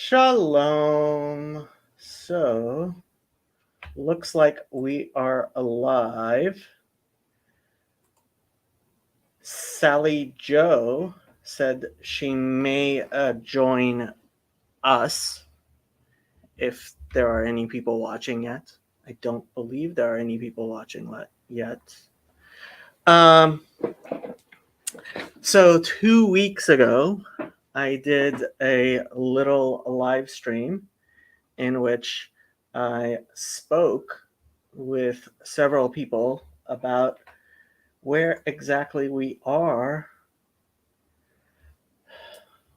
Shalom. So, looks like we are alive. Sally Joe said she may join us if there are any people watching yet. I don't believe there are any people watching yet. So 2 weeks ago, I did a little live stream in which I spoke with several people about where exactly we are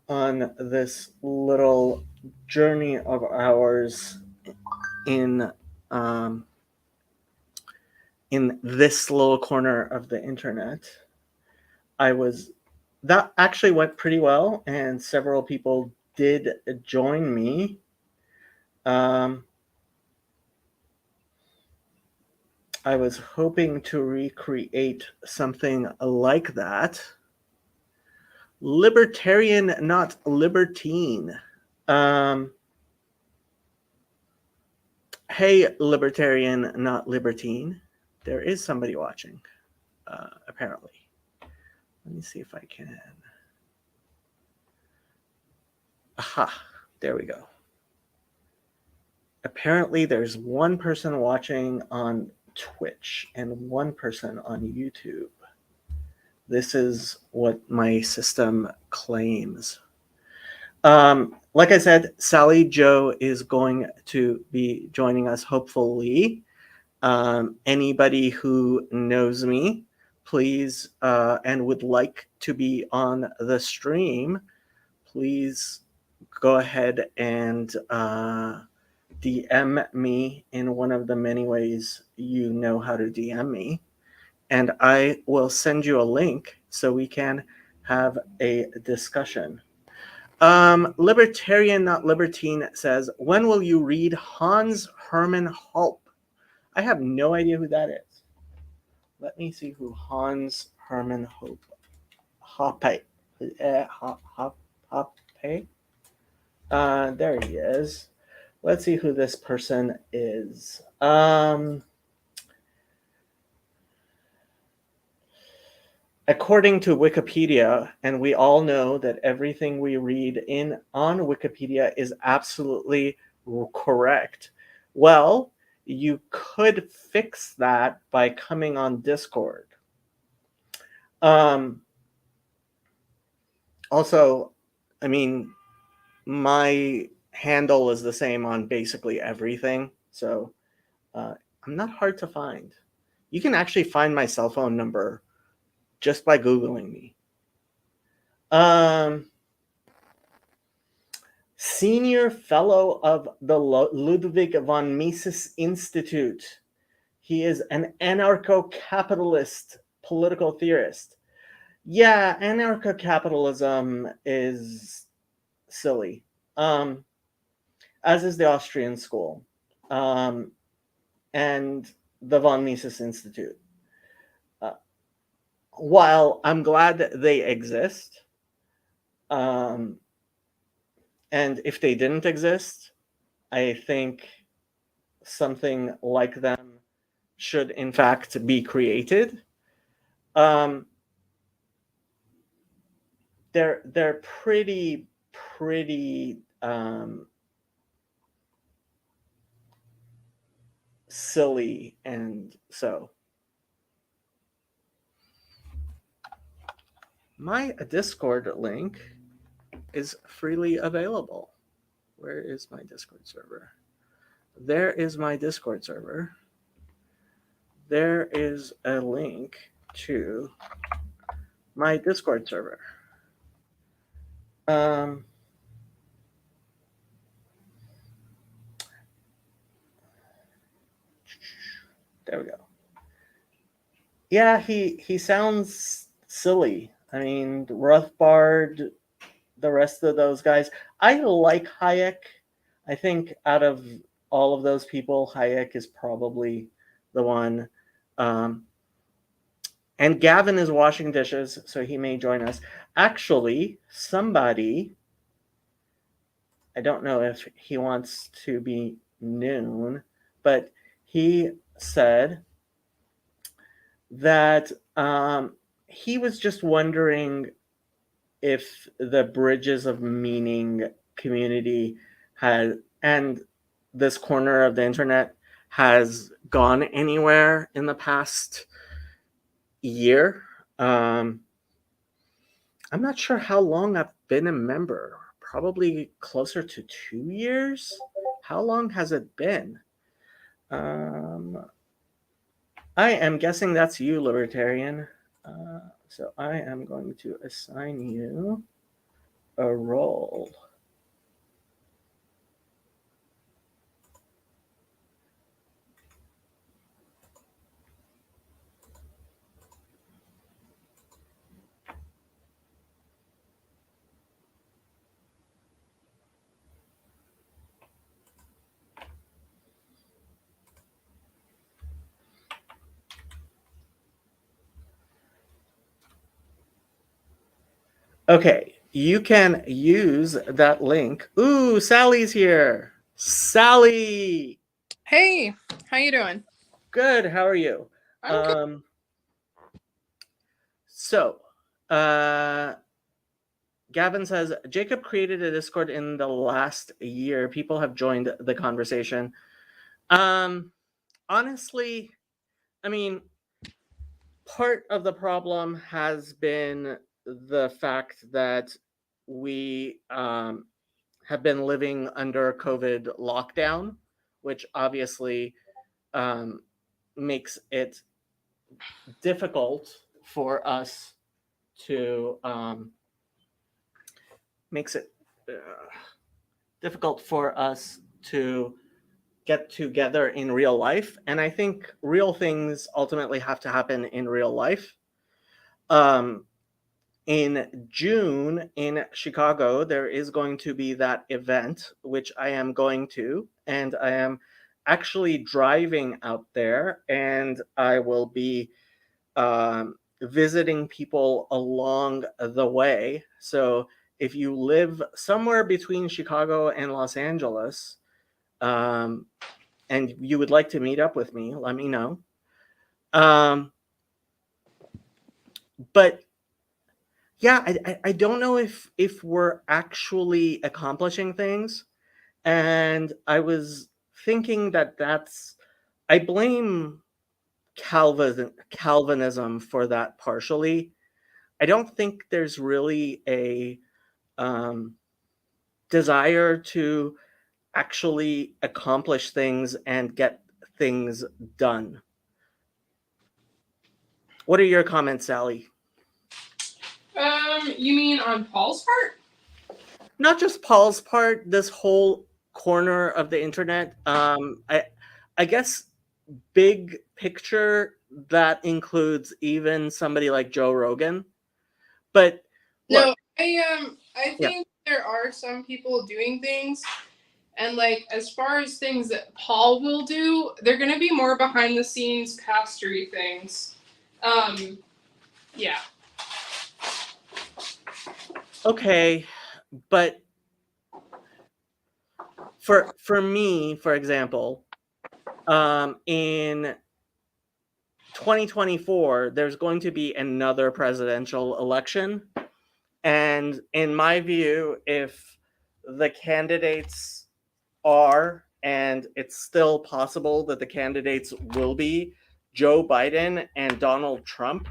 on this little journey of ours in this little corner of the internet. That actually went pretty well, and several people did join me. I was hoping to recreate something like that. Libertarian, not libertine. Hey, libertarian, not libertine. There is somebody watching, apparently. Let me see if I can. Aha, there we go. Apparently, there's one person watching on Twitch and one person on YouTube. This is what my system claims. Like I said, Sally Joe is going to be joining us, hopefully. Anybody who knows me, please, and would like to be on the stream, please go ahead and DM me in one of the many ways you know how to DM me. And I will send you a link so we can have a discussion. Libertarian, not libertine, says, when will you read Hans Hermann Hoppe? I have no idea who that is. Let me see who Hans Hermann Hoppe. Hoppe? There he is. Let's see who this person is. According to Wikipedia, and we all know that everything we read on Wikipedia is absolutely correct. Well, you could fix that by coming on Discord. Also, I mean, my handle is the same on basically everything, so I'm not hard to find. You can actually find my cell phone number just by Googling me. Senior fellow of the Ludwig von Mises Institute. He is an anarcho-capitalist political theorist. Yeah, anarcho-capitalism is silly, as is the Austrian school, and the von Mises Institute. While I'm glad that they exist, and if they didn't exist, I think something like them should in fact be created. They're pretty silly, and so my Discord link is freely available. Where is my Discord server? There is my Discord server. There is a link to my Discord server. There we go. Yeah, he sounds silly. I mean, Rothbard, the rest of those guys. I like Hayek. I think out of all of those people, Hayek is probably the one. And Gavin is washing dishes, so he may join us. Actually, somebody I don't know if he wants to be noon, but he said that he was just wondering if the Bridges of Meaning community had, and this corner of the internet has gone anywhere in the past year. I'm not sure how long I've been a member. Probably closer to 2 years. How long has it been? I am guessing that's you, Libertarian. So I am going to assign you a role. Okay, you can use that link. Ooh, Sally's here. Sally! Hey, how you doing? Good, how are you? I'm good. So, Gavin says, Jacob created a Discord in the last year. People have joined the conversation. Honestly, I mean, part of the problem has been the fact that we have been living under COVID lockdown, which obviously makes it difficult for us to difficult for us to get together in real life. And I think real things ultimately have to happen in real life. In June in Chicago, there is going to be that event, which I am going to, and I am actually driving out there, and I will be visiting people along the way. So if you live somewhere between Chicago and Los Angeles, and you would like to meet up with me, let me know. But yeah, I don't know if we're actually accomplishing things. And I was thinking that I blame Calvinism for that partially. I don't think there's really a desire to actually accomplish things and get things done. What are your comments, Sally? You mean on Paul's part? Not just Paul's part, this whole corner of the internet. I guess big picture that includes even somebody like Joe Rogan. But look, No, I yeah, think there are some people doing things, and like as far as things that Paul will do, they're gonna be more behind the scenes pastory things. Yeah. okay, but for me, for example, in 2024, there's going to be another presidential election. And in my view, if the candidates are, and it's still possible that the candidates will be Joe Biden and Donald Trump,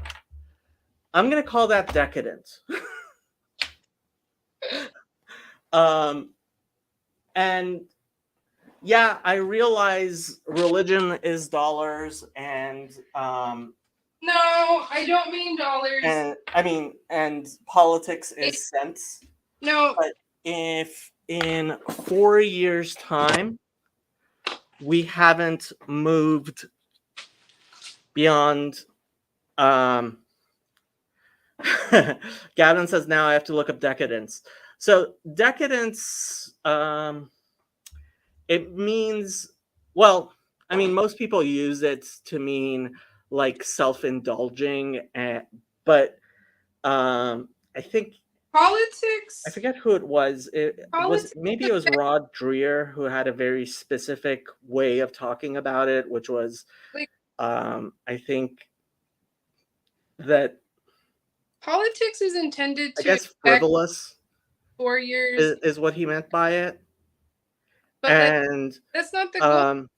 I'm going to call that decadent. And yeah, I realize religion is dollars, and No, I don't mean dollars. and politics is cents. No. But if in 4 years' time we haven't moved beyond, Gavin says now I have to look up decadence. So decadence, it means, well, I mean, most people use it to mean like self-indulging, but I think politics. I forget who it was. Maybe it was Okay. Rod Dreher who had a very specific way of talking about it, which was, Like, I think that politics is intended I to guess affect frivolous 4 years, is what he meant by it, but like and that's not the goal. um,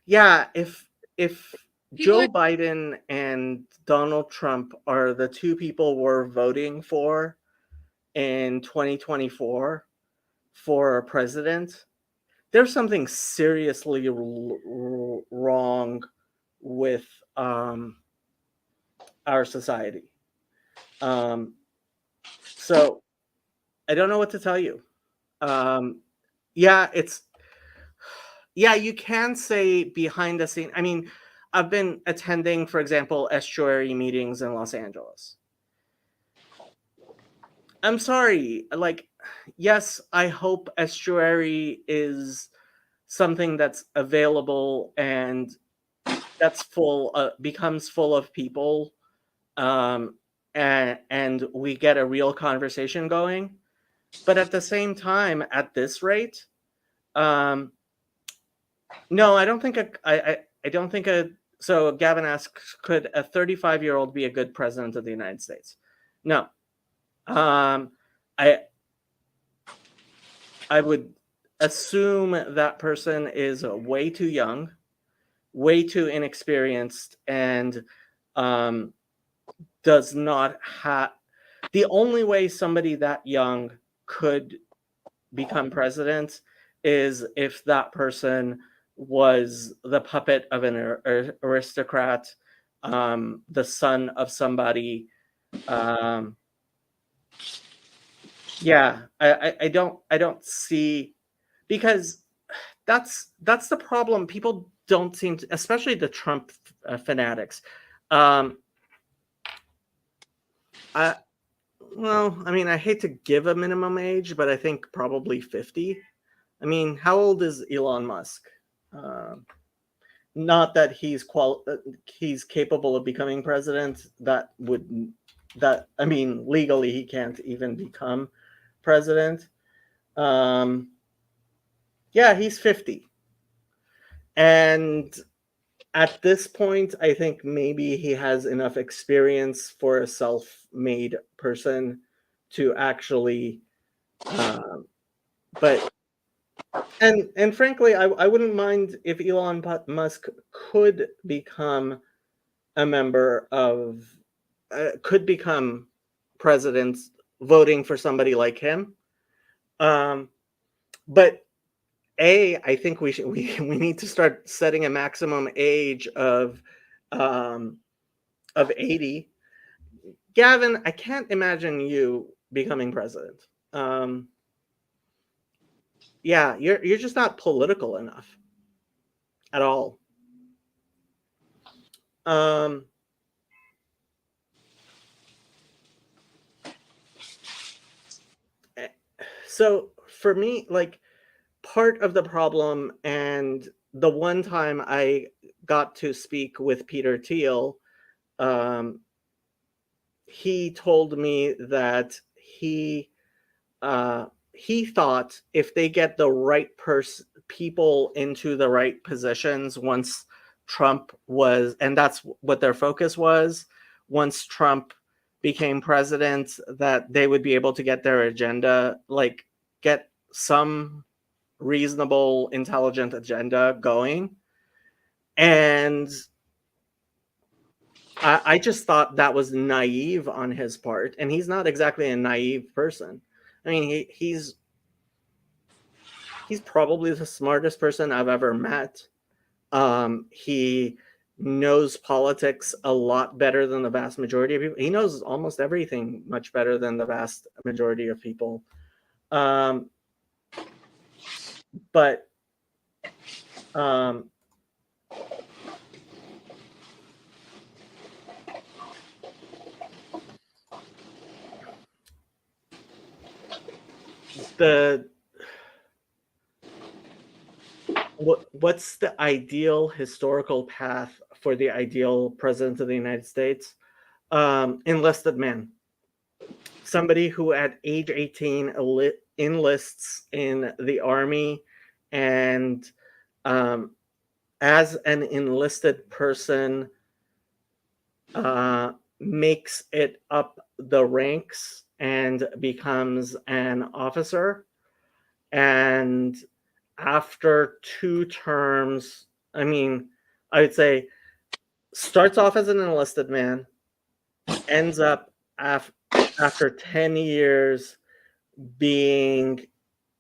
yeah, if People are Joe Biden and Donald Trump are the two people we're voting for in 2024 for president, there's something seriously wrong with our society. Um, so I don't know what to tell you. Um, yeah, you can say behind the scene. I mean, I've been attending, for example, estuary meetings in Los Angeles. I'm sorry, like, yes, I hope estuary is something that's available and that's becomes full of people, um, and we get a real conversation going. But at the same time, at this rate, um, no, I don't think I don't think a. So Gavin asks, could a 35-year-old be a good president of the United States? No. I I would assume that person is way too young, way too inexperienced, and um, does not have. The only way somebody that young could become president is if that person was the puppet of an aristocrat, the son of somebody. Um, yeah, I don't see, because that's the problem. People don't seem to, especially the Trump fanatics. Um, I Well, I mean, I hate to give a minimum age, but I think probably 50. I mean, how old is Elon Musk? Um, Not that he's capable of becoming president. I mean, legally he can't even become president. Um, yeah, he's 50, and at this point, I think maybe he has enough experience for a self-made person to actually. Um, but and frankly, I wouldn't mind if Elon Musk could become a member of could become president, voting for somebody like him. Um, but I think we need to start setting a maximum age um, of 80. Gavin, I can't imagine you becoming president. Um, yeah, you're just not political enough at all. Um, so for me, like, part of the problem, and the one time I got to speak with Peter Thiel, um, he told me that he thought if they get the right people into the right positions once Trump was, and that's what their focus was, once Trump became president, that they would be able to get their agenda, like get some reasonable, intelligent agenda going. And I just thought that was naive on his part, and he's not exactly a naive person. I mean, he's probably the smartest person I've ever met. He knows politics a lot better than the vast majority of people. He knows almost everything much better than the vast majority of people. Um, but um, the what's the ideal historical path for the ideal president of the United States? Enlisted men. somebody who at age 18 enlists in the army, and um, as an enlisted person makes it up the ranks and becomes an officer. And after 2 terms, I mean, I would say starts off as an enlisted man, ends up after 10 years being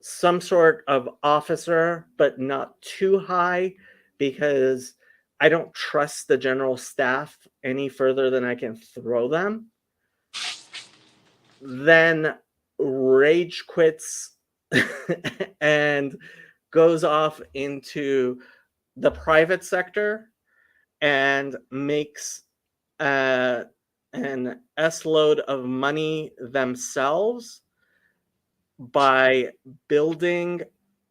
some sort of officer, but not too high, because I don't trust the general staff any further than I can throw them. Then rage quits and goes off into the private sector and makes uh, an S load of money themselves by building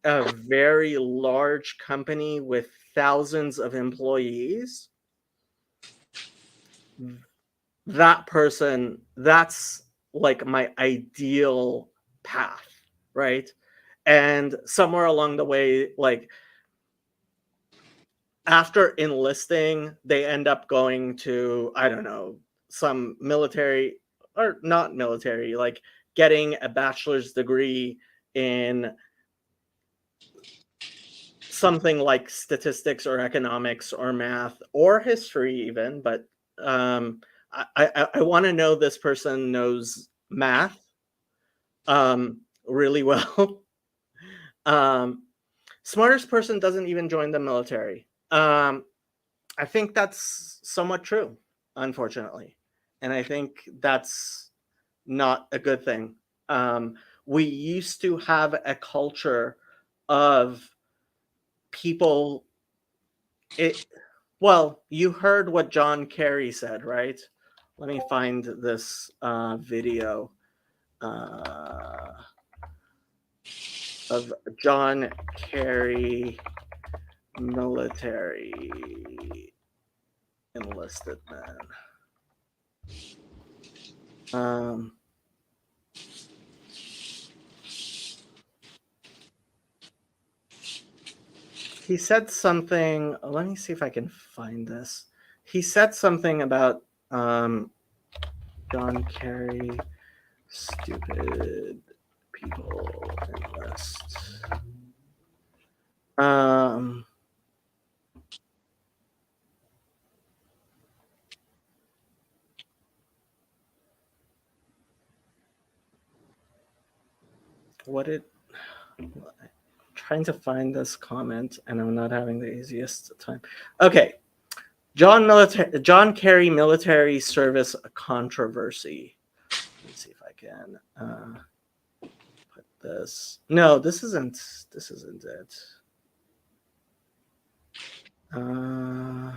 a very large company with thousands of employees. That person, that's like my ideal path, right? And somewhere along the way, like after enlisting, they end up going to, I don't know, some military, or not military, like getting a bachelor's degree in something like statistics or economics or math or history even. But I want to know this person knows math really well. um, Smartest person doesn't even join the military. I think that's somewhat true, unfortunately. And I think that's not a good thing. Um, we used to have a culture of people. Well, you heard what John Kerry said, right? Let me find this video uh, of John Kerry, military enlisted man. He said something. Let me see if I can find this. He said something about John Kerry, stupid people enlist. Um, what did I'm trying to find this comment, and I'm not having the easiest time. Okay, John Kerry military service controversy. Let me see if I can put this. No, this isn't. This isn't it. Uh,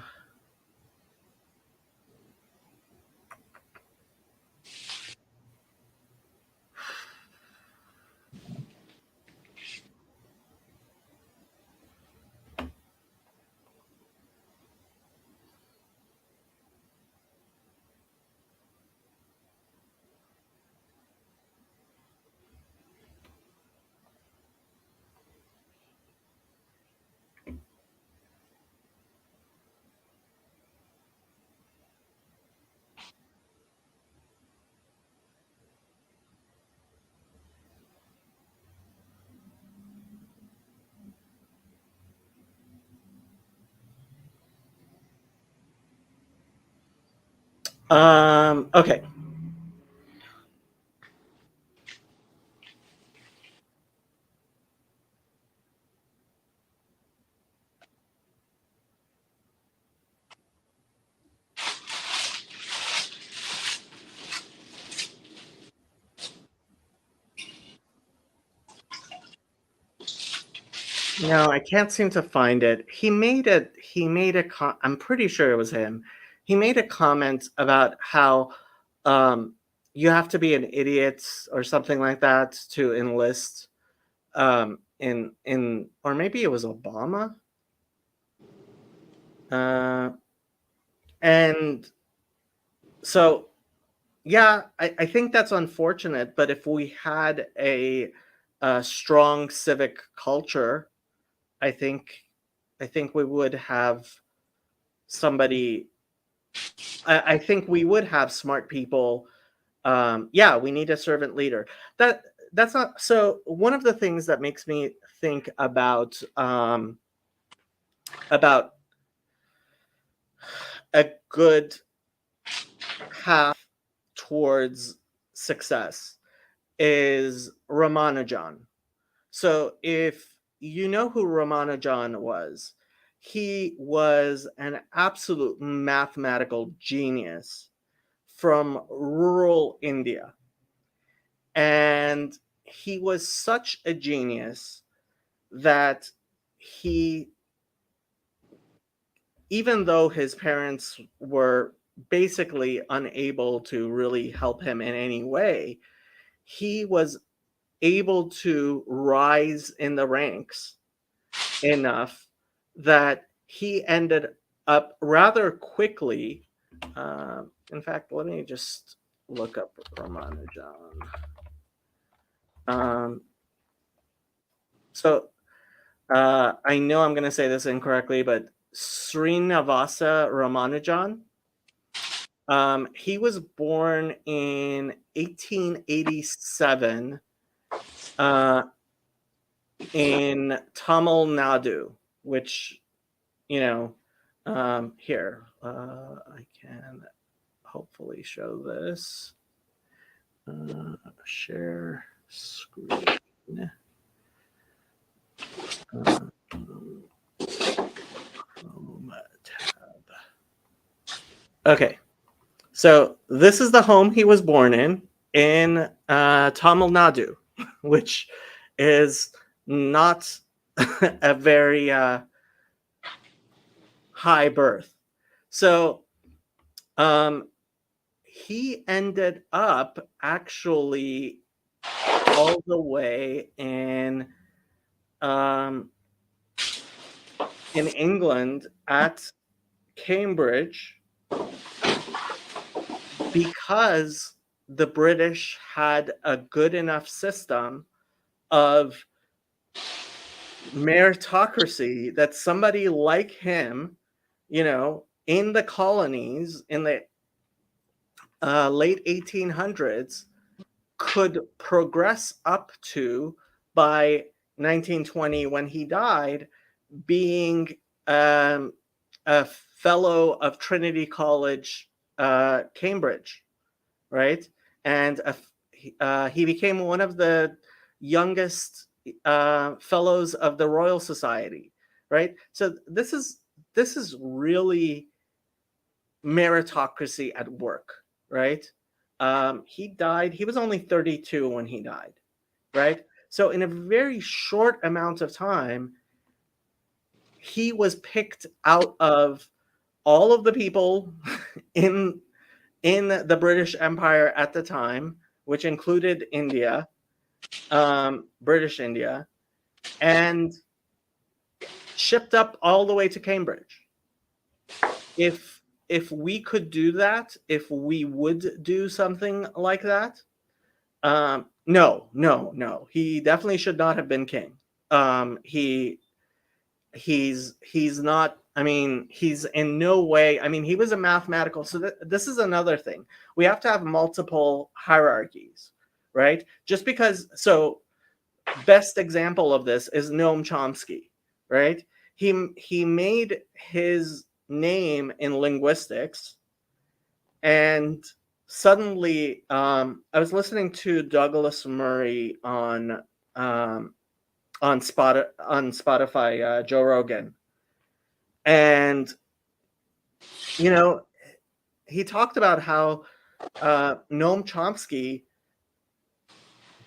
okay. No, I can't seem to find it. I'm pretty sure it was him. He made a comment about how um, you have to be an idiot or something like that to enlist in or maybe it was Obama. And so Yeah, I think that's unfortunate. But if we had a strong civic culture, I think I think we would have somebody. I think we would have smart people. Yeah, we need a servant leader. That that's not so. One of the things that makes me think about a good path towards success is Ramanujan. So if you know who Ramanujan was, he was an absolute mathematical genius from rural India. And he was such a genius that he, even though his parents were basically unable to really help him in any way, he was able to rise in the ranks enough that he ended up rather quickly. In fact, let me just look up Ramanujan. Um, so I know I'm going to say this incorrectly, but Srinavasa Ramanujan. He was born in 1887 uh, in Tamil Nadu, which, you know, here, I can hopefully show this. Share screen. Chrome tab. Okay, so this is the home he was born in Tamil Nadu, which is not a very high birth. So um, he ended up actually all the way um, in England at Cambridge because the British had a good enough system of meritocracy that somebody like him, in the colonies in the late 1800s could progress up to, by 1920 when he died, being um, a fellow of Trinity College, Cambridge, right? And he became one of the youngest fellows of the Royal Society, right? So this is really meritocracy at work, right? He died. He was only 32 when he died, right? So in a very short amount of time, he was picked out of all of the people in the British Empire at the time, which included India, British India, and shipped up all the way to Cambridge. If we could do that, if we would do something like that, no, no, no, he definitely should not have been king. He's not. I mean, he's in no way. I mean, he was a mathematical. So this is another thing. We have to have multiple hierarchies, right? Just because. So, best example of this is Noam Chomsky, right? He made his name in linguistics, and suddenly, I was listening to Douglas Murray um, on Spotify, Joe Rogan, and you know he talked about how Noam Chomsky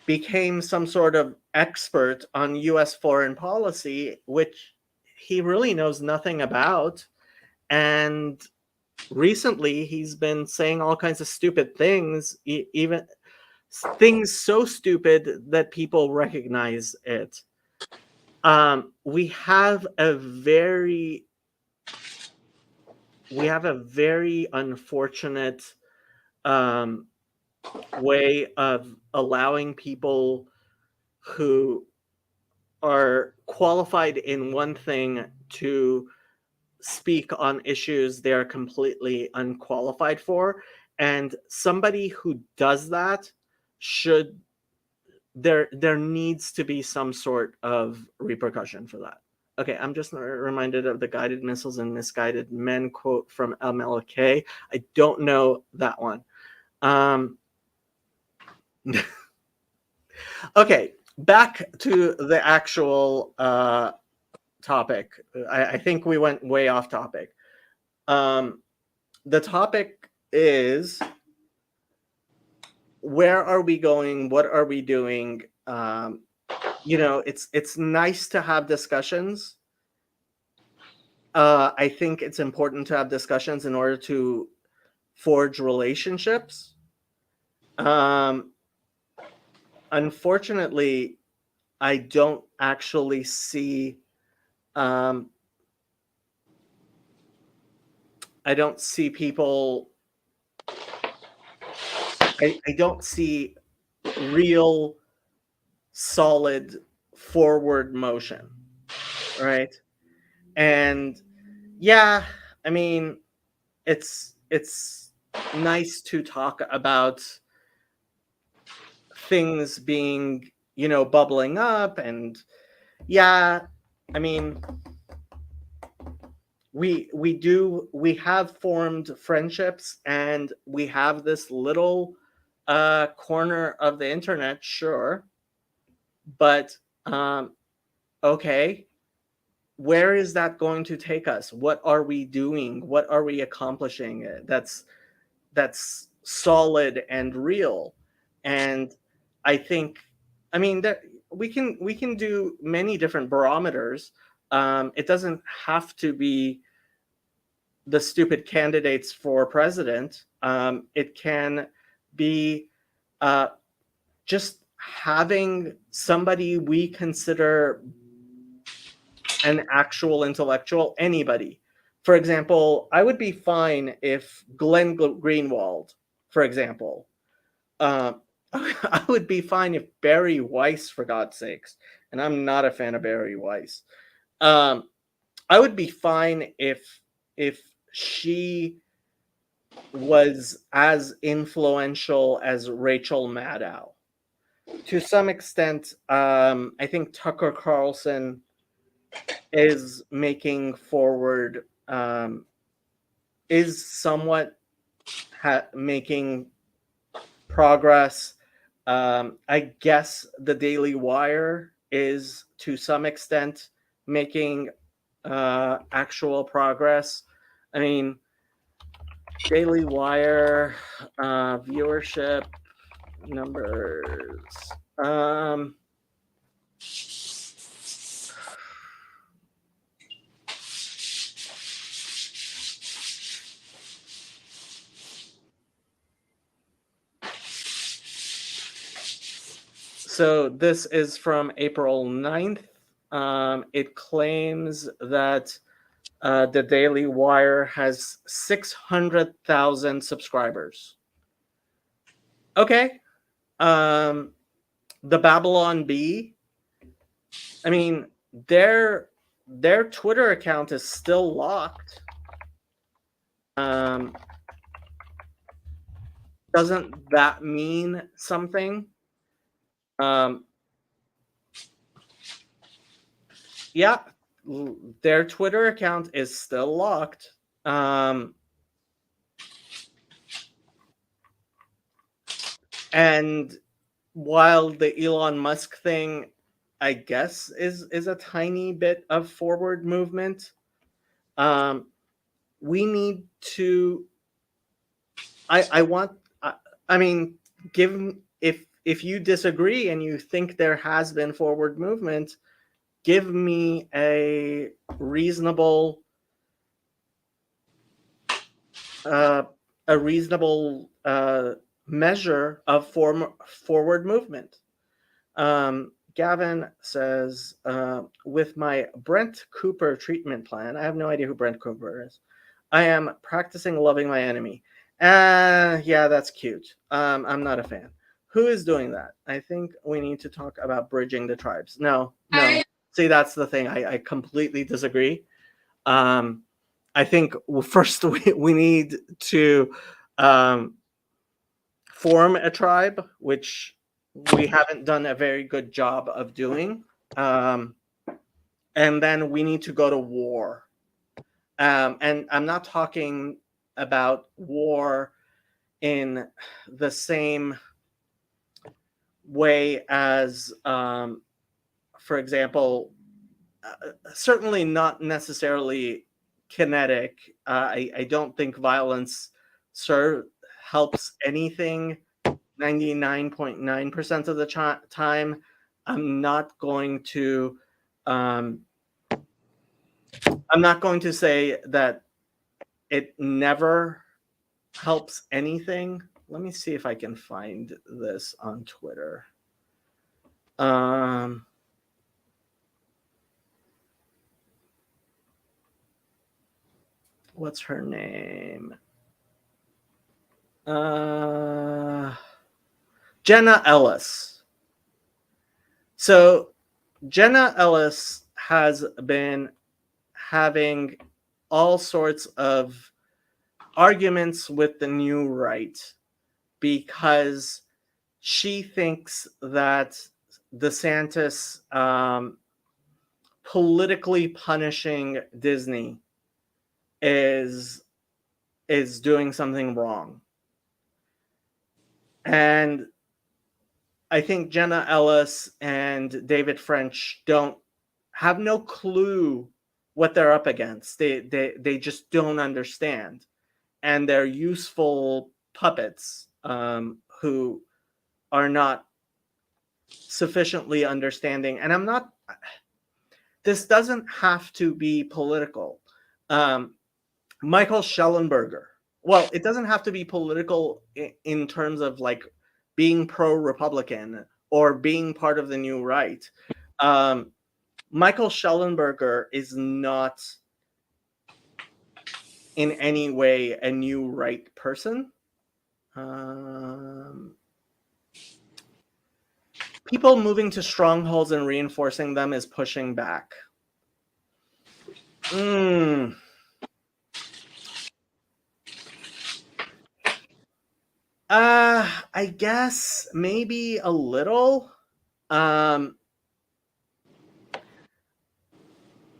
became some sort of expert on U.S. foreign policy, which he really knows nothing about. And recently, he's been saying all kinds of stupid things, even things so stupid that people recognize it. We have a very unfortunate way of allowing people who are qualified in one thing to speak on issues they're completely unqualified for. And somebody who does that should there needs to be some sort of repercussion for that. Okay, I'm just reminded of the guided missiles and misguided men quote from MLK. I don't know that one. Okay, back to the actual topic. I think we went way off topic. The topic is, where are we going? What are we doing? It's nice to have discussions. I think it's important to have discussions in order to forge relationships. Unfortunately, I don't actually see. I don't see people. I don't see real, solid forward motion, right? And yeah, I mean, it's nice to talk about things being, bubbling up, and yeah, I mean, we have formed friendships, and we have this little corner of the internet, sure, but okay, where is that going to take us? What are we doing? What are we accomplishing? That's solid and real. And I think, I mean, that we can do many different barometers. It doesn't have to be the stupid candidates for president. It can be just having somebody we consider an actual intellectual, anybody. For example, I would be fine if Glenn Greenwald, for example, I would be fine if Barry Weiss, for God's sakes, and I'm not a fan of Barry Weiss. I would be fine if she was as influential as Rachel Maddow. To some extent, I think Tucker Carlson is making forward, is somewhat making progress. I guess the Daily Wire is to some extent making actual progress. I mean, Daily Wire viewership numbers. So this is from April 9th. It claims that the Daily Wire has 600,000 subscribers. Okay. The Babylon Bee, I mean, their Twitter account is still locked. Doesn't that mean something? Yeah, their Twitter account is still locked. And while the Elon Musk thing, I guess, is a tiny bit of forward movement, we need to. I want. I mean, if you disagree and you think there has been forward movement, give me a reasonable measure of forward movement. Gavin says, with my Brent Cooper treatment plan, I have no idea who Brent Cooper is. I am practicing loving my enemy. Yeah, that's cute. I'm not a fan. Who is doing that? I think we need to talk about bridging the tribes. No. See, that's the thing. I completely disagree. I think first we need to form a tribe, which we haven't done a very good job of doing. And then we need to go to war. And I'm not talking about war in the same way as, for example, certainly not necessarily kinetic. I don't think violence helps anything 99.9% of the time. I'm not going to say that it never helps anything. Let me see if I can find this on Twitter. What's her name? Jenna Ellis. So Jenna Ellis has been having all sorts of arguments with the new right because she thinks that DeSantis politically punishing Disney is doing something wrong. And I think Jenna Ellis and David French have no clue what they're up against. They just don't understand. And they're useful puppets who are not sufficiently understanding. And this doesn't have to be political. Michael Schellenberger. Well, it doesn't have to be political in terms of like being pro-Republican or being part of the new right. Michael Schellenberger is not in any way a new right person. People moving to strongholds and reinforcing them is pushing back. I guess maybe a little.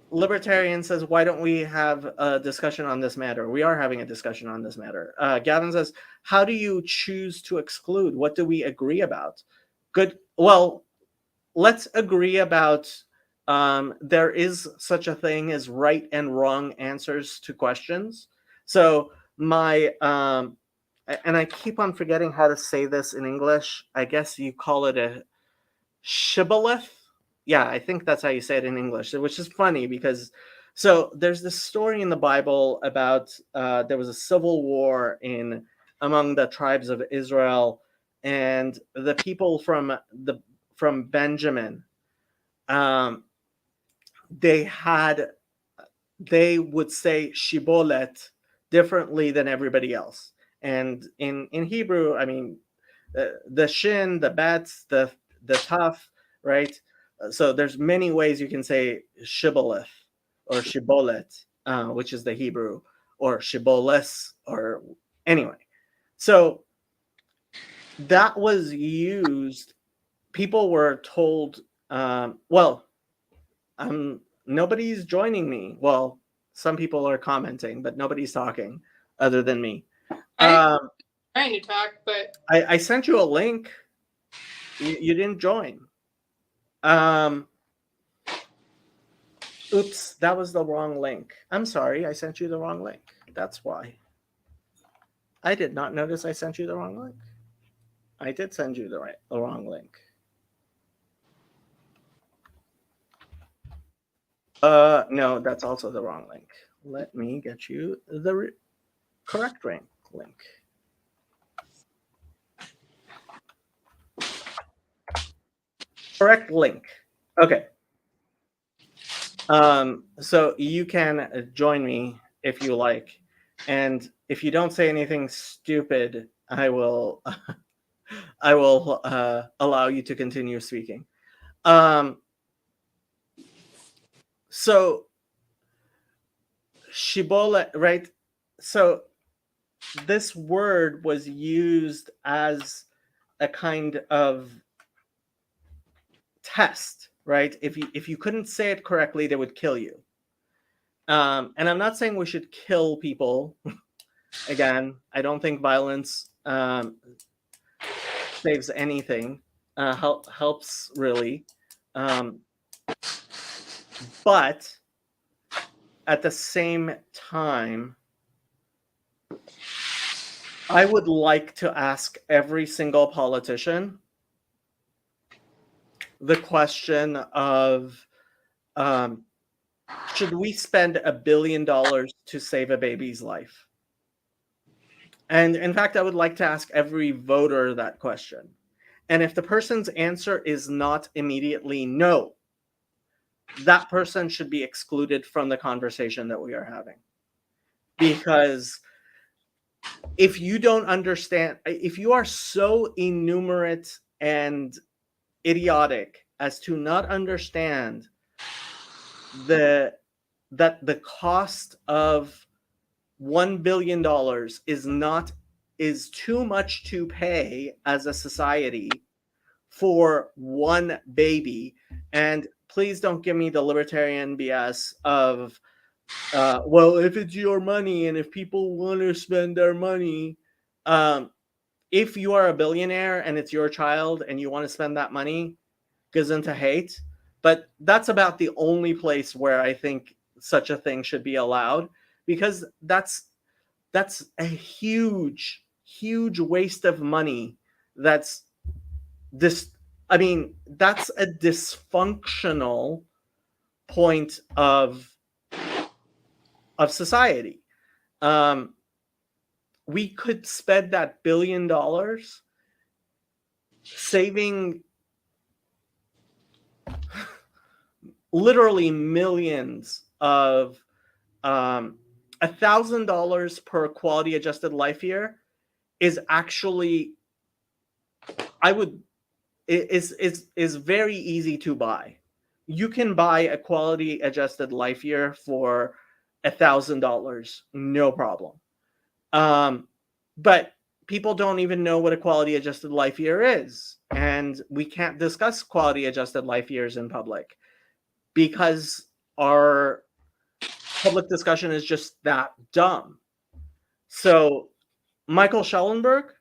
Libertarian says, why don't we have a discussion on this matter? We are having a discussion on this matter. Gavin says, how do you choose to exclude? What do we agree about? Good. Well, let's agree about there is such a thing as right and wrong answers to questions. So my, and I keep on forgetting how to say this in English. I guess you call it a shibboleth. Yeah, I think that's how you say it in English, which is funny because so there's this story in the Bible about there was a civil war among the tribes of Israel, and the people from Benjamin, they would say shibboleth differently than everybody else. And in Hebrew, I mean, the shin, the bet, the tough, right? So there's many ways you can say shibboleth or shibboleth, which is the Hebrew, or shibboleth, or anyway. So that was used. People were told, nobody's joining me. Well, some people are commenting, but nobody's talking other than me. I'm trying to talk, but I sent you a link. You didn't join. Oops, that was the wrong link. I'm sorry, I sent you the wrong link. That's why. I did not notice I sent you the wrong link. I did send you the wrong link. No, that's also the wrong link. Let me get you the correct link. Correct link. Okay. So you can join me if you like, and if you don't say anything stupid, I will I will allow you to continue speaking. So shibboleth, right? So this word was used as a kind of test, right? If you couldn't say it correctly, they would kill you. And I'm not saying we should kill people. Again, I don't think violence saves anything. Helps really, but at the same time, I would like to ask every single politician the question of, should we spend $1 billion to save a baby's life? And in fact, I would like to ask every voter that question. And if the person's answer is not immediately no, that person should be excluded from the conversation that we are having. Because if you don't understand, if you are so innumerate and idiotic as to not understand that the cost of $1 billion is too much to pay as a society for one baby, and please don't give me the libertarian BS of well, if it's your money and if people want to spend their money, if you are a billionaire and it's your child and you want to spend that money, gesundheit hate. But that's about the only place where I think such a thing should be allowed, because that's a huge waste of money. That's this. I mean, that's a dysfunctional point of society. We could spend that $1 billion saving literally millions of $1,000 per quality adjusted life year is actually, is very easy to buy. You can buy a quality adjusted life year for $1,000, no problem. But people don't even know what a quality adjusted life year is, and we can't discuss quality adjusted life years in public because our public discussion is just that dumb. So Michael Schellenberg,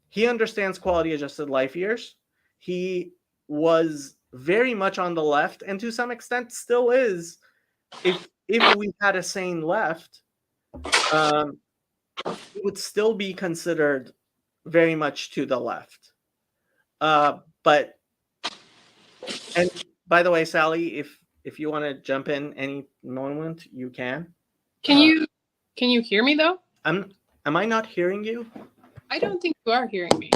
he understands quality adjusted life years. He was very much on the left, and to some extent still is. If we had a sane left, it would still be considered very much to the left. But, and by the way, Sally, if you want to jump in any moment, you can. Can you hear me though? Am I not hearing you? I don't think you are hearing me.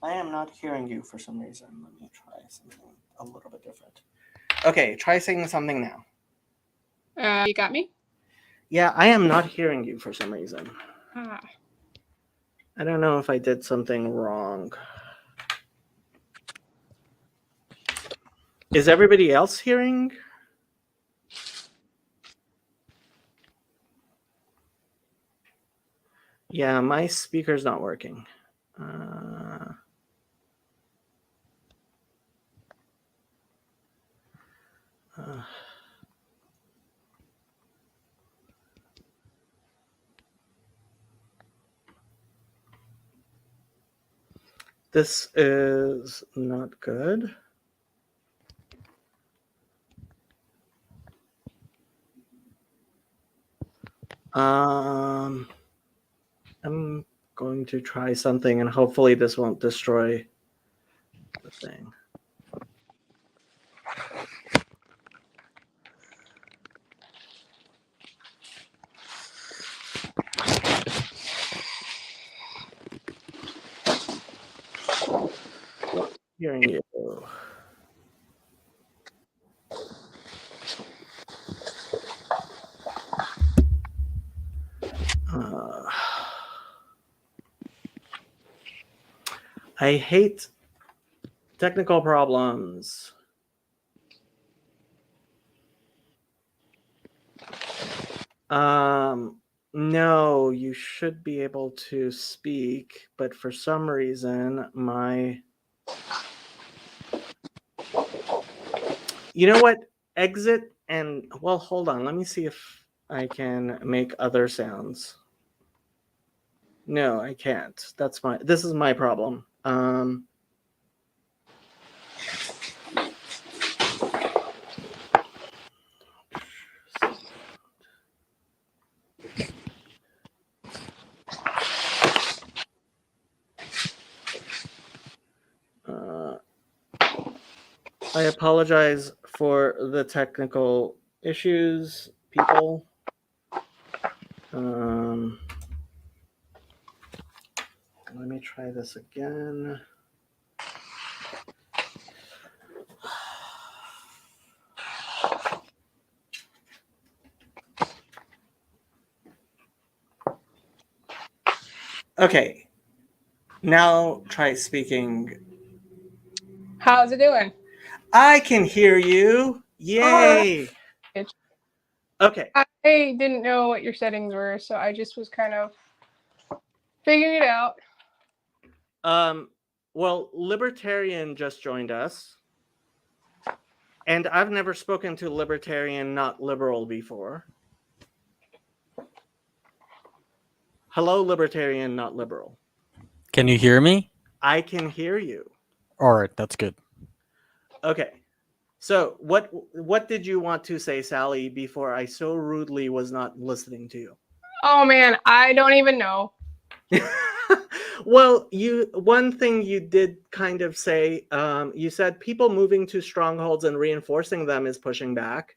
I am not hearing you for some reason. Let me try something a little bit different. Okay, try saying something now. You got me? Yeah, I am not hearing you for some reason. Ah. I don't know if I did something wrong. Is everybody else hearing? Yeah, my speaker's not working. This is not good. I'm going to try something, and hopefully this won't destroy the thing. Hearing you. I hate technical problems. No, you should be able to speak, but for some reason, you know what? Exit and, well, hold on. Let me see if I can make other sounds. No, I can't. This is my problem. I apologize for the technical issues, people. Let me try this again. Okay. Now try speaking. How's it doing? I can hear you. Yay. Okay. I didn't know what your settings were, so I just was kind of figuring it out. Well, Libertarian just joined us. And I've never spoken to Libertarian, not liberal, before. Hello, Libertarian, not liberal. Can you hear me? I can hear you. All right, that's good. Okay. So what did you want to say, Sally, before I so rudely was not listening to you? Oh man, I don't even know. Well, one thing you did kind of say, you said people moving to strongholds and reinforcing them is pushing back.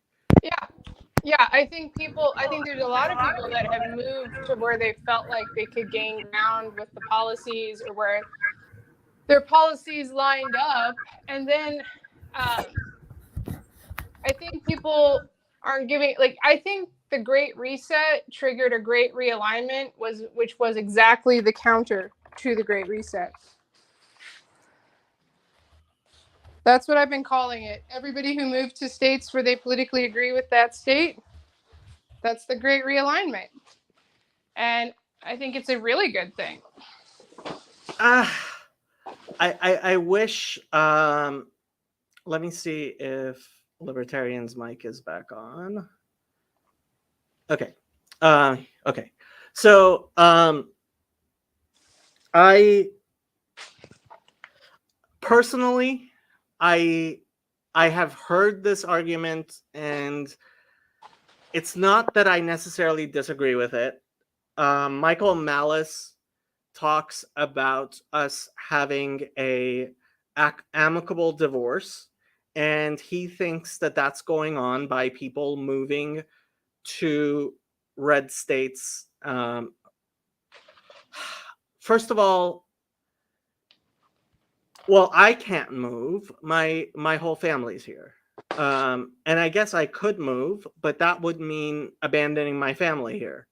Yeah, I think there's a lot of people that have moved to where they felt like they could gain ground with the policies, or where their policies lined up. And then I think people aren't giving, like, I think the Great Reset triggered a great realignment, which was exactly the counter to the Great Reset. That's what I've been calling it. Everybody who moved to states where they politically agree with that state, that's the Great Realignment. And I think it's a really good thing. I wish. Let me see if Libertarian's mic is back on. Okay. Okay. So I personally, I have heard this argument, and it's not that I necessarily disagree with it. Michael Malice talks about us having a amicable divorce, and he thinks that that's going on by people moving to red states. First of all, well, I can't move. My whole family's here. And I guess I could move, but that would mean abandoning my family here.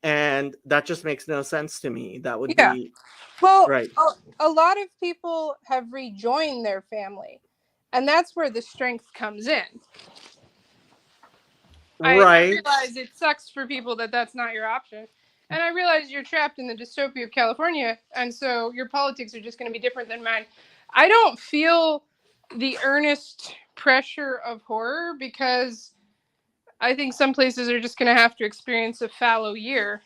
And that just makes no sense to me. That would be well, right. A lot of people have rejoined their family, and that's where the strength comes in. Right. I realize it sucks for people that that's not your option. And I realize you're trapped in the dystopia of California, and so your politics are just going to be different than mine. I don't feel the earnest pressure of horror, because I think some places are just going to have to experience a fallow year.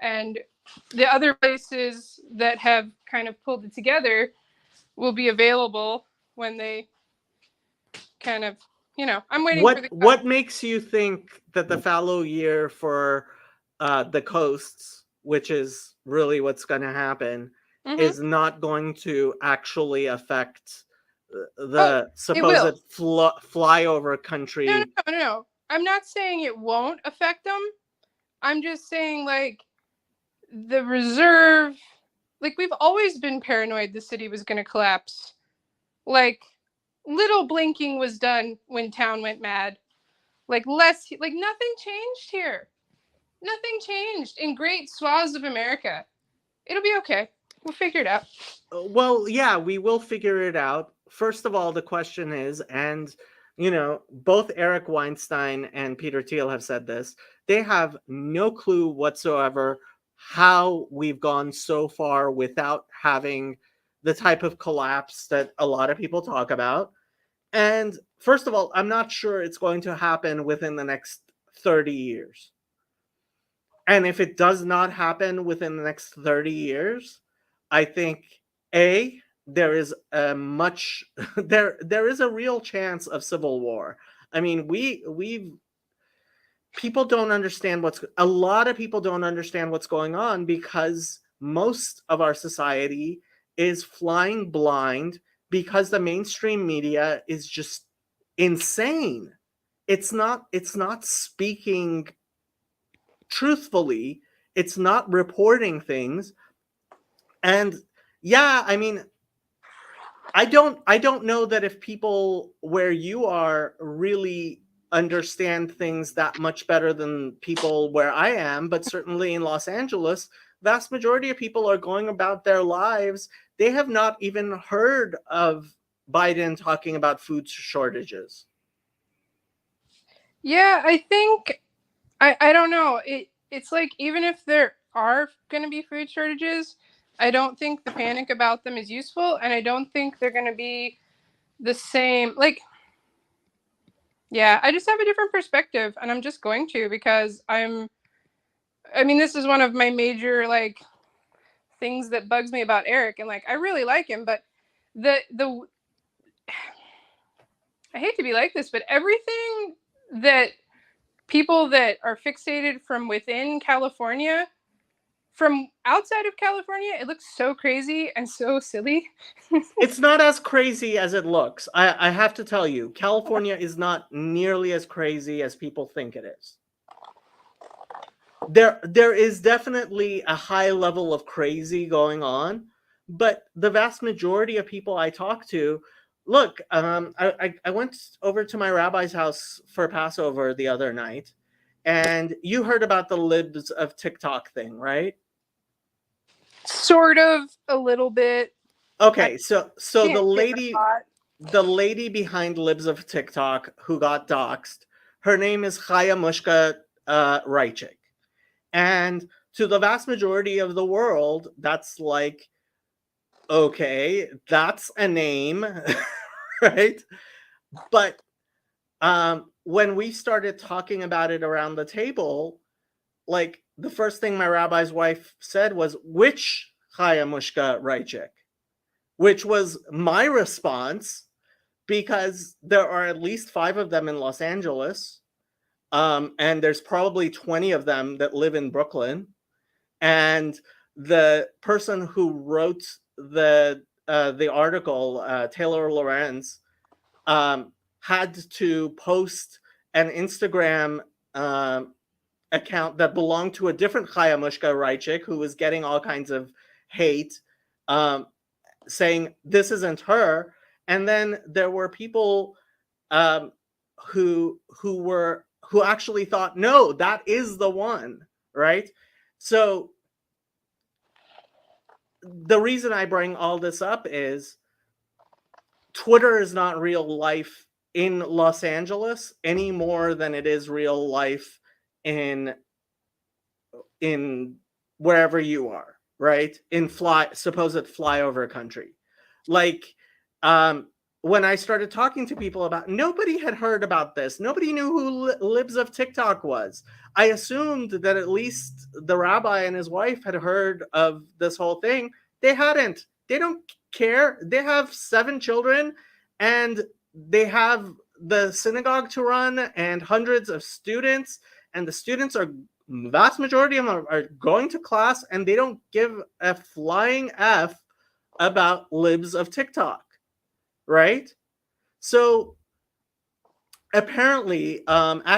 And the other places that have kind of pulled it together will be available when they kind of, I'm waiting for the... What makes you think that the fallow year for the coasts, which is really what's going to happen, is not going to actually affect the supposed flyover country? No. I'm not saying it won't affect them. I'm just saying, like, the reserve, like, we've always been paranoid the city was going to collapse. Like, little blinking was done when town went mad. Like, nothing changed here. Nothing changed in great swaths of America. It'll be okay. We'll figure it out. Well, yeah, we will figure it out. First of all, the question is, and both Eric Weinstein and Peter Thiel have said this, they have no clue whatsoever how we've gone so far without having the type of collapse that a lot of people talk about. And first of all, I'm not sure it's going to happen within the next 30 years. And if it does not happen within the next 30 years, I think there is a much there is a real chance of civil war. I mean, people don't understand a lot of people don't understand what's going on because most of our society is flying blind because the mainstream media is just insane. It's not speaking truthfully. It's not reporting things. And yeah, I mean, I don't know that if people where you are really understand things that much better than people where I am, but certainly in Los Angeles, vast majority of people are going about their lives. They have not even heard of Biden talking about food shortages. Yeah, I think I don't know. It's like even if there are going to be food shortages, I don't think the panic about them is useful, and I don't think they're going to be the same. Like, yeah, I just have a different perspective, and I'm just going to because I mean, this is one of my major like things that bugs me about Eric, and like I really like him, but the I hate to be like this, but everything that people that are fixated from within California, from outside of California, it looks so crazy and so silly. It's not as crazy as it looks. I have to tell you, California is not nearly as crazy as people think it is. There is definitely a high level of crazy going on, but the vast majority of people I talk to, look, I went over to my rabbi's house for Passover the other night, and you heard about the libs of TikTok thing, right? Sort of, a little bit. Okay, so the Can't share a lot. lady behind libs of TikTok who got doxxed, her name is Chaya Mushka Reichik. And to the vast majority of the world, that's like, okay, that's a name, right? But when we started talking about it around the table, like the first thing my rabbi's wife said was, which Chaya Mushka Reichik? Which was my response, because there are at least 5 of them in Los Angeles. And there's probably 20 of them that live in Brooklyn. And the person who wrote the article, Taylor Lorenz, had to post an Instagram account that belonged to a different Chaya Mushka Reichik, who was getting all kinds of hate, saying this isn't her. And then there were people who actually thought, no, that is the one, right? So the reason I bring all this up is Twitter is not real life in Los Angeles any more than it is real life in wherever you are, right? In supposed flyover country. Like, when I started talking to people about, nobody had heard about this. Nobody knew who Libs of TikTok was. I assumed that at least the rabbi and his wife had heard of this whole thing. They hadn't. They don't care. They have 7 children, and they have the synagogue to run and hundreds of students, and the students are, vast majority of them are going to class, and they don't give a flying F about Libs of TikTok, right? So apparently, Kyle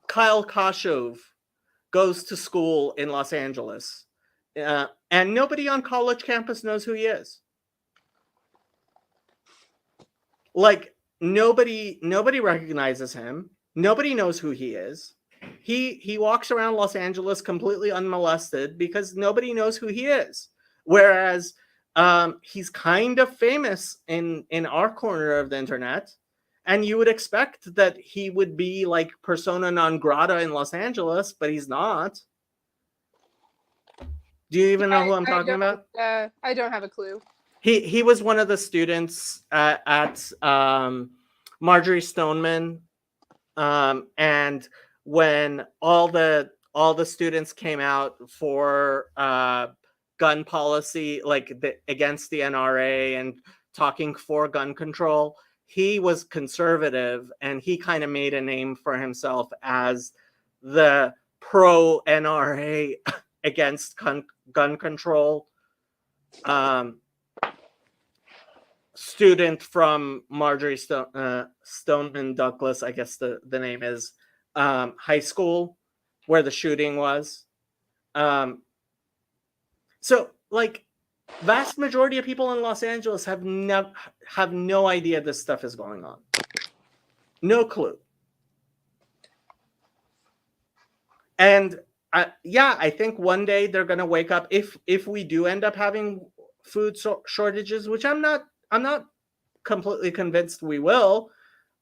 Kashov goes to school in Los Angeles, and nobody on college campus knows who he is. Like, nobody recognizes him. Nobody knows who he is. he walks around Los Angeles completely unmolested because nobody knows who he is. Whereas he's kind of famous in our corner of the internet, and you would expect that he would be like persona non grata in Los Angeles, but he's not. Do you even know who I'm talking about? I don't have a clue. He was one of the students at Marjorie Stoneman, and when all the students came out for gun policy, like against the NRA and talking for gun control, he was conservative, and he kind of made a name for himself as the pro NRA against gun control student from Marjorie Stoneman Douglas, I guess the name is, high school where the shooting was. So like vast majority of people in Los Angeles have no idea this stuff is going on. No clue. And I think one day they're going to wake up if we do end up having food shortages, which I'm not completely convinced we will.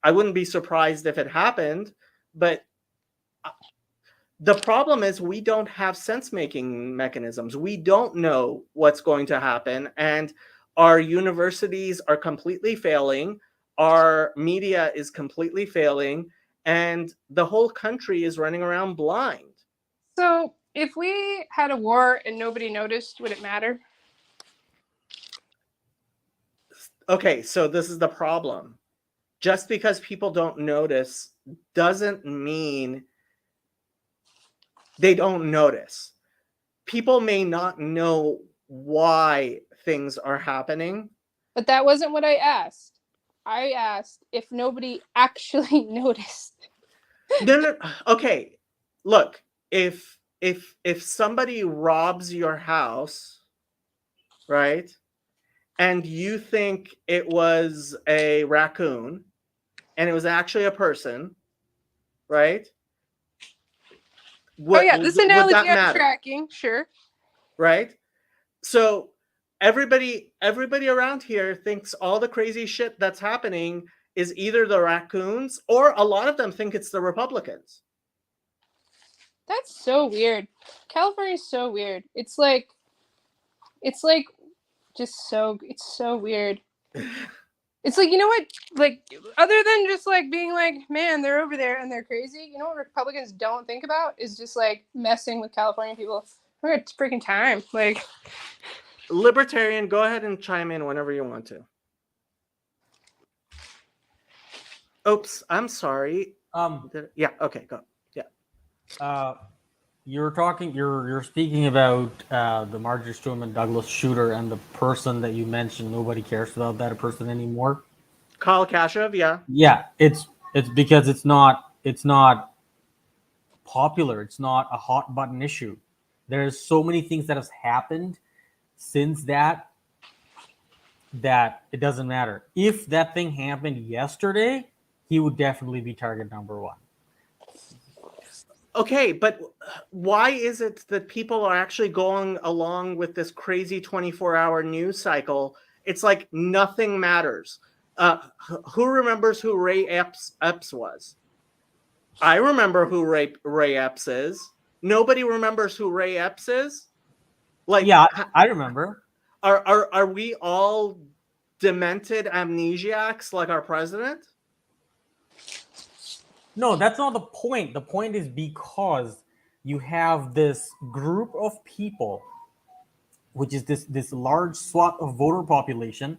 I wouldn't be surprised if it happened, but the problem is we don't have sense-making mechanisms. We don't know what's going to happen, and our universities are completely failing. Our media is completely failing, and the whole country is running around blind. So if we had a war and nobody noticed, would it matter? Okay, so this is the problem. Just because people don't notice doesn't mean they don't notice. People may not know why things are happening. But that wasn't what I asked. I asked if nobody actually noticed. No. Okay, look, if somebody robs your house, right, and you think it was a raccoon, and it was actually a person, right? This analogy I'm tracking, sure. Right? So everybody around here thinks all the crazy shit that's happening is either the raccoons, or a lot of them think it's the Republicans. That's so weird. California's so weird. It's so weird. It's like, you know what, like, other than just like being like, man, they're over there and they're crazy, you know what Republicans don't think about is just like messing with California people. We're at freaking time. Like, Libertarian, go ahead and chime in whenever you want to. Oops, I'm sorry. Yeah, okay, go. Yeah. You're speaking about the Marjorie Stoneman Douglas shooter and the person that you mentioned. Nobody cares about that person anymore. Kyle Kashuv, yeah. Yeah, it's because it's not popular. It's not a hot button issue. There's so many things that has happened since that it doesn't matter. If that thing happened yesterday, he would definitely be target number one. Okay, but why is it that people are actually going along with this crazy 24-hour news cycle? It's like nothing matters. Who remembers who Ray Epps was? I remember who Ray Epps is. Nobody remembers who Ray Epps is? Like, yeah, I remember. Are we all demented amnesiacs like our president? No, that's not the point. The point is because you have this group of people, which is this large swath of voter population,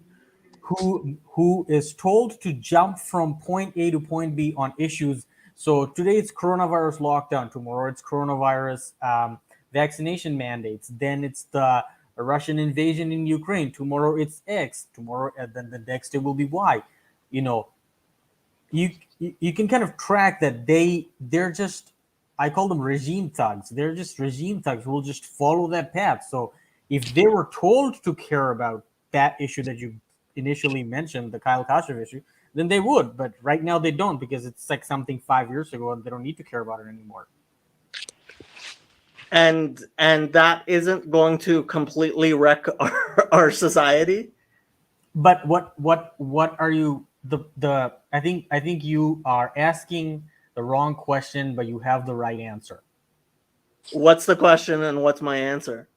who is told to jump from point A to point B on issues. So today it's coronavirus lockdown. Tomorrow it's coronavirus vaccination mandates. Then it's the Russian invasion in Ukraine. Tomorrow it's X. Tomorrow, then the next day will be Y. You know, you can kind of track that they're just, I call them regime thugs. They're just regime thugs who will just follow that path. So if they were told to care about that issue that you initially mentioned, the Kyle Kashuv issue, then they would. But right now they don't, because it's like something 5 years ago and they don't need to care about it anymore. and that isn't going to completely wreck our society. But what are you the I think you are asking the wrong question, but you have the right answer. What's the question and what's my answer?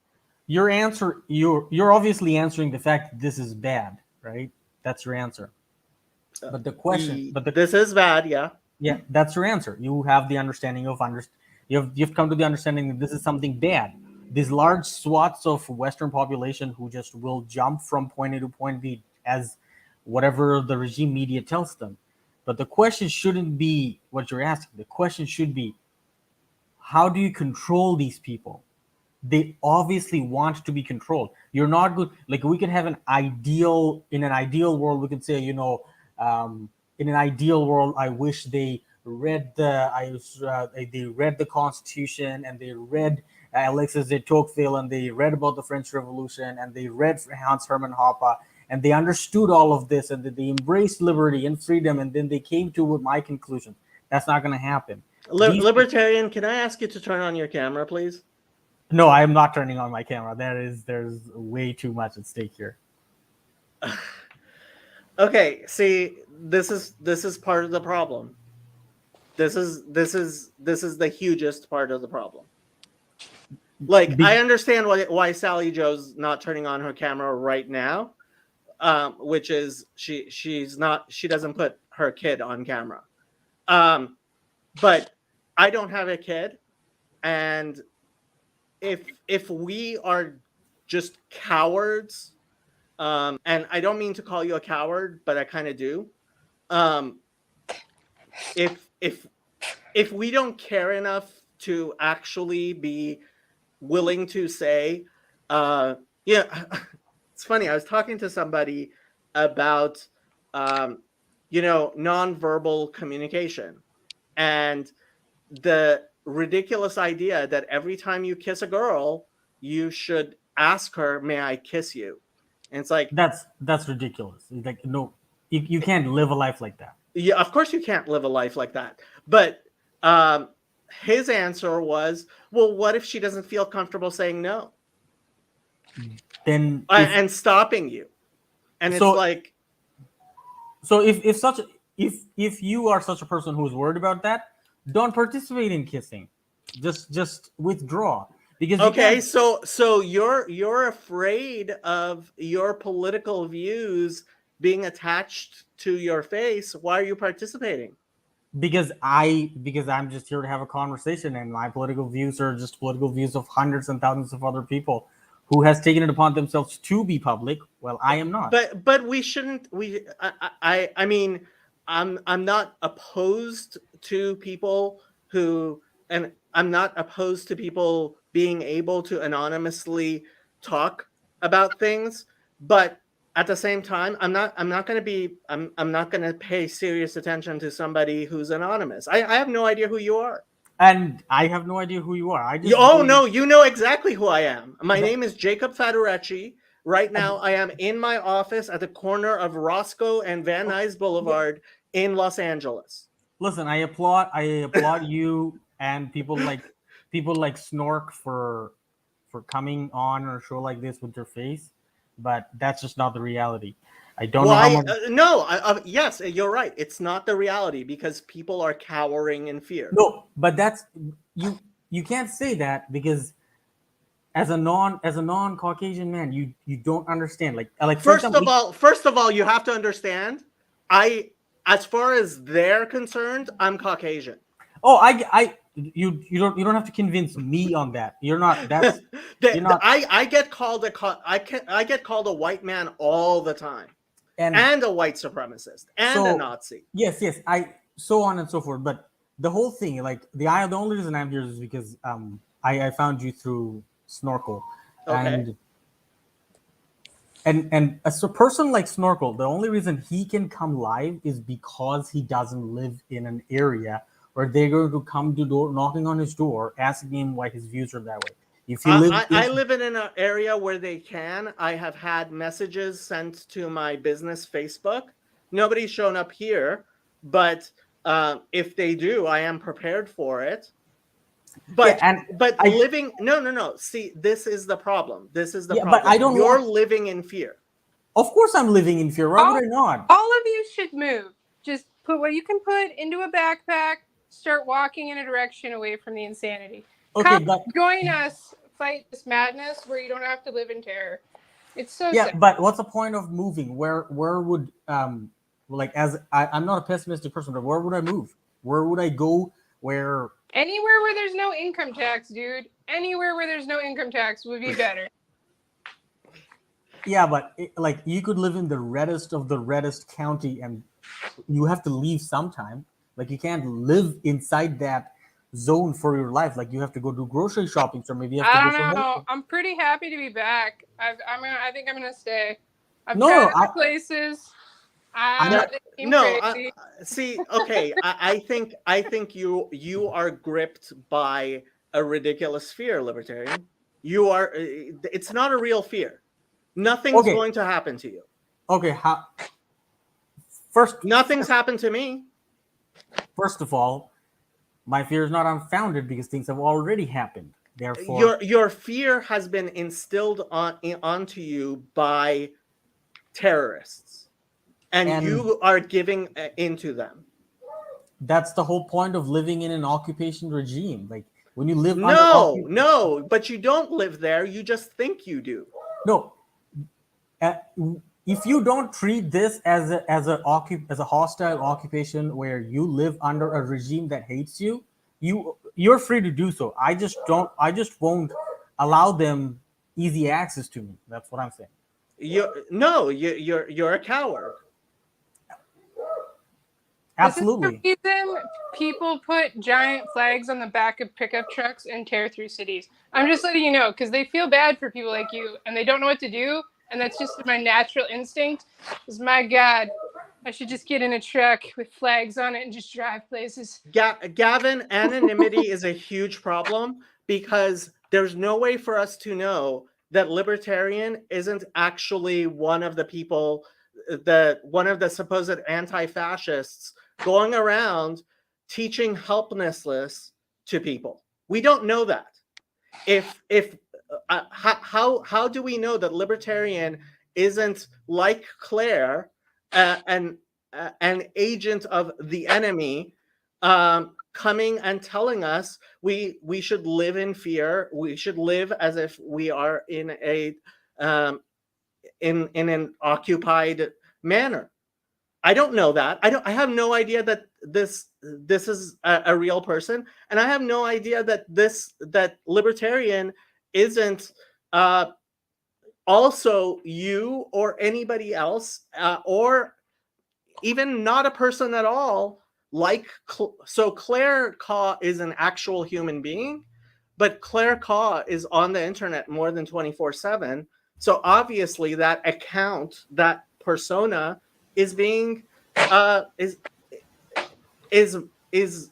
Your answer, you're obviously answering the fact that this is bad, right? That's your answer. But the question, This is bad, yeah. yeah, that's your answer. You have the understanding of you've come to the understanding that this is something bad. These large swaths of Western population who just will jump from point A to point B as whatever the regime media tells them. But the question shouldn't be what you're asking. The question should be, how do you control these people? They obviously want to be controlled. You're not good. Like, we can have an ideal, in an ideal world, we could say, in an ideal world, I wish they read they read the Constitution, and they read Alexis de Tocqueville, and they read about the French Revolution, and they read Hans Hermann Hoppe, and they understood all of this, and that they embraced liberty and freedom, and then they came to my conclusion. That's not going to happen. Libertarian, can I ask you to turn on your camera, please? No, I am not turning on my camera. There's way too much at stake here. Okay, see, this is part of the problem. This is the hugest part of the problem. Like, I understand why Sally Joe's not turning on her camera right now, which is she doesn't put her kid on camera. But I don't have a kid, and if we are just cowards, and I don't mean to call you a coward, but I kind of do. If we don't care enough to actually be willing to say, yeah, it's funny. I was talking to somebody about, nonverbal communication, and the ridiculous idea that every time you kiss a girl, you should ask her, "May I kiss you?" And it's like, that's ridiculous. It's like, no, you can't live a life like that. Yeah, of course you can't live a life like that. But his answer was, well, what if she doesn't feel comfortable saying no? Then And stopping you. And so, it's like, so if you are such a person who is worried about that, don't participate in kissing. Just withdraw. Because okay, so you're afraid of your political views being attached to your face. Why are you participating? Because I'm just here to have a conversation, and my political views are just political views of hundreds and thousands of other people who has taken it upon themselves to be public. Well, I am not. But we shouldn't. I mean, I'm not opposed to people and I'm not opposed to people being able to anonymously talk about things, but at the same time, I'm not going to pay serious attention to somebody who's anonymous. I have no idea who you are. And I have no idea who you are. No, you know exactly who I am. My name is Jacob Federecci. Right now, I am in my office at the corner of Roscoe and Van Nuys Boulevard in Los Angeles. Listen, I applaud you and people like Snork for coming on a show like this with your face, but that's just not the reality. I don't know how much... yes, you're right. It's not the reality because people are cowering in fear. No, but that's you can't say that, because as a non-Caucasian man, you don't understand. Like first of all, you have to understand. As far as they're concerned, I'm Caucasian. Oh, you don't have to convince me on that. You're not. That's I get called a white man all the time, and a white supremacist and a Nazi. Yes, I so on and so forth. But the whole thing, like the only reason I'm here is because I found you through Snorkel, okay. And as a person like Snorkel, the only reason he can come live is because he doesn't live in an area where they're going to come to door, knocking on his door, asking him why his views are that way. If you live, I live in an area where they can. I have had messages sent to my business Facebook. Nobody's shown up here, but if they do, I am prepared for it. But and but I living no. See, this is the problem. This is the yeah, but I problem. don't You're want. living in fear. Of course, I'm living in fear. Why all, would I not? all of you should move. Just put what you can put into a backpack. Start walking in a direction away from the insanity. Okay, Come but join us. Fight this madness where you don't have to live in terror. It's so yeah, sad. but what's the point of moving? Where would like as I'm not a pessimistic person, but where would I move? Where would I go? Where Anywhere where there's no income tax, dude. Anywhere where there's no income tax would be better. yeah, but like you could live in the reddest of the reddest county, and you have to leave sometime. Like you can't live inside that zone for your life. Like you have to go do grocery shopping, or maybe you have to I go don't somewhere. know. I'm pretty happy to be back. I think I'm gonna stay. I've No, tried no, other places. I'm No, not. They seem no. crazy. See, okay. I think you are gripped by a ridiculous fear, libertarian. You are. It's not a real fear. Nothing's Okay, going to happen to you. okay. First, Nothing's happened to me. first of all, my fear is not unfounded because things have already happened. Therefore, Your fear has been instilled onto you by terrorists, and and you are giving into them. that's the whole point of living in an occupation regime. Like when you live under No, no, but you don't live there. You just think you do. no, uh, if you don't treat this as a hostile occupation where you live under a regime that hates you, you're free to do so. I just won't allow them easy access to me. That's what I'm saying. You're a coward. This is the Absolutely. reason people put giant flags on the back of pickup trucks and tear through cities. I'm just letting you know because they feel bad for people like you and they don't know what to do. And that's just my natural instinct. Is my God, I should just get in a truck with flags on it and just drive places. Gavin, anonymity is a huge problem because there's no way for us to know that libertarian isn't actually one of the people, one of the supposed anti-fascists going around teaching helplessness to people. We don't know that. If how do we know that libertarian isn't like Claire, an agent of the enemy, coming and telling us we should live in fear, we should live as if we are in a in an occupied manner? I don't know that. I have no idea that this is a real person, and I have no idea that that libertarian isn't also you or anybody else, or even not a person at all. Like so, Claire Kaw is an actual human being, but Claire Kaw is on the internet more than 24/7. So obviously, that account, that persona, is being uh, is is is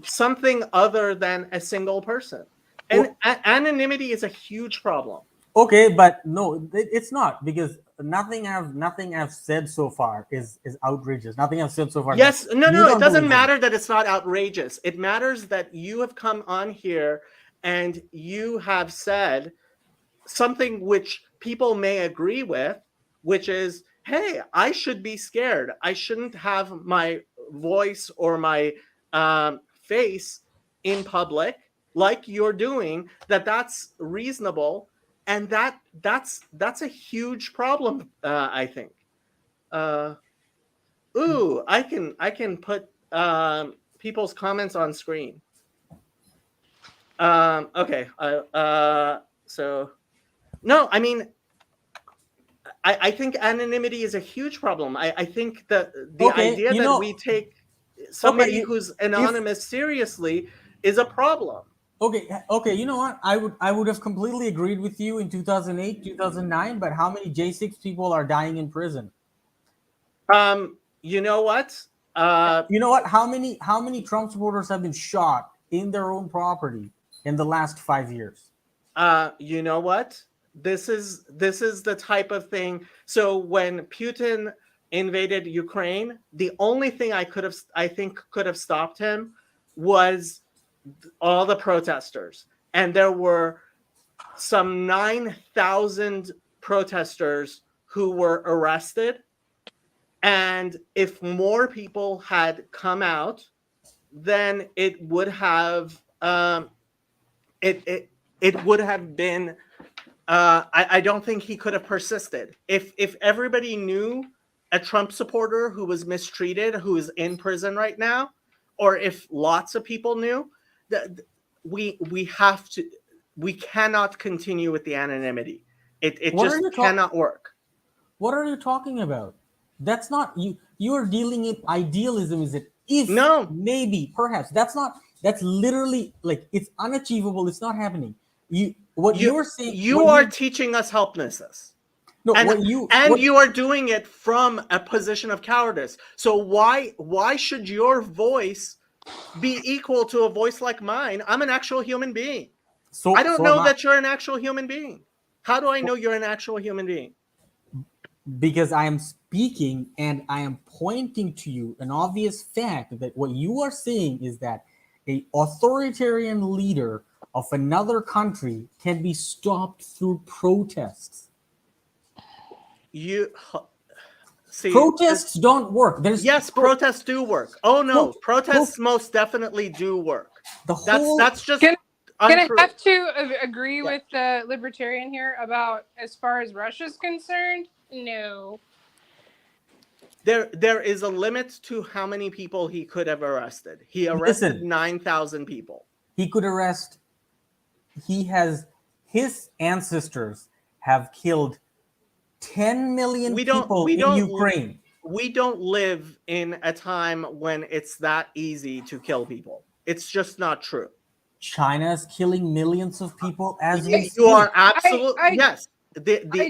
something other than a single person. And Oh, anonymity is a huge problem. okay, but no, it's not because nothing I've said so far is outrageous. Nothing I've said so far that Yes, no, you no, it don't doesn't believe in. matter that it's not outrageous. It matters that you have come on here and you have said something which people may agree with, which is, hey, I should be scared. I shouldn't have my voice or my face in public like you're doing, that's reasonable. And that's a huge problem, I think. Uh, Ooh, I can put people's comments on screen. Okay. So no, I mean, I think anonymity is a huge problem. I think that the Okay, idea you that know, we take okay, somebody who's if anonymous seriously is a problem. okay, you know what? I would have completely agreed with you in 2008, 2009, but how many J6 people are dying in prison? You know what? Uh, You know what? How many Trump supporters have been shot in their own property in the last 5 years? you know what? This is the type of thing. So when Putin invaded Ukraine, the only thing I think could have stopped him was all the protesters, and there were some 9,000 protesters who were arrested. And if more people had come out, then it would have it would have been. I don't think he could have persisted if everybody knew a Trump supporter who was mistreated, who is in prison right now, or if lots of people knew that we cannot continue with the anonymity. It What are just you cannot work. What are you talking about? That's not you. You are dealing in idealism. Is it? If No. maybe perhaps that's not. That's literally like it's unachievable. It's not happening. You're saying you are teaching us helplessness. No, And what you are doing it from a position of cowardice. So why should your voice be equal to a voice like mine? I'm an actual human being. So I don't know that you're an actual human being. How do I know you're an actual human being? Because I am speaking and I am pointing to you an obvious fact that what you are saying is that a authoritarian leader of another country can be stopped through protests. You see, protests don't work. Protests do work. Oh no, protests most definitely do work. That's just untrue. I have to agree with the libertarian here about as far as Russia's concerned? No. There is a limit to how many people he could have arrested. He arrested 9,000 people. He could arrest. His ancestors have killed 10 million people in Ukraine. We don't live in a time when it's that easy to kill people. It's just not true. China is killing millions of people as we speak. You are absolutely yes. This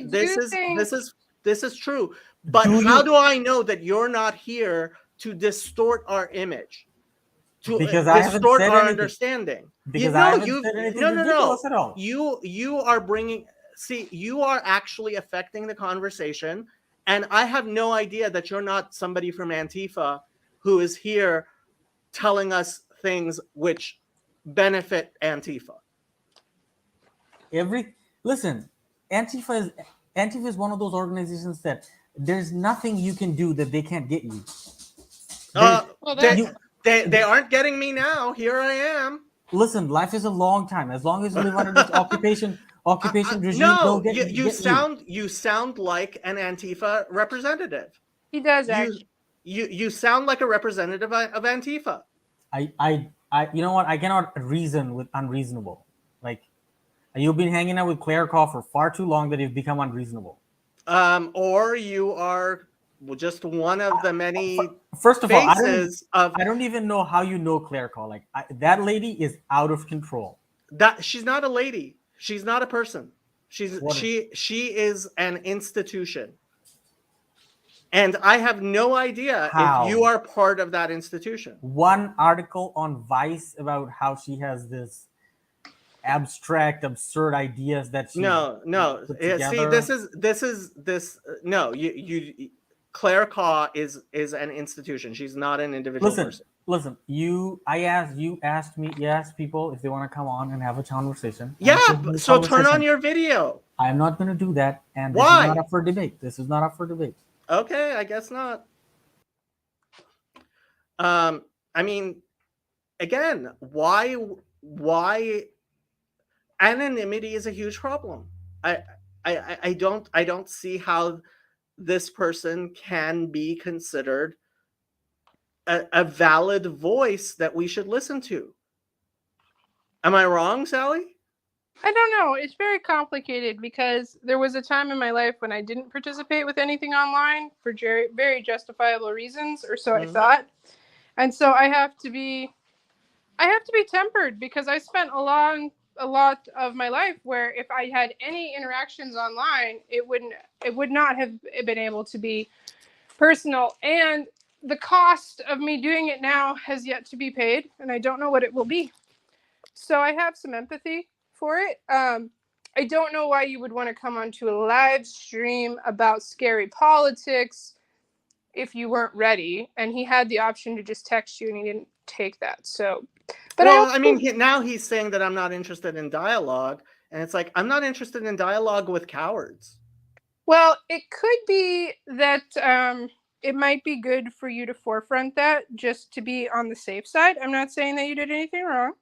is true. But how do I know that you're not here to distort our image, to distort our understanding? Because I haven't said anything ridiculous at all. You are bringing. See, you are actually affecting the conversation, and I have no idea that you're not somebody from Antifa who is here telling us things which benefit Antifa. Listen, Antifa is one of those organizations that there's nothing you can do that they can't get you. They aren't getting me now. Here I am. Listen, life is a long time. As long as you live under this occupation regime, no, you sound like an Antifa representative. He does actually. You sound like a representative of Antifa. I you know what? I cannot reason with unreasonable. Like you've been hanging out with Claire Call for far too long that you've become unreasonable. Or you are just one of the many. First of all, I don't even know how you know Claire Call. Like that lady is out of control. She's not a lady. She's not a person. She is an institution. And I have no idea if you are part of that institution. One article on Vice about how she has this abstract, absurd ideas that she no. See, Claire Caw is an institution. She's not an individual person. Listen, you asked people if they want to come on and have a conversation. Yeah, so turn on your video. I'm not going to do that, and why? This is not up for debate. This is not up for debate. Okay, I guess not. I mean, again, why anonymity is a huge problem. I don't see how this person can be considered a valid voice that we should listen to. Am I wrong, Sally? I don't know. It's very complicated because there was a time in my life when I didn't participate with anything online for very, very justifiable reasons, or so I thought. And so I have to be tempered because I spent a lot of my life where if I had any interactions online, it would not have been able to be personal. And the cost of me doing it now has yet to be paid, and I don't know what it will be. So I have some empathy for it. I don't know why you would want to come onto a live stream about scary politics if you weren't ready. And he had the option to just text you, and he didn't take that. So But well, I I mean, now he's saying that I'm not interested in dialogue, and it's like I'm not interested in dialogue with cowards. well, it could be that it might be good for you to forefront that just to be on the safe side. I'm not saying that you did anything wrong.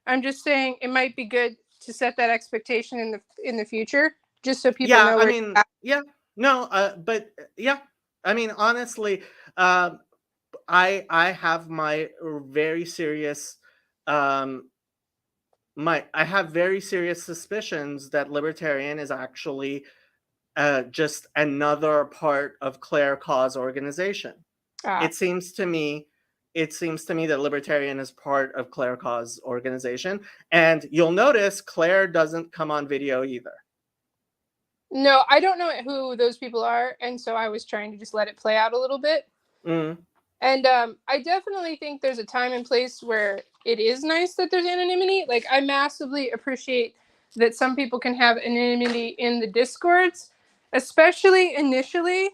I'm just saying it might be good to set that expectation in the future, just so people Yeah, know I where. mean, yeah, no, but yeah, I mean, honestly, I have my very serious, um, I have very serious suspicions that libertarian is actually just another part of Claire Cause organization. Ah. It seems to me, that libertarian is part of Claire Cause organization, and you'll notice Claire doesn't come on video either. No, I don't know who those people are, and so I was trying to just let it play out a little bit. Mm. And I definitely think there's a time and place where it is nice that there's anonymity. Like, I massively appreciate that some people can have anonymity in the discords, especially initially,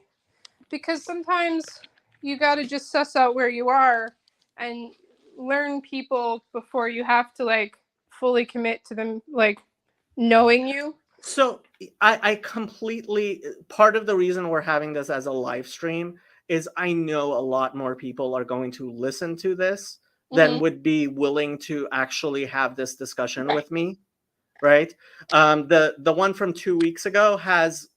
because sometimes you got to just suss out where you are and learn people before you have to like fully commit to them like knowing you. So I completely, part of the reason we're having this as a live stream is I know a lot more people are going to listen to this than would be willing to actually have this discussion Right. with me, right? The one from 2 weeks ago has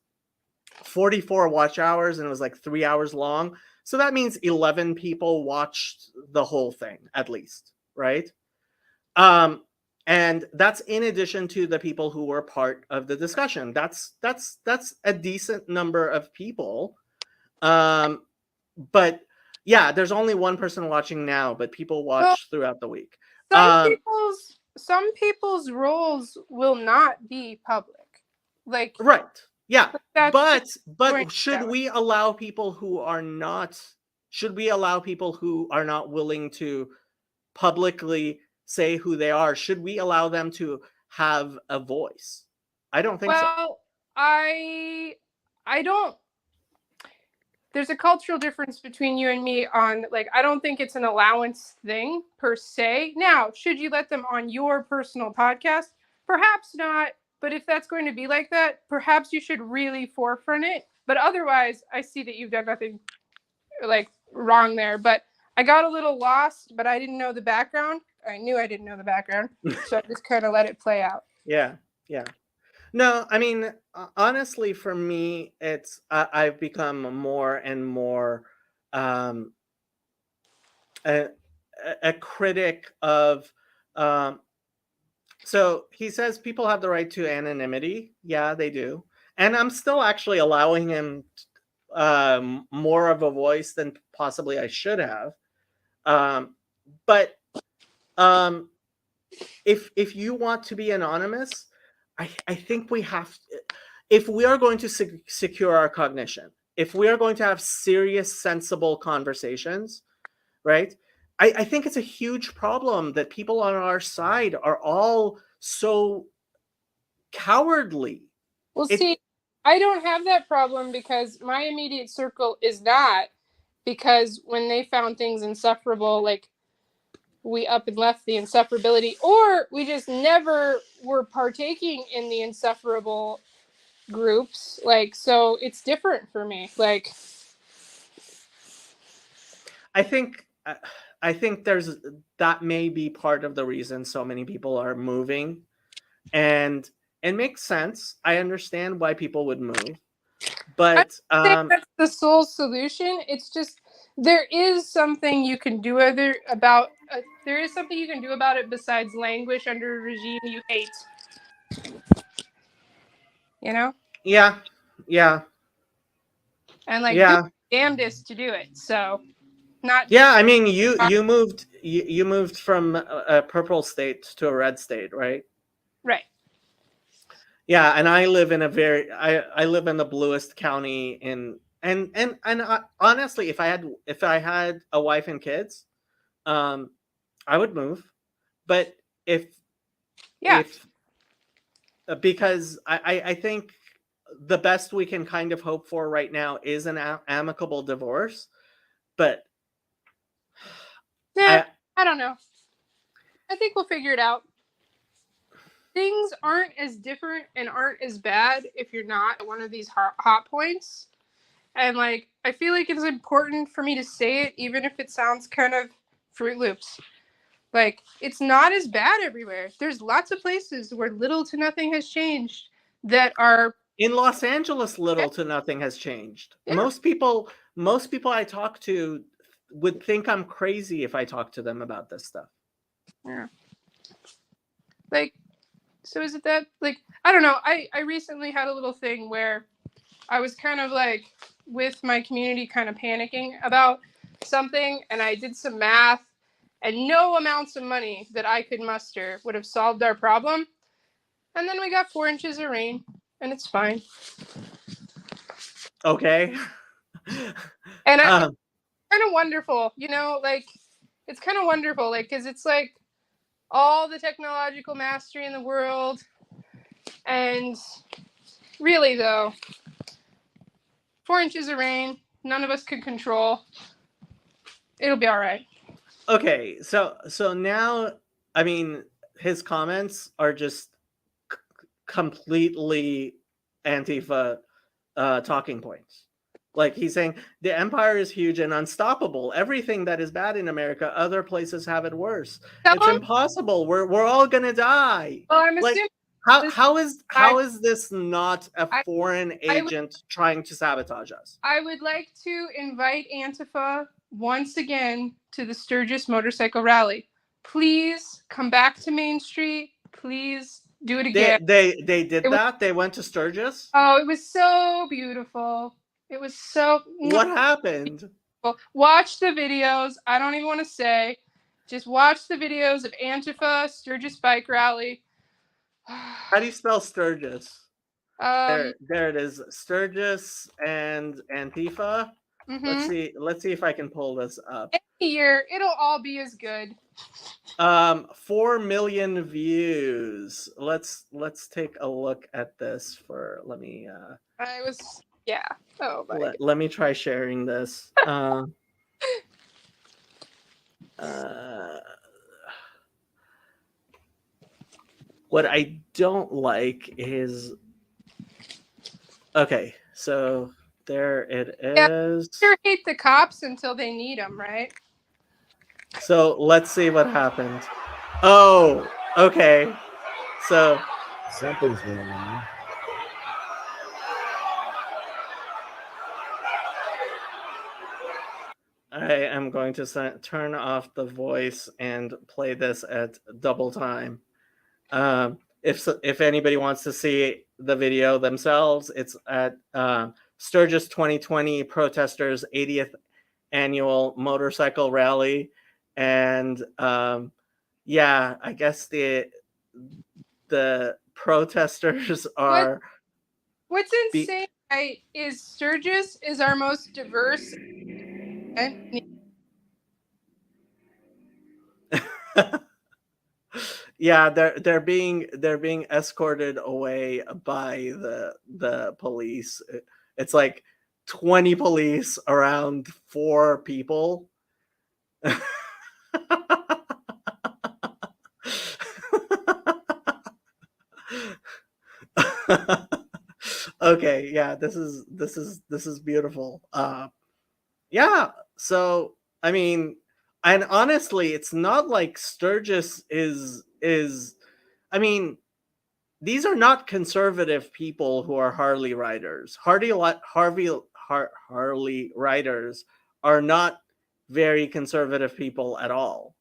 44 watch hours and it was like 3 hours long. So that means 11 people watched the whole thing at least, right? Um, and that's in addition to the people who were part of the discussion. That's a decent number of people. But yeah, there's only one person watching now, but people Well, watch throughout the week. some people's roles will not be public. Like, Right. Yeah. that's just going But that way. should we allow people who are not willing to publicly say who they are? Should we allow them to have a voice? I don't think so. Well, I don't. There's a cultural difference between you and me on like I don't think it's an allowance thing per se. Now, should you let them on your personal podcast? Perhaps not, but if that's going to be like that, perhaps you should really forefront it. But otherwise, I see that you've done nothing like wrong there. But I got a little lost, but I didn't know the background. I knew I didn't know the background, so I just kind of let it play out. Yeah. Yeah. No, I mean, honestly, for me, it's I've become more and more um, a, a critic of. Um, so he says people have the right to anonymity. Yeah, they do, and I'm still actually allowing him more of a voice than possibly I should have. But um, if you want to be anonymous, I think we have, if we are going to secure our cognition, if we are going to have serious, sensible conversations, right? I think it's a huge problem that people on our side are all so cowardly. Well, It see, I don't have that problem because my immediate circle is not, because when they found things insufferable, like we up and left the insufferability, or we just never were partaking in the insufferable groups. Like, so it's different for me. Like, I think I think there's that may be part of the reason so many people are moving, and it makes sense. I understand why people would move, I but don't think that's the sole solution. It's just there is something you can do there is something you can do about it besides languish under a regime you hate. You know, yeah, yeah, and like do yeah, damnedest to do it. So not yeah. just I mean, you moved from a purple state to a red state, right? right. Yeah, and I live in I live in the bluest county in, and honestly, if I had a wife and kids, um, I would move. But Yeah. if because I think the best we can kind of hope for right now is an amicable divorce, but Nah, I I don't know. I think we'll figure it out. Things aren't as different and aren't as bad if you're not at one of these hot points. And like, I feel like it's important for me to say it, even if it sounds kind of Fruit Loops. Like, it's not as bad everywhere. There's lots of places where little to nothing has changed that are in Los Angeles. Little to nothing has changed. Yeah. Most people I talk to would think I'm crazy if I talk to them about this stuff. Yeah. Like, so is it that, like, I don't know. I recently had a little thing where I was kind of like with my community kind of panicking about something, and I did some math, and no amounts of money that I could muster would have solved our problem. And then we got 4 inches of rain, and it's fine. Okay. And it's kind of wonderful, you know, like, it's kind of wonderful, like, because it's like all the technological mastery in the world. And really, though, 4 inches of rain, none of us could control. It'll be all right. Okay, so now, I mean, his comments are just completely Antifa talking points. Like, he's saying the empire is huge and unstoppable. Everything that is bad in America, other places have it worse. It's impossible. We're all gonna die. Well, I'm like, assuming how is this not a foreign agent trying to sabotage us? I would like to invite Antifa once again to the Sturgis Motorcycle Rally. Please come back to Main Street. Please do it again. They did that? They went to Sturgis? Oh, it was so beautiful. It was so... What happened? Beautiful. Watch the videos. I don't even want to say. Just watch the videos of Antifa, Sturgis Bike Rally. How do you spell Sturgis? There it is. Sturgis and Antifa. Mm-hmm. Let's see if I can pull this up. Any year, it'll all be as good. 4 million views. Let's take a look at this for. Let me. Yeah. Oh my. Let me try sharing this. What I don't like is. Okay, so there it is. You hate the cops until they need them, right? So let's see what happened. Oh, okay. So something's going on. I am going to turn off the voice and play this at double time. If anybody wants to see the video themselves, it's at Sturgis 2020 protesters 80th annual motorcycle rally, and yeah, I guess the protesters are. What's insane, right, is Sturgis is our most diverse. Yeah, they're being escorted away by the police. It's like 20 police around 4 people. Okay, yeah, this is beautiful. Yeah, so I mean, and honestly, it's not like Sturgis is I mean, these are not conservative people who are Harley riders. Harley riders are not very conservative people at all.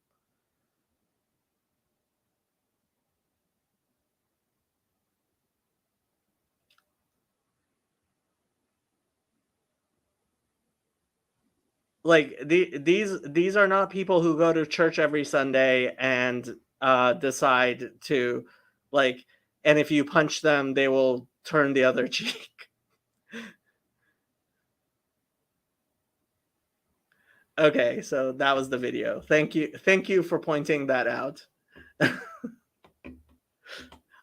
Like these are not people who go to church every Sunday and decide to, like, and if you punch them, they will turn the other cheek. Okay, so that was the video. Thank you for pointing that out.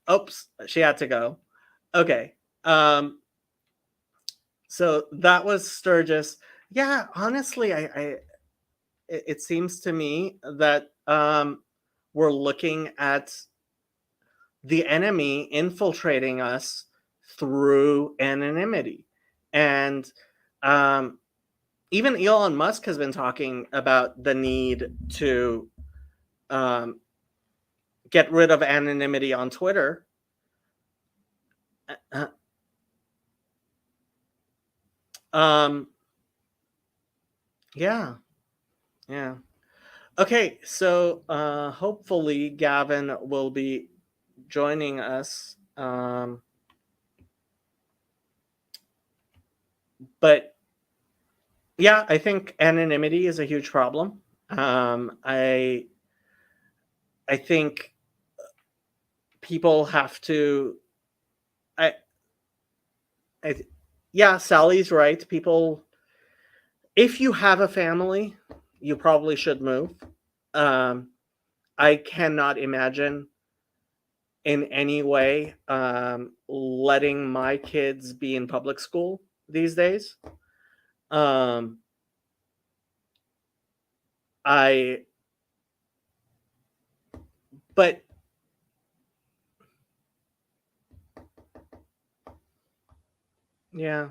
Oops, she had to go. Okay. So that was Sturgis. Yeah, honestly, it seems to me that we're looking at the enemy infiltrating us through anonymity. And even Elon Musk has been talking about the need to get rid of anonymity on Twitter. Yeah. Okay, so hopefully Gavin will be joining us. But yeah, I think anonymity is a huge problem. I think people have to. Yeah, Sally's right. People, if you have a family, you probably should move. I cannot imagine in any way letting my kids be in public school these days. But yeah.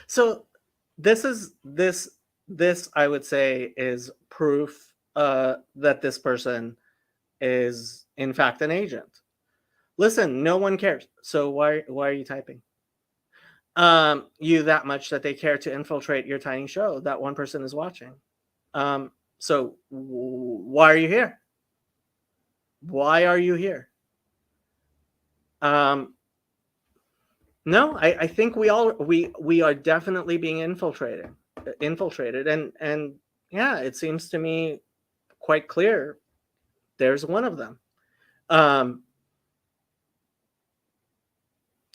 So this I would say is proof that this person is in fact an agent. Listen, no one cares. So why are you typing? You that much that they care to infiltrate your tiny show that one person is watching. So why are you here? Why are you here? No, I think we are definitely being infiltrated, and yeah, it seems to me quite clear. There's one of them.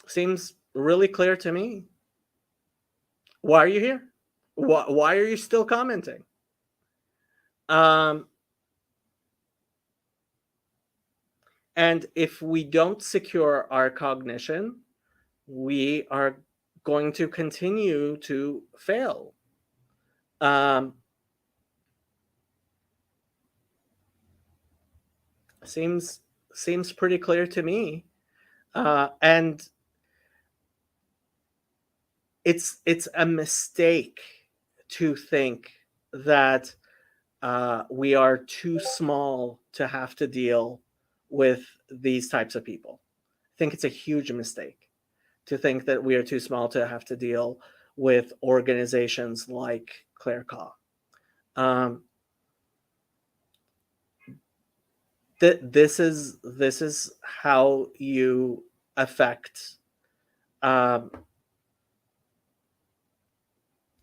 Seems really clear to me. Why are you here? Why are you still commenting? And if we don't secure our cognition, we are going to continue to fail. Seems pretty clear to me. And it's a mistake to think that we are too small to have to deal with these types of people. I think it's a huge mistake to think that we are too small to have to deal with organizations like Claire Kaw. This is how you affect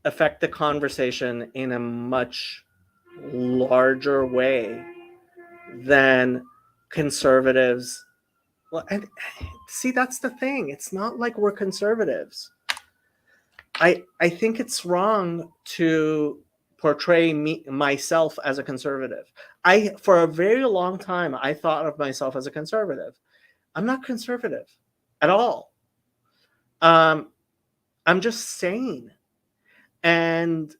the conversation in a much larger way than conservatives. Well, and see, that's the thing. It's not like we're conservatives. I think it's wrong to portray myself as a conservative. For a very long time, I thought of myself as a conservative. I'm not conservative at all. I'm just sane. And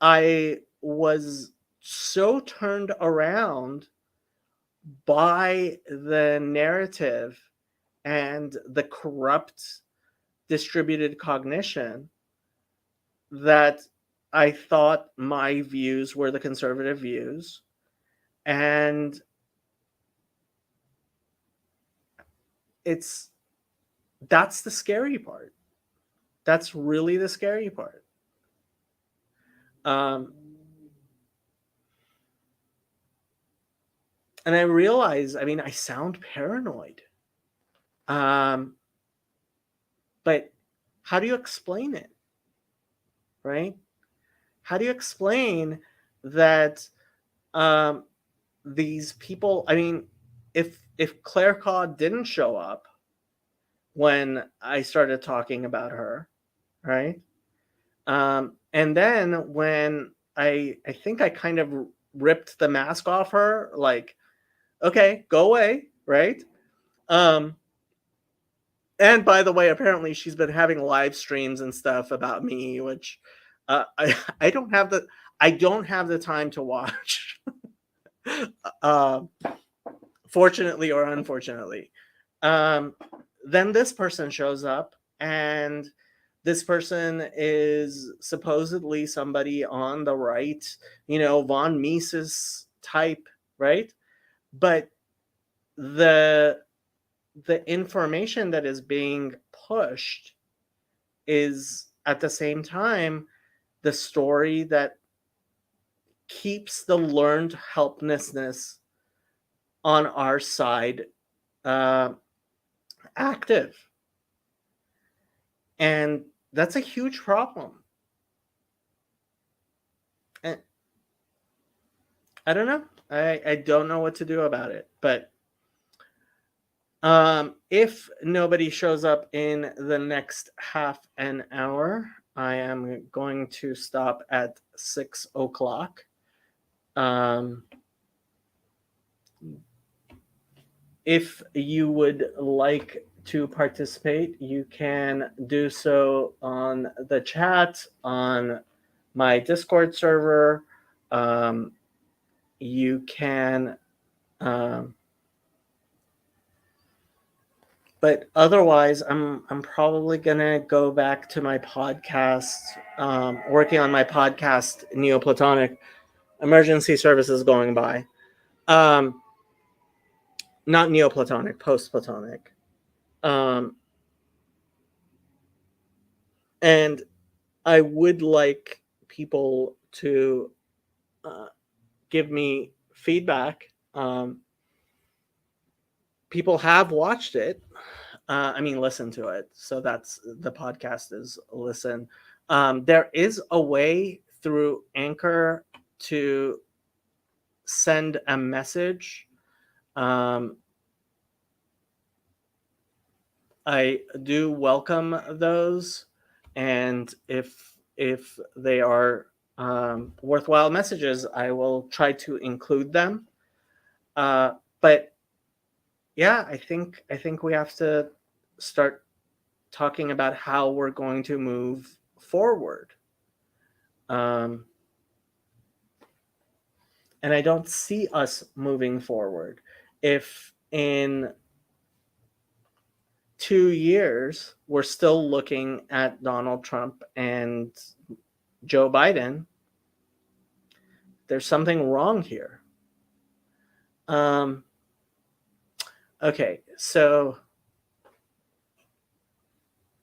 I was so turned around by the narrative and the corrupt distributed cognition that I thought my views were the conservative views. And that's the scary part. That's really the scary part. And I realize, I mean, I sound paranoid. But how do you explain it? Right? How do you explain that these people, I mean, if Claire Kaw didn't show up when I started talking about her, right? And then when I think I kind of ripped the mask off her, like, okay, go away, right? And And by the way, apparently she's been having live streams and stuff about me, which I don't have the time to watch. Fortunately or unfortunately. Then this person shows up, and this person is supposedly somebody on the right, von Mises type, right? But the information that is being pushed is at the same time the story that keeps the learned helplessness on our side active. And that's a huge problem. And I don't know. I don't know what to do about it. But if nobody shows up in the next half an hour, I am going to stop at 6 o'clock. If you would like to participate, you can do so on the chat on my Discord server. You can, but otherwise, I'm probably gonna go back to my podcast, working on my podcast, Neoplatonic Emergency Services Going By. Not Neoplatonic, Post Platonic. And I would like people to give me feedback. People have watched it. Listen to it. So that's the podcast is listen. There is a way through Anchor to send a message. I do welcome those, and if they are worthwhile messages, I will try to include them. But yeah, I think we have to start talking about how we're going to move forward. And I don't see us moving forward if in 2 years we're still looking at Donald Trump and Joe Biden. There's something wrong here. Okay, so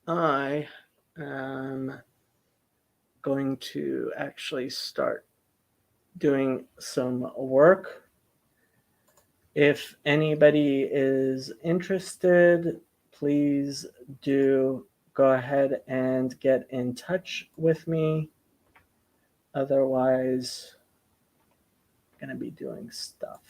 I am going to actually start doing some work. If anybody is interested, please do go ahead and get in touch with me. Otherwise, I'm going to be doing stuff.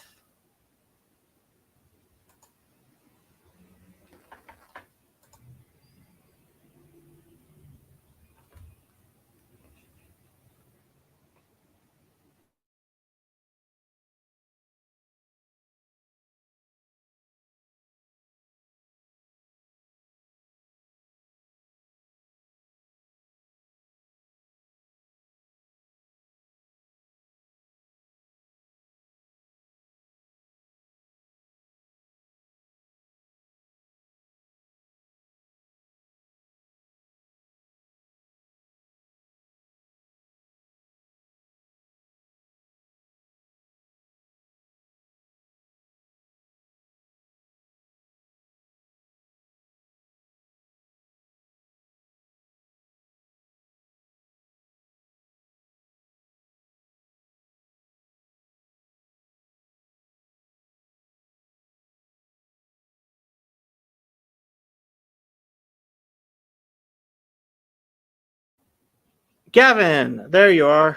Gavin, there you are.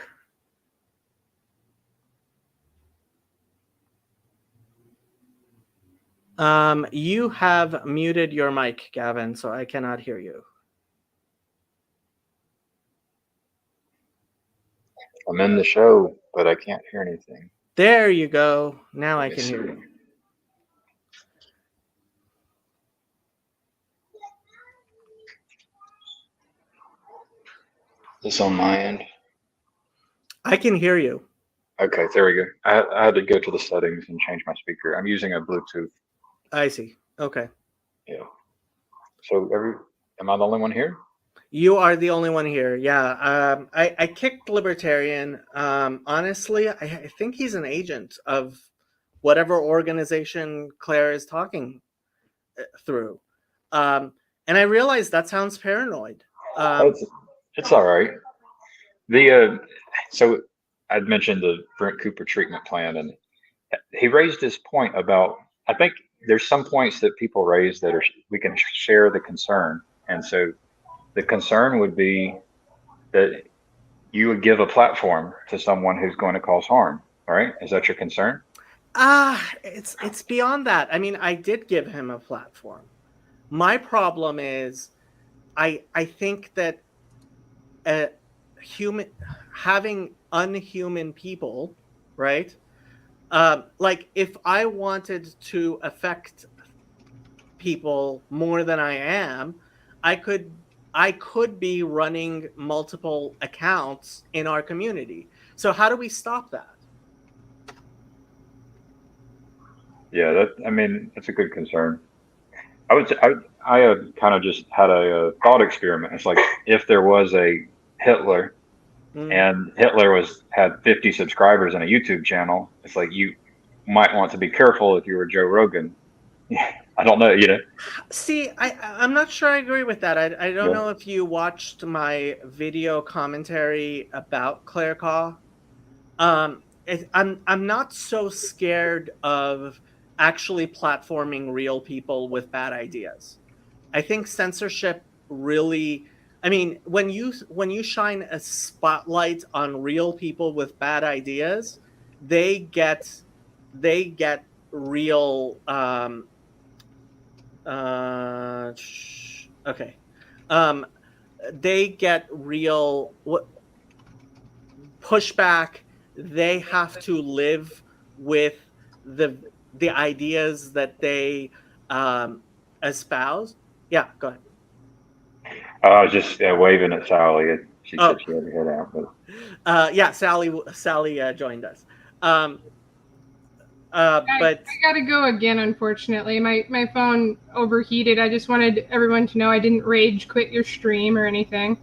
You have muted your mic, Gavin, so I cannot hear you. I'm in the show, but I can't hear anything. There you go. Now I can hear you. This on my end. I can hear you. Okay, there we go. I had to go to the settings and change my speaker. I'm using a Bluetooth. I see. Okay. Yeah. So am I the only one here? You are the only one here. Yeah. I kicked Libertarian. Honestly, I think he's an agent of whatever organization Claire is talking through. And I realize that sounds paranoid. It's all right. So I'd mentioned the Brent Cooper treatment plan, and he raised this point about, I think there's some points that people raise that we can share the concern. And so the concern would be that you would give a platform to someone who's going to cause harm. All right. Is that your concern? It's beyond that. I mean, I did give him a platform. My problem is I think that having unhuman people, right? Like if I wanted to affect people more than I am, I could be running multiple accounts in our community. So how do we stop that? Yeah, that's a good concern. I kind of just had a thought experiment. It's like if there was a Hitler and Hitler had 50 subscribers and a YouTube channel, it's like you might want to be careful if you were Joe Rogan. I don't know, See, I'm not sure I agree with that. I don't Yeah. know if you watched my video commentary about Claire Caw. I'm not so scared of actually platforming real people with bad ideas. I think censorship really, I mean, when you shine a spotlight on real people with bad ideas, they get real okay. They get real pushback. They have to live with the ideas that they espouse. Yeah, go ahead. I was just waving at Sally. She said she had to head out. But Yeah, Sally joined us. But I gotta go again, unfortunately. My phone overheated. I just wanted everyone to know I didn't rage quit your stream or anything.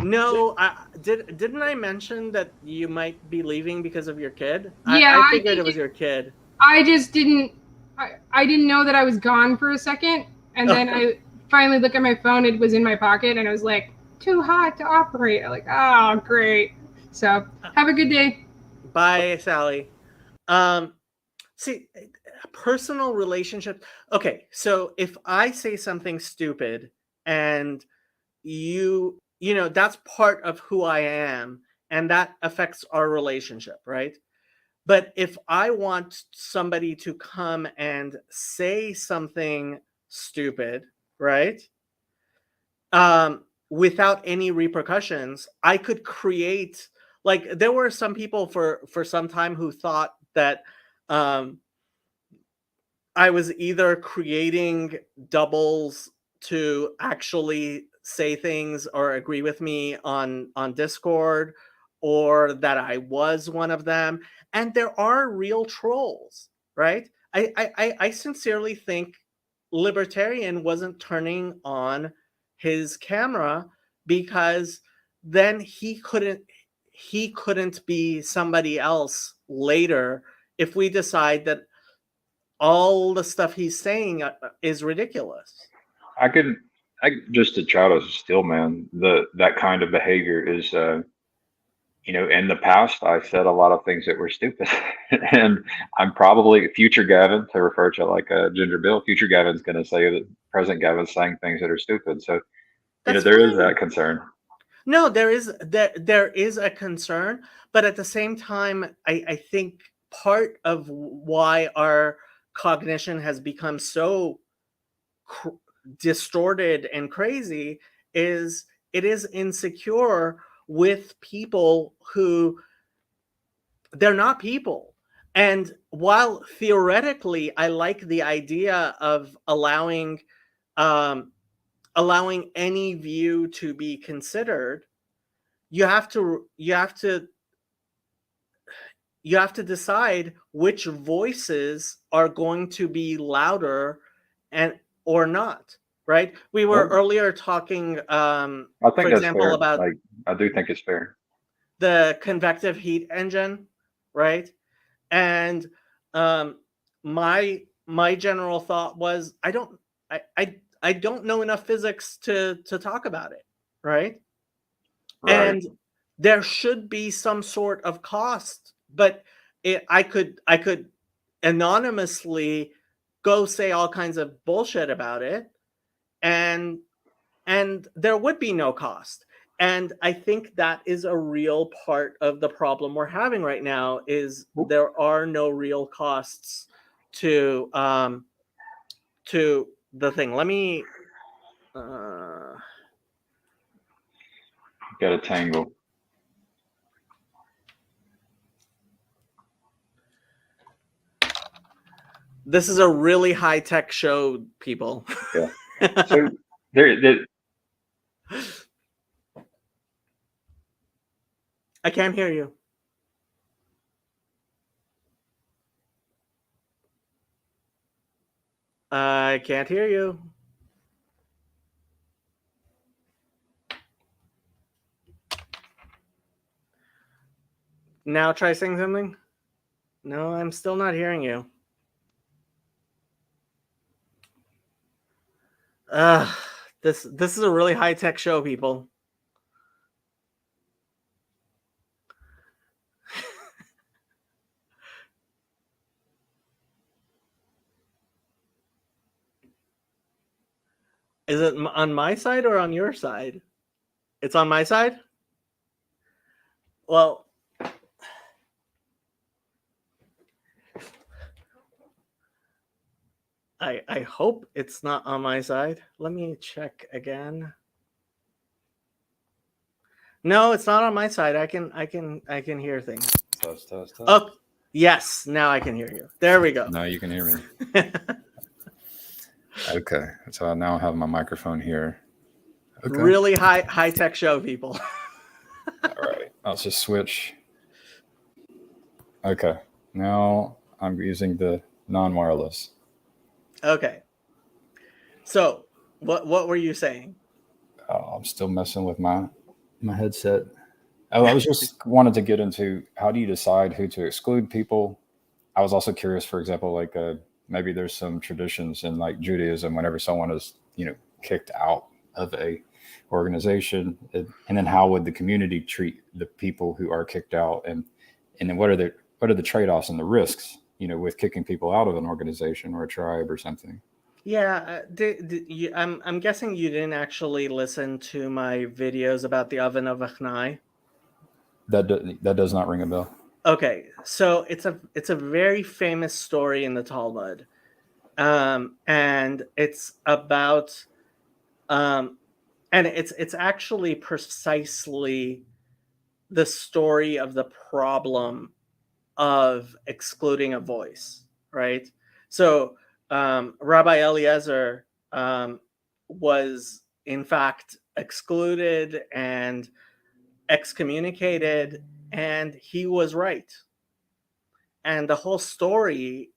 no, didn't I mention that you might be leaving because of your kid? Yeah, I figured it was your kid. I just didn't. I didn't know that I was gone for a second, and then I finally look at my phone. It was in my pocket, and I was like, "Too hot to operate." I'm like, "Oh, great." So have a good day. Bye, Sally. See, personal relationship. Okay, so if I say something stupid and you know that's part of who I am and that affects our relationship, right? But if I want somebody to come and say something stupid, right? Without any repercussions, I could create, like there were some people for some time who thought that I was either creating doubles to actually say things or agree with me on Discord, or that I was one of them. And there are real trolls, right? I sincerely think Libertarian wasn't turning on his camera because then he couldn't be somebody else later if we decide that all the stuff he's saying is ridiculous. I just to try to still, man, that kind of behavior is, in the past, I said a lot of things that were stupid, and I'm probably future Gavin, to refer to like Ginger Bill. Future Gavin's going to say that present Gavin's saying things that are stupid. So, That's there fine. is that concern. No, there is a concern, but at the same time, I think part of why our cognition has become so distorted and crazy is it is insecure with people who they're not people. And while theoretically I like the idea of allowing any view to be considered, you have to decide which voices are going to be louder and or not, right? We were Well, earlier talking, I for think that's example, fair. about Like, I do think it's fair. the convective heat engine, right? And my general thought was, I don't know enough physics to talk about it, right? Right. And there should be some sort of cost, but I could anonymously go say all kinds of bullshit about it, and there would be no cost. And I think that is a real part of the problem we're having right now, is there are no real costs to the thing. Let me Got a tangle. this is a really high-tech show, people. Yeah. So there, I can't hear you. I can't hear you. Now try saying something. No, I'm still not hearing you. This is a really high-tech show, people. Is it on my side or on your side? It's on my side? Well, I hope it's not on my side. Let me check again. No, it's not on my side. I can hear things. Test. Oh, yes, now I can hear you. There we go. Now you can hear me. Okay, so I now have my microphone here. Okay. Really high-tech show, people. All right, I'll just switch. Okay, now I'm using the non-wireless. Okay. So, what were you saying? I'm still messing with my headset. I was just wanted to get into, how do you decide who to exclude people? I was also curious, for example, like maybe there's some traditions in like Judaism, whenever someone is, kicked out of a organization, and then how would the community treat the people who are kicked out, and then what are the trade-offs and the risks, with kicking people out of an organization or a tribe or something? Yeah, I'm guessing you didn't actually listen to my videos about the oven of Achnai. That does not ring a bell. Okay, so it's a very famous story in the Talmud, and it's about, and it's actually precisely the story of the problem of excluding a voice, right? So Rabbi Eliezer was in fact excluded and excommunicated, and he was right. And the whole story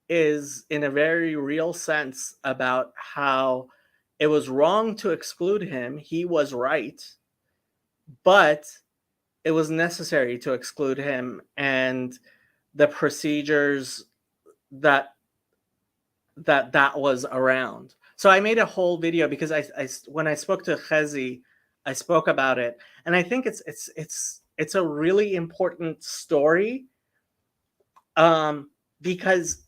is, in a very real sense, about how it was wrong to exclude him. He was right, but it was necessary to exclude him, and the procedures that was around. So I made a whole video because I when I spoke to Chezi, I spoke about it, and I think it's a really important story, because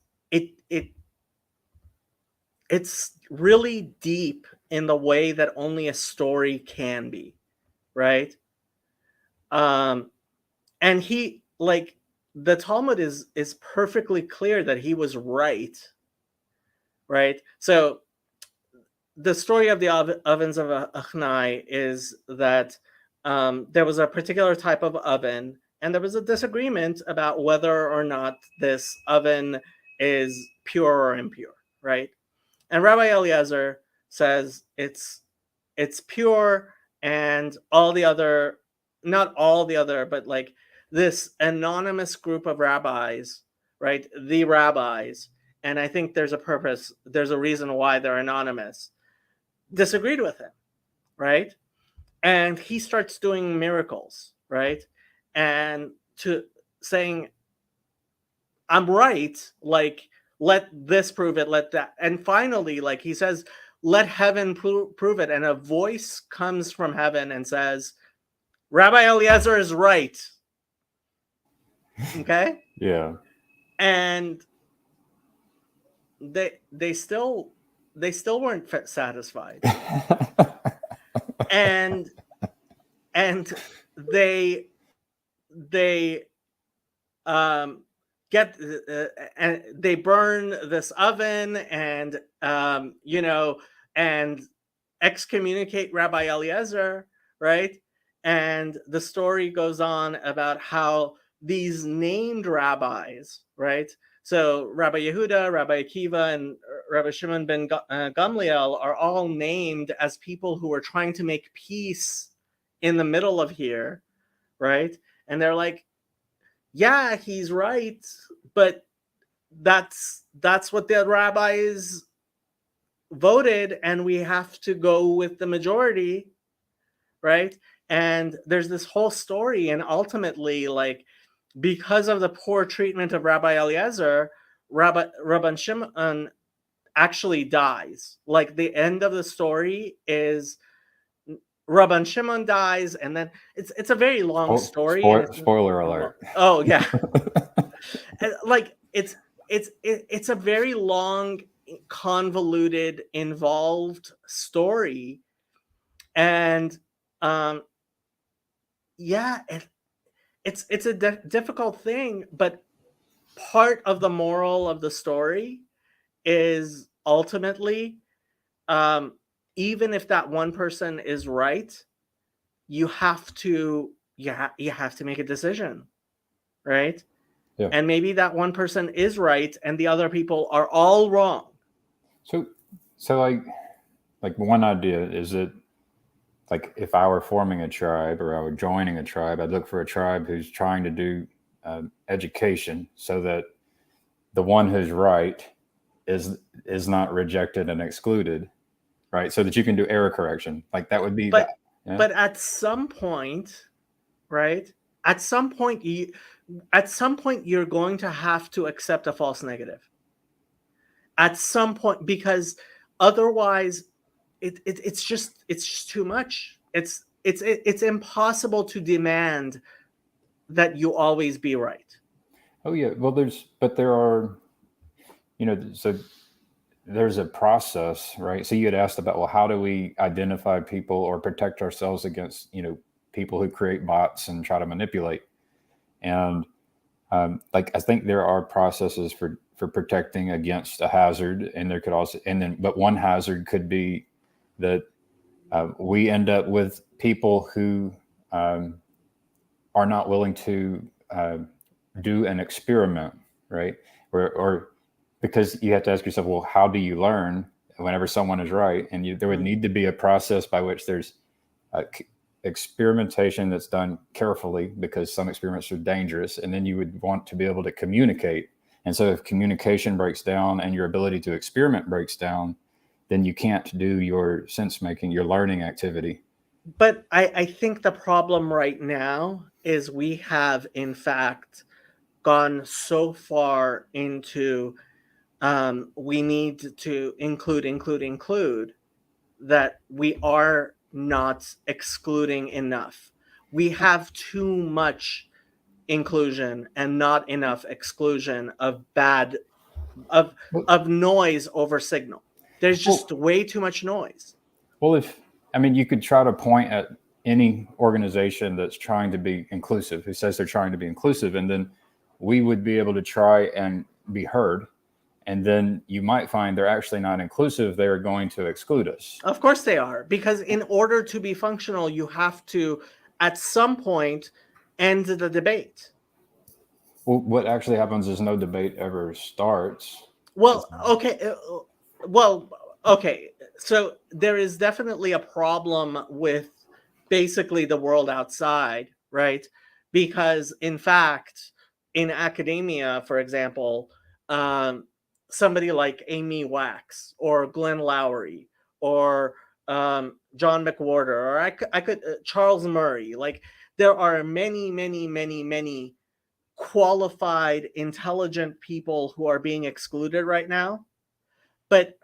it's really deep in the way that only a story can be, right? And he, like, the Talmud is perfectly clear that he was right. So the story of the ovens of Achnai is that there was a particular type of oven, and there was a disagreement about whether or not this oven is pure or impure, right? And Rabbi Eliezer says it's pure, and all the other not all the other, but like this anonymous group of rabbis, right? The rabbis, and I think there's a purpose, there's a reason why they're anonymous, disagreed with him, right? And he starts doing miracles, right? And to saying, I'm right, like, let this prove it, let that. And finally, like he says, let heaven prove it. And a voice comes from heaven and says, Rabbi Eliezer is right. Okay? Yeah. And they still weren't satisfied. and they get and they burn this oven and and excommunicate Rabbi Eliezer, right? And the story goes on about how these named rabbis, right? So Rabbi Yehuda, Rabbi Akiva, and Rabbi Shimon ben Gamliel are all named as people who are trying to make peace in the middle of here, right? And they're like, yeah, he's right, but that's what the rabbis voted, and we have to go with the majority, right? And there's this whole story, and ultimately, like, because of the poor treatment of Rabbi Eliezer, Rabban Shimon actually dies. Like, the end of the story is Rabban Shimon dies, and then it's a very long story. Spoiler alert. Oh yeah. Like it's a very long, convoluted, involved story, and yeah, it's a difficult thing, but part of the moral of the story is ultimately, even if that one person is right, you have to make a decision, right? Yeah. And maybe that one person is right and the other people are all wrong. So like one idea is that, like, if I were forming a tribe or I were joining a tribe, I'd look for a tribe who's trying to do education, so that the one who's right is not rejected and excluded, right? So that you can do error correction. Like, that would be but that. Yeah? But at some point, right? At some point you're going to have to accept a false negative. At some point, because otherwise it's just too much. It's impossible to demand that you always be right. Oh yeah. Well, there are, so there's a process, right? So you had asked about, well, how do we identify people or protect ourselves against, people who create bots and try to manipulate? And like, I think there are processes for protecting against a hazard, and there could also, but one hazard could be that we end up with people who are not willing to do an experiment, right? Or because you have to ask yourself, well, how do you learn whenever someone is right? And there would need to be a process by which there's experimentation that's done carefully, because some experiments are dangerous, and then you would want to be able to communicate. And so if communication breaks down and your ability to experiment breaks down, then you can't do your sense making, your learning activity. But I think the problem right now is we have, in fact, gone so far into we need to include that we are not excluding enough. We have too much inclusion and not enough exclusion of noise over signal. There's just way too much noise. Well, you could try to point at any organization that's trying to be inclusive, who says they're trying to be inclusive, and then we would be able to try and be heard. And then you might find they're actually not inclusive. They're going to exclude us. Of course they are, because in order to be functional, you have to, at some point, end the debate. Well, what actually happens is no debate ever starts. Well, okay. So there is definitely a problem with basically the world outside, right? Because in fact, in academia, for example, somebody like Amy Wax or Glenn Lowry or John McWhorter, or I could Charles Murray, like there are many, many, many, many qualified, intelligent people who are being excluded right now. But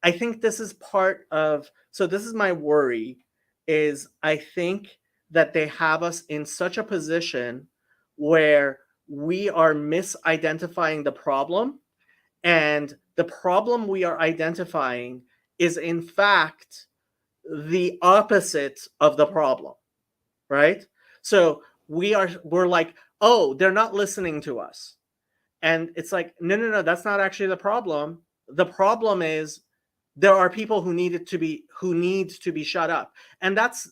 I think this is part of, so this is my worry, is I think that they have us in such a position where we are misidentifying the problem, and the problem we are identifying is in fact the opposite of the problem, right? So we're like, oh, they're not listening to us. And it's like, no, no, no, that's not actually the problem. The problem is there are people who need to be shut up. And that's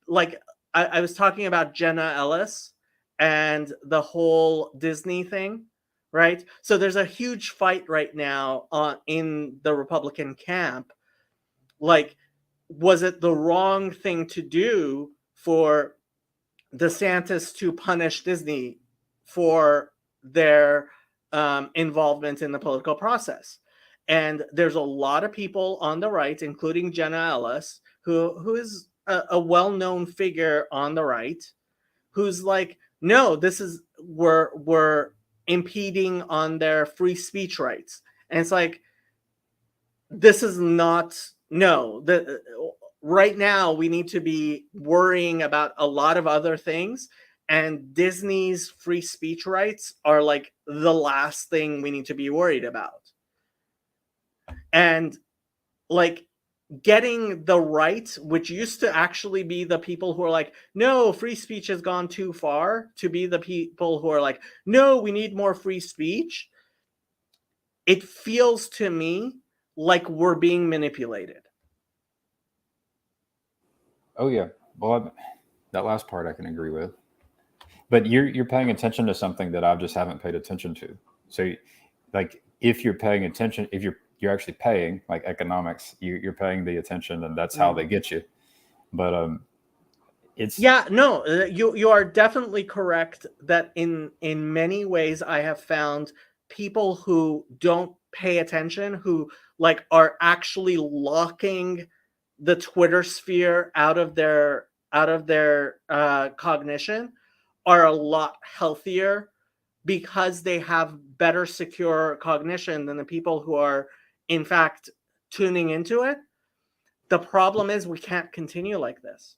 like, I was talking about Jenna Ellis and the whole Disney thing, right? So there's a huge fight right now in the Republican camp. Like, was it the wrong thing to do for DeSantis to punish Disney for their involvement in the political process? And there's a lot of people on the right, including Jenna Ellis, who is a well-known figure on the right, who's like, no, this is we're impeding on their free speech rights. And it's like, this is not, no, right now we need to be worrying about a lot of other things, and Disney's free speech rights are like the last thing we need to be worried about. And like getting the right, which used to actually be the people who are like, no, free speech has gone too far, to be the people who are like, no, we need more free speech. It feels to me like we're being manipulated. Oh yeah, well, that last part I can agree with. But you're paying attention to something that I just haven't paid attention to. So, like, if you're paying attention, if you're actually paying, like economics, you're paying the attention, and that's how they get you. But it's you are definitely correct that in many ways I have found people who don't pay attention, who like are actually locking the Twitter sphere out of their cognition, are a lot healthier because they have better secure cognition than the people who are in fact tuning into it. The problem is we can't continue like this,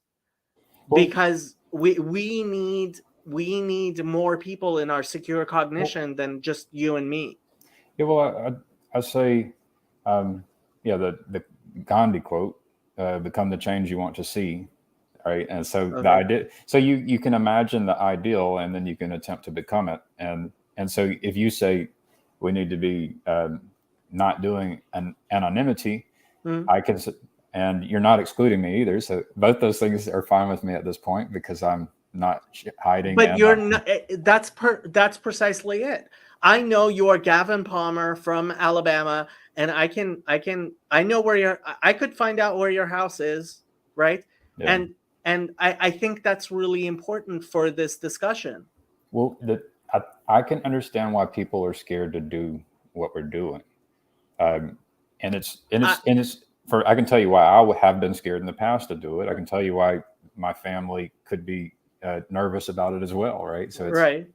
because we need more people in our secure cognition than just you and me. Yeah, well, I say, the Gandhi quote, "Become the change you want to see." Right, and so the idea, so you can imagine the ideal, and then you can attempt to become it. And so if you say we need to be not doing an anonymity, I can, and you're not excluding me either. So both those things are fine with me at this point, because I'm not hiding. But you're not. That's precisely it. I know you are Gavin Palmer from Alabama, and I know where I could find out where your house is, right? Yeah. And I think that's really important for this discussion. Well, I can understand why people are scared to do what we're doing, and it's I can tell you why I have been scared in the past to do it. I can tell you why my family could be nervous about it as well, right? So it's right.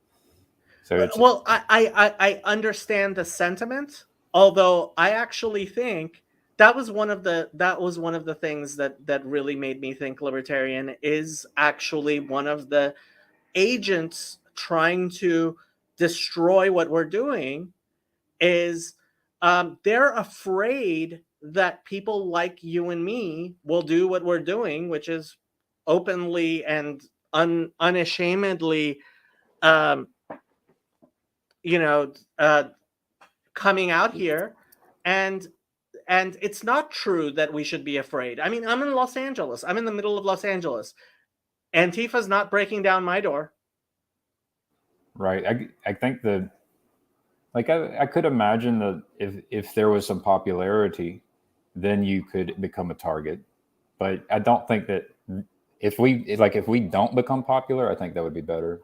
So it's, well, I understand the sentiment, although I actually think that was one of the things that really made me think libertarian is actually one of the agents trying to destroy what we're doing. Is they're afraid that people like you and me will do what we're doing, which is openly and unashamedly coming out here, and it's not true that we should be afraid. I mean, I'm in Los Angeles. I'm in the middle of Los Angeles. Antifa's not breaking down my door. right. I think that, like, I could imagine that if there was some popularity, then you could become a target. But I don't think that if we don't become popular, I think that would be better.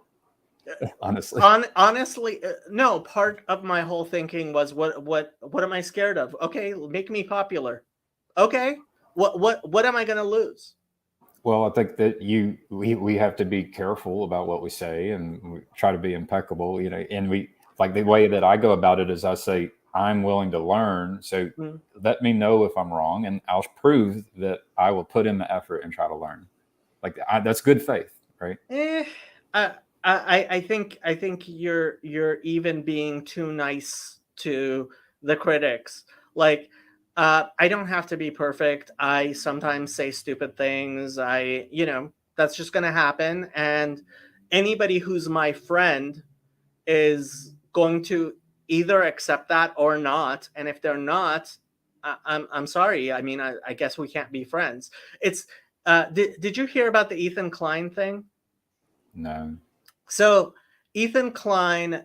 Honestly. Honestly, no. Part of my whole thinking was, what am I scared of? Okay, make me popular. Okay, what am I going to lose? Well, I think that we have to be careful about what we say, and we try to be impeccable, and we like the way that I go about it is I say I'm willing to learn. So let me know if I'm wrong, and I'll prove that I will put in the effort and try to learn. Like that's good faith, right? I think you're even being too nice to the critics. Like, I don't have to be perfect. I sometimes say stupid things. That's just gonna happen. And anybody who's my friend is going to either accept that or not. And if they're not, I'm sorry. I mean, I guess we can't be friends. It's did you hear about the Ethan Klein thing? No. So Ethan Klein,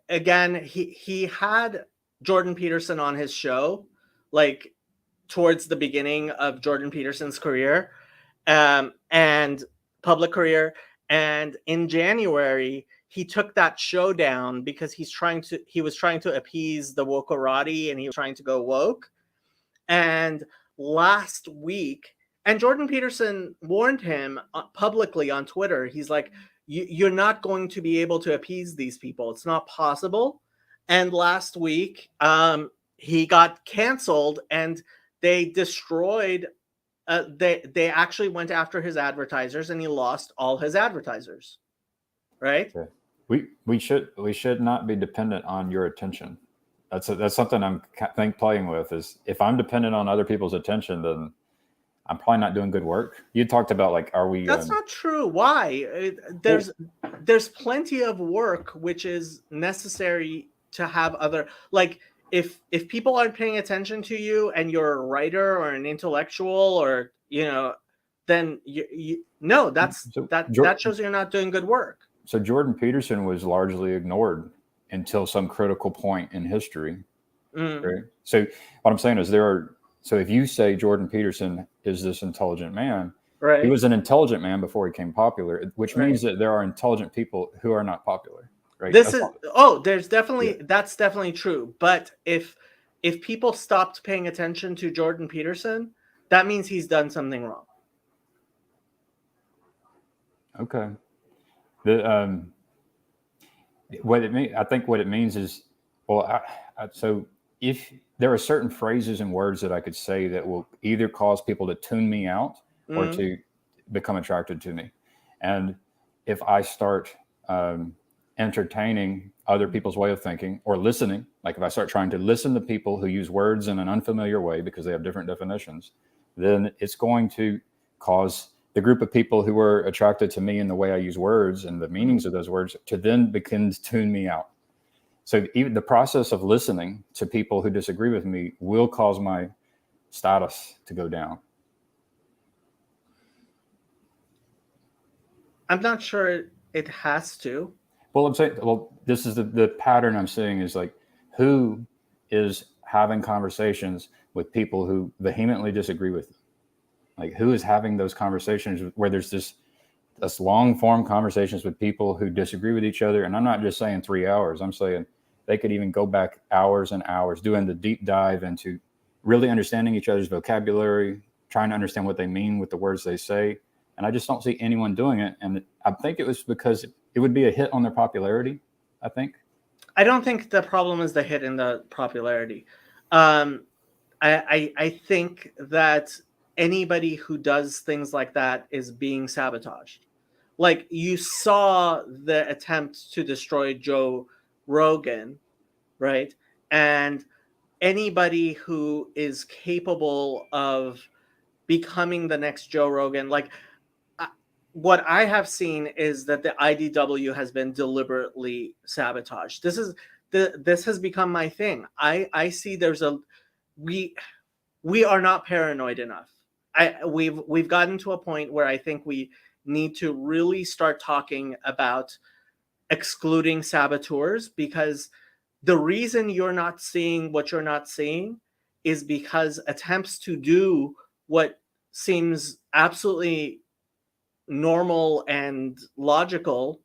again, he had Jordan Peterson on his show, like towards the beginning of Jordan Peterson's career, and public career. And in January, he took that show down because he was trying to appease the wokerati, and he was trying to go woke. And last week, and Jordan Peterson warned him publicly on Twitter. He's like, you're not going to be able to appease these people. It's not possible. And last week, he got canceled, and they destroyed. They actually went after his advertisers, and he lost all his advertisers. Right? We should not be dependent on your attention. That's something I'm playing with. Is if I'm dependent on other people's attention, then I'm probably not doing good work. You talked about like, are we? That's not true. Why? There's plenty of work which is necessary to have other, like, if people aren't paying attention to you and you're a writer or an intellectual, or then that shows you're not doing good work. So Jordan Peterson was largely ignored until some critical point in history. Right? So what I'm saying is so if you say Jordan Peterson is this intelligent man, right? He was an intelligent man before he became popular, which means that there are intelligent people who are not popular. Right? There's definitely, that's definitely true. But if people stopped paying attention to Jordan Peterson, that means he's done something wrong. Okay. I think what it means is, so if there are certain phrases and words that I could say that will either cause people to tune me out or to become attracted to me. And if I start entertaining other people's way of thinking or listening, like if I start trying to listen to people who use words in an unfamiliar way because they have different definitions, then it's going to cause the group of people who are attracted to me in the way I use words and the meanings of those words to then begin to tune me out. So even the process of listening to people who disagree with me will cause my status to go down. I'm not sure it has to. Well, I'm saying, this is the pattern I'm seeing is like, who is having conversations with people who vehemently disagree with them? Like, who is having those conversations where there's this long form conversations with people who disagree with each other? And I'm not just saying 3 hours. I'm saying they could even go back hours and hours doing the deep dive into really understanding each other's vocabulary, trying to understand what they mean with the words they say. And I just don't see anyone doing it. And I think it was because it would be a hit on their popularity, I think. I don't think the problem is the hit in the popularity. I think that anybody who does things like that is being sabotaged. Like, you saw the attempt to destroy Joe Rogan, right? And anybody who is capable of becoming the next Joe Rogan, like, what I have seen is that the IDW has been deliberately sabotaged. This has become my thing. I see we are not paranoid enough. We've gotten to a point where I think we need to really start talking about excluding saboteurs, because the reason you're not seeing what you're not seeing is because attempts to do what seems absolutely normal and logical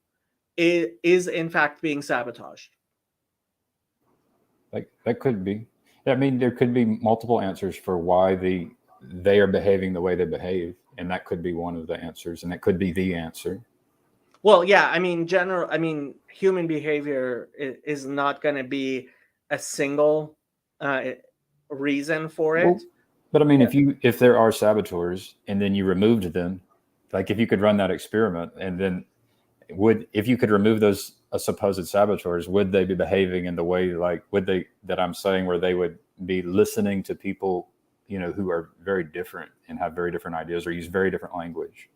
is in fact being sabotaged. Like that could be. I mean, there could be multiple answers for why they are behaving the way they behave, and that could be one of the answers, and that could be the answer. Well, yeah, I mean, human behavior is not going to be a single reason for it. Well, but I mean, if there are saboteurs and then you removed them, like if you could run that experiment, and then if you could remove those supposed saboteurs, would they be behaving in the way that I'm saying, where they would be listening to people, who are very different and have very different ideas or use very different language?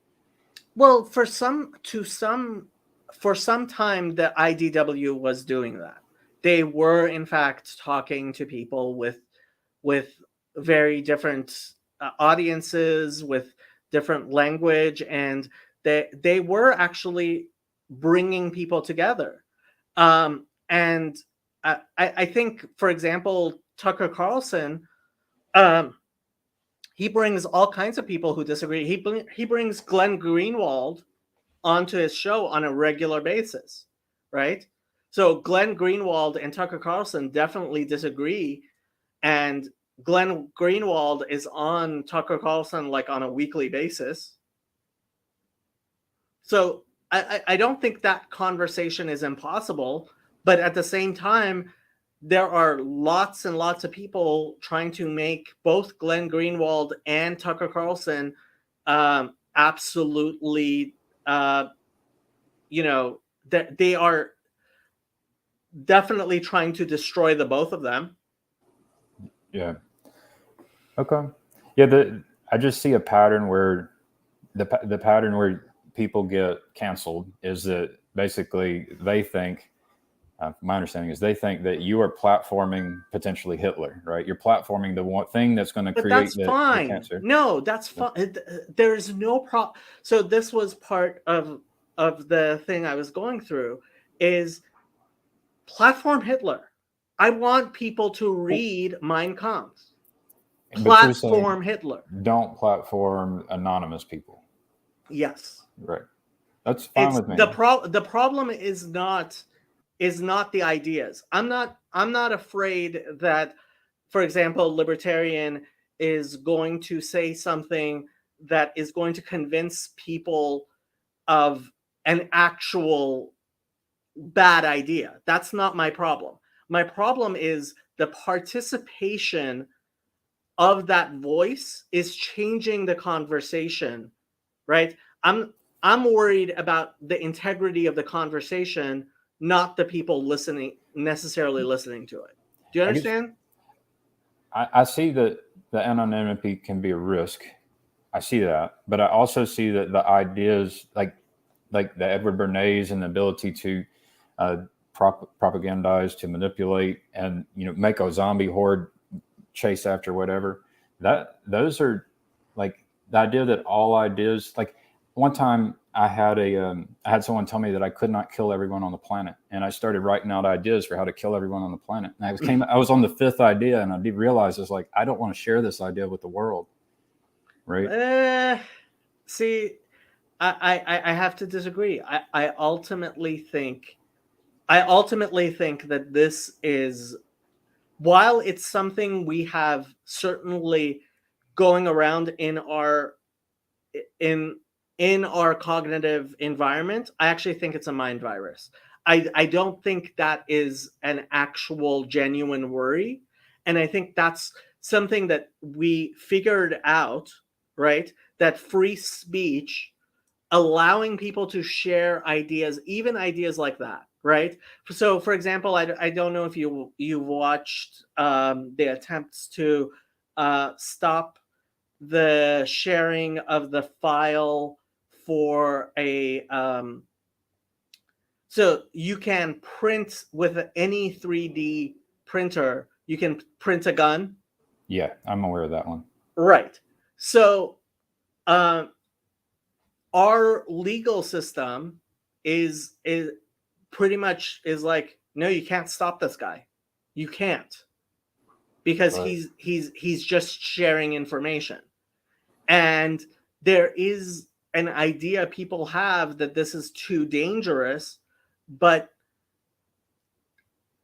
Well, for some time, the IDW was doing that. They were, in fact, talking to people with very different audiences, with different language, and they were actually bringing people together. And I think, for example, Tucker Carlson, he brings all kinds of people who disagree. He brings Glenn Greenwald onto his show on a regular basis, right? So Glenn Greenwald and Tucker Carlson definitely disagree, and Glenn Greenwald is on Tucker Carlson like on a weekly basis. So I don't think that conversation is impossible, but at the same time, there are lots and lots of people trying to make both Glenn Greenwald and Tucker Carlson absolutely, that they are definitely trying to destroy the both of them. Yeah. Okay. Yeah. I just see a pattern where the pattern where people get canceled is that basically they think, my understanding is they think that you are platforming potentially Hitler, right? You're platforming the one thing that's going to create the cancer. No, that's fine. There's no problem. So this was part of the thing I was going through is platform Hitler. I want people to read Mein Kampf. Platform Hitler. Don't platform anonymous people. Yes. Right. That's fine with me. The problem is not the ideas. I'm not afraid that, for example, libertarian is going to say something that is going to convince people of an actual bad idea. That's not my problem. My problem is the participation of that voice is changing the conversation, right? I'm worried about the integrity of the conversation, not the people necessarily listening to it. Do you understand? I see that the anonymity can be a risk. I see that, but I also see that the ideas like the Edward Bernays and the ability to propagandize, to manipulate, and make a zombie horde chase after whatever. Those are like the idea that all ideas. Like one time, I had someone tell me that I could not kill everyone on the planet, and I started writing out ideas for how to kill everyone on the planet. And I was on the fifth idea, and I did realize it's like I don't want to share this idea with the world, right? See, I have to disagree. I ultimately think that this is, while it's something we have certainly going around in our cognitive environment, I actually think it's a mind virus. I don't think that is an actual genuine worry. And I think that's something that we figured out, right? That free speech, allowing people to share ideas, even ideas like that, right? So, for example, I don't know if you watched the attempts to stop the sharing of the file for a so you can print with any 3D printer, you can print a gun. Yeah, I'm aware of that one. Right. So our legal system is pretty much is like, no, you can't stop this guy. You can't, because Right. he's just sharing information. And there is an idea people have that this is too dangerous, but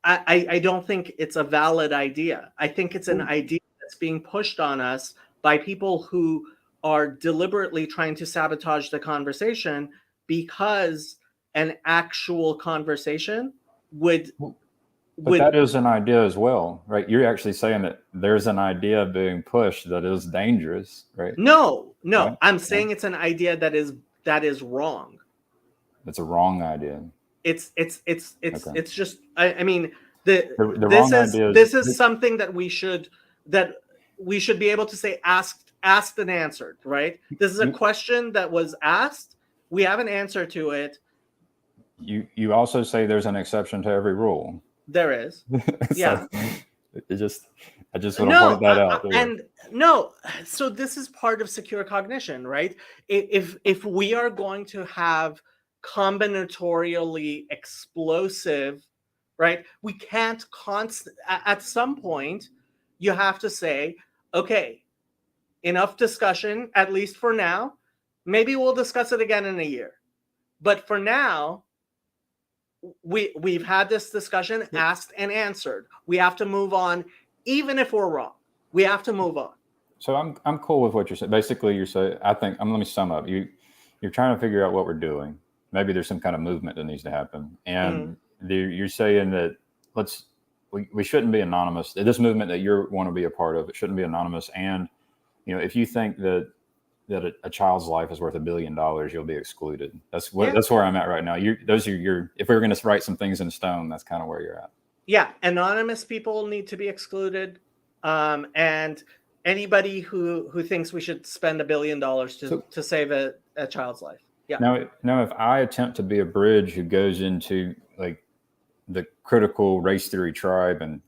I don't think it's a valid idea. I think it's an idea that's being pushed on us by people who are deliberately trying to sabotage the conversation, because an actual conversation would But that is an idea as well, right? You're actually saying that there's an idea being pushed that is dangerous, right? no, Right? I'm saying it's an idea that is wrong. It's a wrong idea. It's Okay. just I mean this wrong idea is something that we should be able to say asked and answered, right? This is a question that was asked. We have an answer to it. You also say there's an exception to every rule. There is. So, Yeah. I just want to point that out. And no, so this is part of secure cognition, right? If we are going to have combinatorially explosive, right? We can't at some point you have to say, okay, enough discussion, at least for now. Maybe we'll discuss it again in a year. But for now, we've had this discussion, asked and answered. We have to move on, even if we're wrong. We have to move on. So I'm cool with what you're saying. Basically, you're saying, I think, let me sum up. You're trying to figure out what we're doing. Maybe there's some kind of movement that needs to happen, and you're saying that we shouldn't be anonymous. This movement that you want to be a part of, it shouldn't be anonymous. And if you think that a child's life is worth $1 billion, you'll be excluded. That's where I'm at right now. If we were going to write some things in stone, that's kind of where you're at. Yeah, anonymous people need to be excluded, and anybody who thinks we should spend $1 billion to save a child's life. Yeah. Now, if I attempt to be a bridge who goes into like the critical race theory tribe and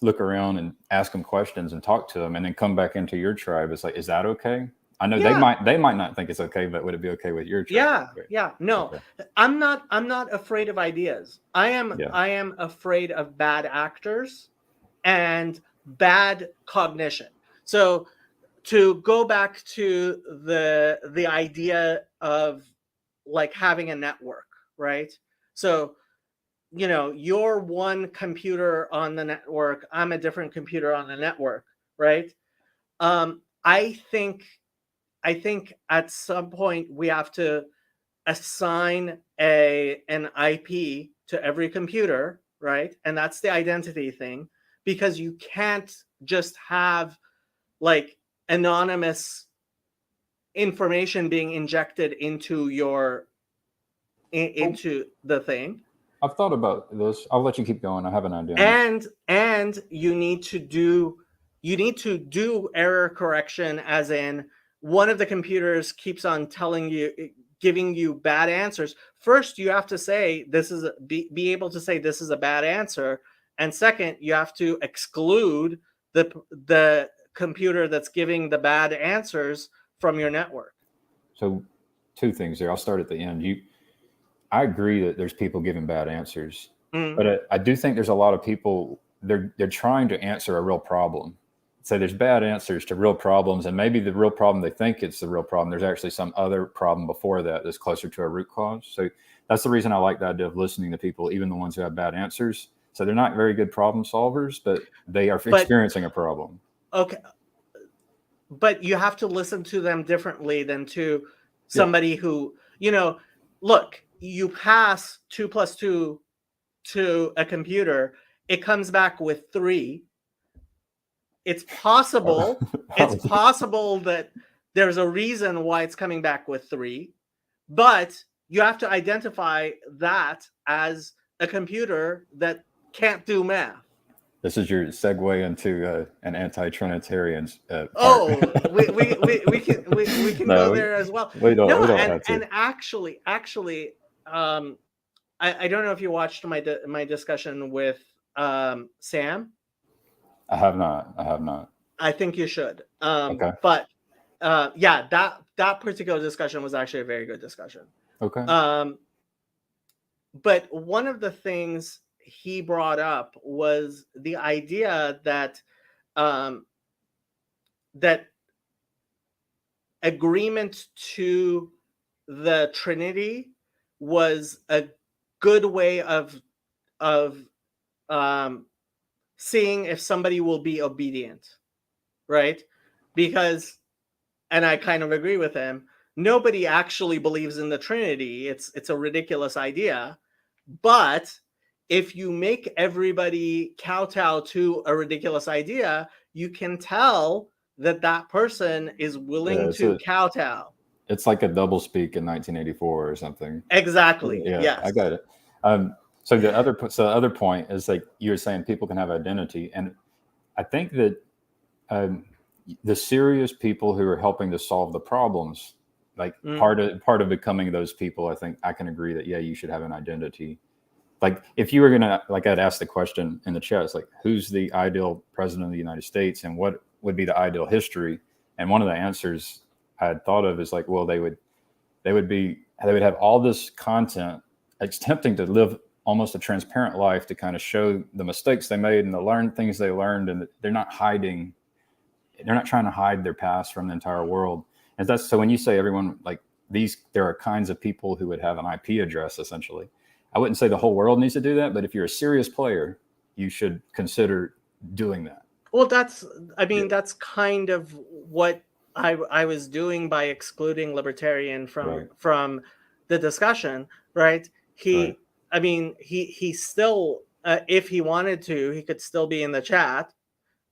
look around and ask them questions and talk to them, and then come back into your tribe, it's like, is that okay? I know they might not think it's okay, but would it be okay with your tribe? Yeah. No, okay. I'm not afraid of ideas. I am afraid of bad actors and bad cognition. So to go back to the idea of like having a network, right? So you're one computer on the network, I'm a different computer on the network, right? I think at some point we have to assign an IP to every computer, right? And that's the identity thing, because you can't just have like anonymous information being injected into the thing. I've thought about this. I'll let you keep going. I have an idea. And you need to do error correction, as in one of the computers keeps on giving you bad answers. First, you have to say be able to say this is a bad answer, and second, you have to exclude the computer that's giving the bad answers from your network. So, two things there. I'll start at the end. I agree that there's people giving bad answers, but I do think there's a lot of people, they're trying to answer a real problem. So there's bad answers to real problems, and maybe the real problem, they think it's the real problem. There's actually some other problem before that that's closer to a root cause. So that's the reason I like the idea of listening to people, even the ones who have bad answers. So they're not very good problem solvers, but they are experiencing a problem. Okay. But you have to listen to them differently than to somebody who, look, you pass 2 + 2 to a computer, it comes back with 3. It's possible that there's a reason why it's coming back with 3, but you have to identify that as a computer that can't do math. This is your segue into an anti-Trinitarian part. we can go there as well. We don't have to. And actually, I don't know if you watched my discussion with Sam. I have not. I think you should. Okay. But that particular discussion was actually a very good discussion. Okay. But one of the things he brought up was the idea that that agreement to the Trinity was a good way of seeing if somebody will be obedient, right? Because, and I kind of agree with him, nobody actually believes in the Trinity. It's a ridiculous idea. But if you make everybody kowtow to a ridiculous idea, you can tell that that person is willing to kowtow. It's like a double speak in 1984 or something. Exactly. Yeah, Yes. I got it. So the other point is, like you were saying, people can have identity, and I think that the serious people who are helping to solve the problems, like part of becoming those people, I think I can agree that you should have an identity. Like if you were gonna, like I'd ask the question in the chat, it's like, who's the ideal president of the United States, and what would be the ideal history? And one of the answers I had thought of is like, well, they would have all this content, attempting to live almost a transparent life to kind of show the mistakes they made and the learned things they learned, and they're not trying to hide their past from the entire world. And that's, so when you say everyone, like there are kinds of people who would have an IP address, essentially. I wouldn't say the whole world needs to do that, but if you're a serious player, you should consider doing that. Well, that's kind of what I was doing by excluding libertarian from the discussion, right? He still, if he wanted to, he could still be in the chat.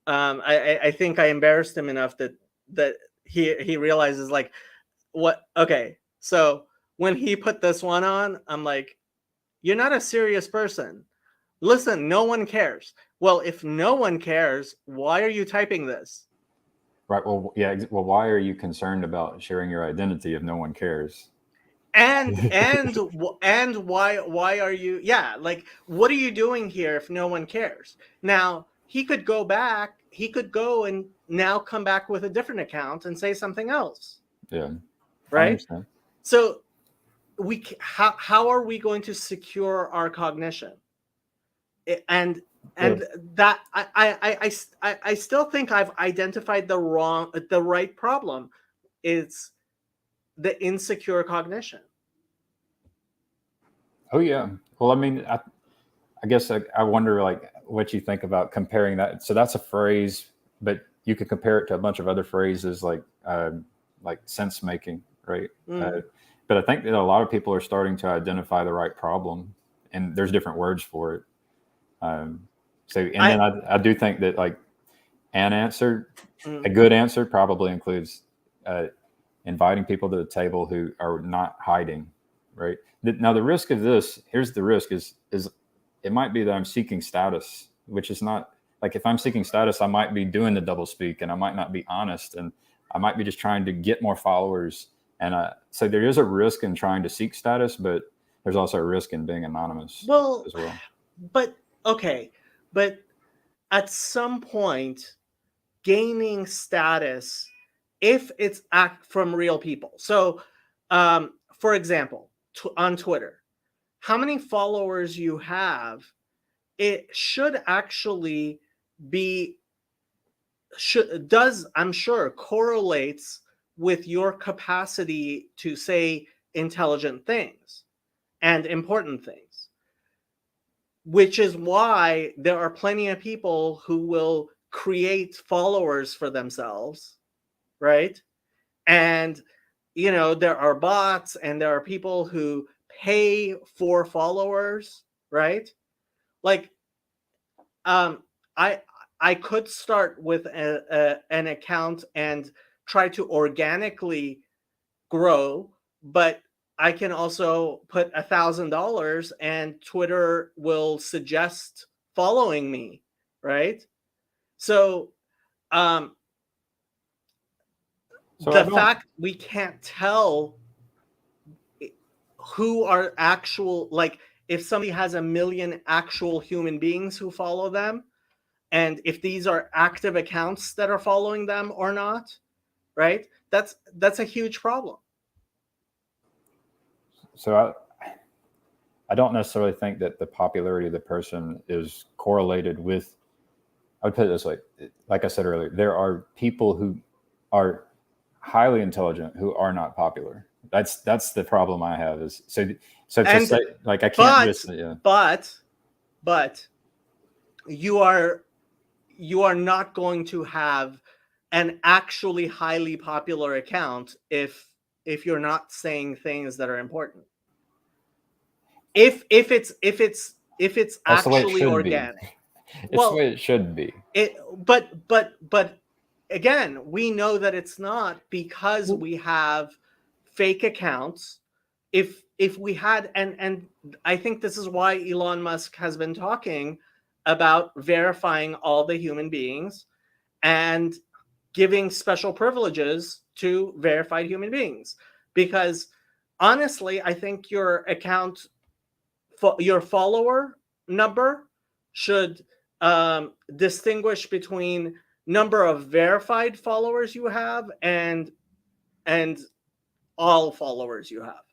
I think I embarrassed him enough that he realizes, like, what? Okay, so when he put this one on, I'm like, you're not a serious person. Listen, no one cares. Well, if no one cares, why are you typing this? Right. Well, yeah. Well, why are you concerned about sharing your identity if no one cares? And why are you? Yeah, like, what are you doing here if no one cares? Now he could go back. He could go and now come back with a different account and say something else. Yeah. Right. So how are we going to secure our cognition? And that I still think I've identified the right problem. It's the insecure cognition. Oh yeah. Well, I mean, I guess I wonder, like, what you think about comparing that. So that's a phrase, but you could compare it to a bunch of other phrases, like sense making, right? But I think that a lot of people are starting to identify the right problem, and there's different words for it. Then I do think that, like, an answer, a good answer probably includes inviting people to the table who are not hiding, right? Now the risk of this, here's the risk, is it might be that I'm seeking status, which is not, like, if I'm seeking status, I might be doing the double speak, and I might not be honest, and I might be just trying to get more followers. And so there is a risk in trying to seek status, but there's also a risk in being anonymous as well. But okay, but at some point, gaining status, if it's from real people. So, for example, on Twitter, how many followers you have, it should actually be, I'm sure, correlates with your capacity to say intelligent things and important things. Which is why there are plenty of people who will create followers for themselves, right? And, there are bots, and there are people who pay for followers, right? Like, I could start with an account and try to organically grow, but I can also put $1,000 and Twitter will suggest following me, right? So, the fact we can't tell who are actual, like, if somebody has 1 million actual human beings who follow them, and if these are active accounts that are following them or not, right? That's a huge problem. So I don't necessarily think that the popularity of the person is correlated with, I would put it this way, like I said earlier, there are people who are highly intelligent who are not popular. That's the problem I have. Is so to And- say, like, I can't but just but you are not going to have an actually highly popular account if you're not saying things that are important. If it's that's the way it actually should organic. be. It's the way it should be. But again, we know that it's not, because we have fake accounts. If we had, and I think this is why Elon Musk has been talking about verifying all the human beings and giving special privileges to verified human beings, because honestly, I think your account, your follower number should distinguish between number of verified followers you have and all followers you have,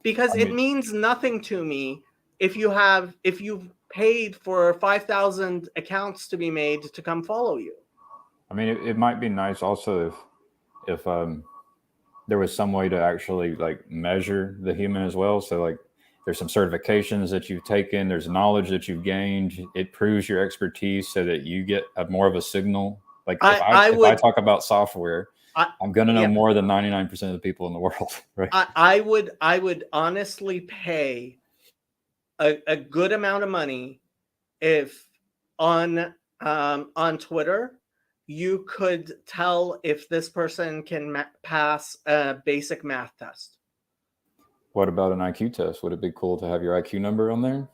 because it means nothing to me if you've paid for 5,000 accounts to be made to come follow you. I mean, it might be nice also if there was some way to actually like measure the human as well. So like, there's some certifications that you've taken, there's knowledge that you've gained. It proves your expertise so that you get more of a signal. Like if I talk about software, I'm going to know more than 99% of the people in the world. Right? I would honestly pay a good amount of money if on Twitter you could tell if this person can pass a basic math test. What about an IQ test? Would it be cool to have your IQ number on there?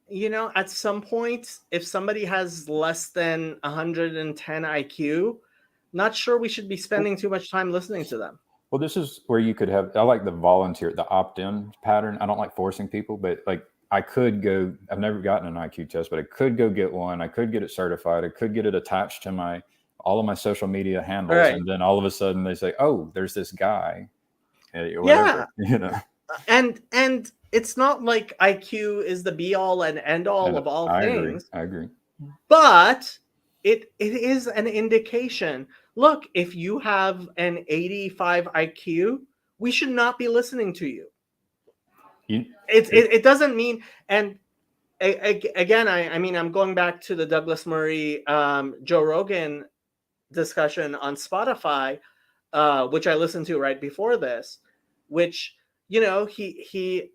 You know, at some point, if somebody has less than 110 IQ, not sure we should be spending too much time listening to them. Well, this is where you could have, I like the volunteer, the opt-in pattern. I don't like forcing people, but like I could go, I've never gotten an IQ test, but I could go get one. I could get it certified. I could get it attached to all of my social media handles. Right. And then all of a sudden they say, oh, there's this guy. Whatever, you know. And it's not like IQ is the be all and end all of all things. I agree. But it is an indication. Look, if you have an 85 IQ, we should not be listening to you. It doesn't mean, and again, I mean, I'm going back to the Douglas Murray, Joe Rogan discussion on Spotify, which I listened to right before this, which, you know, he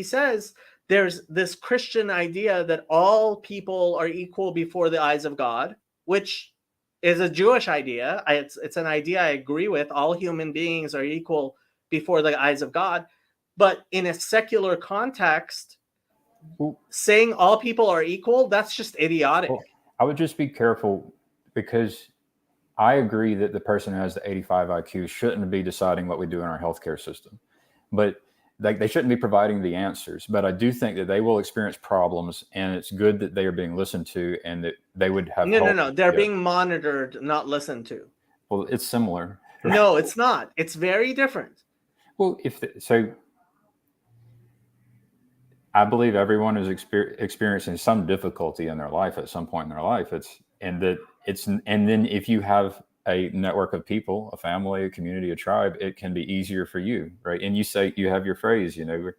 says there's this Christian idea that all people are equal before the eyes of God, which is a Jewish idea. It's an idea I agree with. All human beings are equal before the eyes of God. But in a secular context, saying all people are equal, that's just idiotic. Well, I would just be careful, because I agree that the person who has the 85 IQ shouldn't be deciding what we do in our healthcare system. But they shouldn't be providing the answers. But I do think that they will experience problems, and it's good that they are being listened to, and that they would have help. No. They're being monitored, not listened to. Well, it's similar. No, it's not. It's very different. Well, I believe everyone is experiencing some difficulty in their life at some point in their life. And then if you have a network of people, a family, a community, a tribe, it can be easier for you, right? And you have your phrase, you know,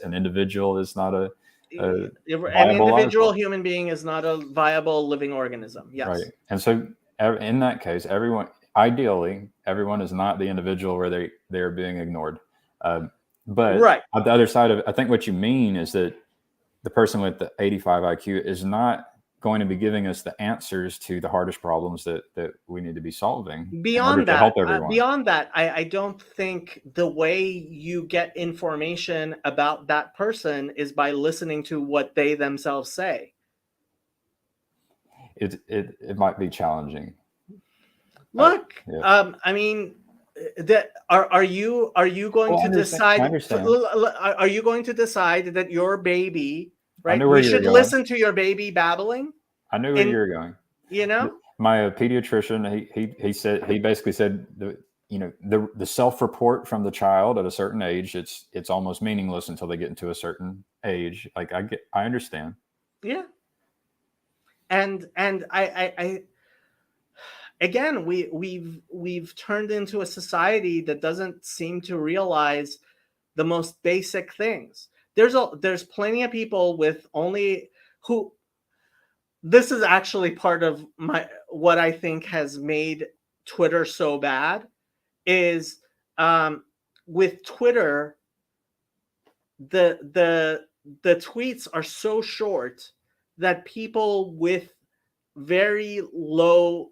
an individual is not an individual human being is not a viable living organism. Yes. Right. And so in that case, ideally, everyone is not the individual where they're being ignored. But right. On the other side of it, I think what you mean is that the person with the 85 IQ is not going to be giving us the answers to the hardest problems that we need to be solving. Beyond that, to help everyone. I don't think the way you get information about that person is by listening to what they themselves say. It might be challenging. Look, I mean, are you going to decide? Are you going to decide that your baby, right? We should listen to your baby babbling. I knew where you were going. You know, my pediatrician, he basically said the self-report from the child at a certain age, it's almost meaningless until they get into a certain age. Like I understand. Yeah. And I again, we've turned into a society that doesn't seem to realize the most basic things. There's plenty of people with only who. This is actually part of what I think has made Twitter so bad is with Twitter, the tweets are so short that people with very low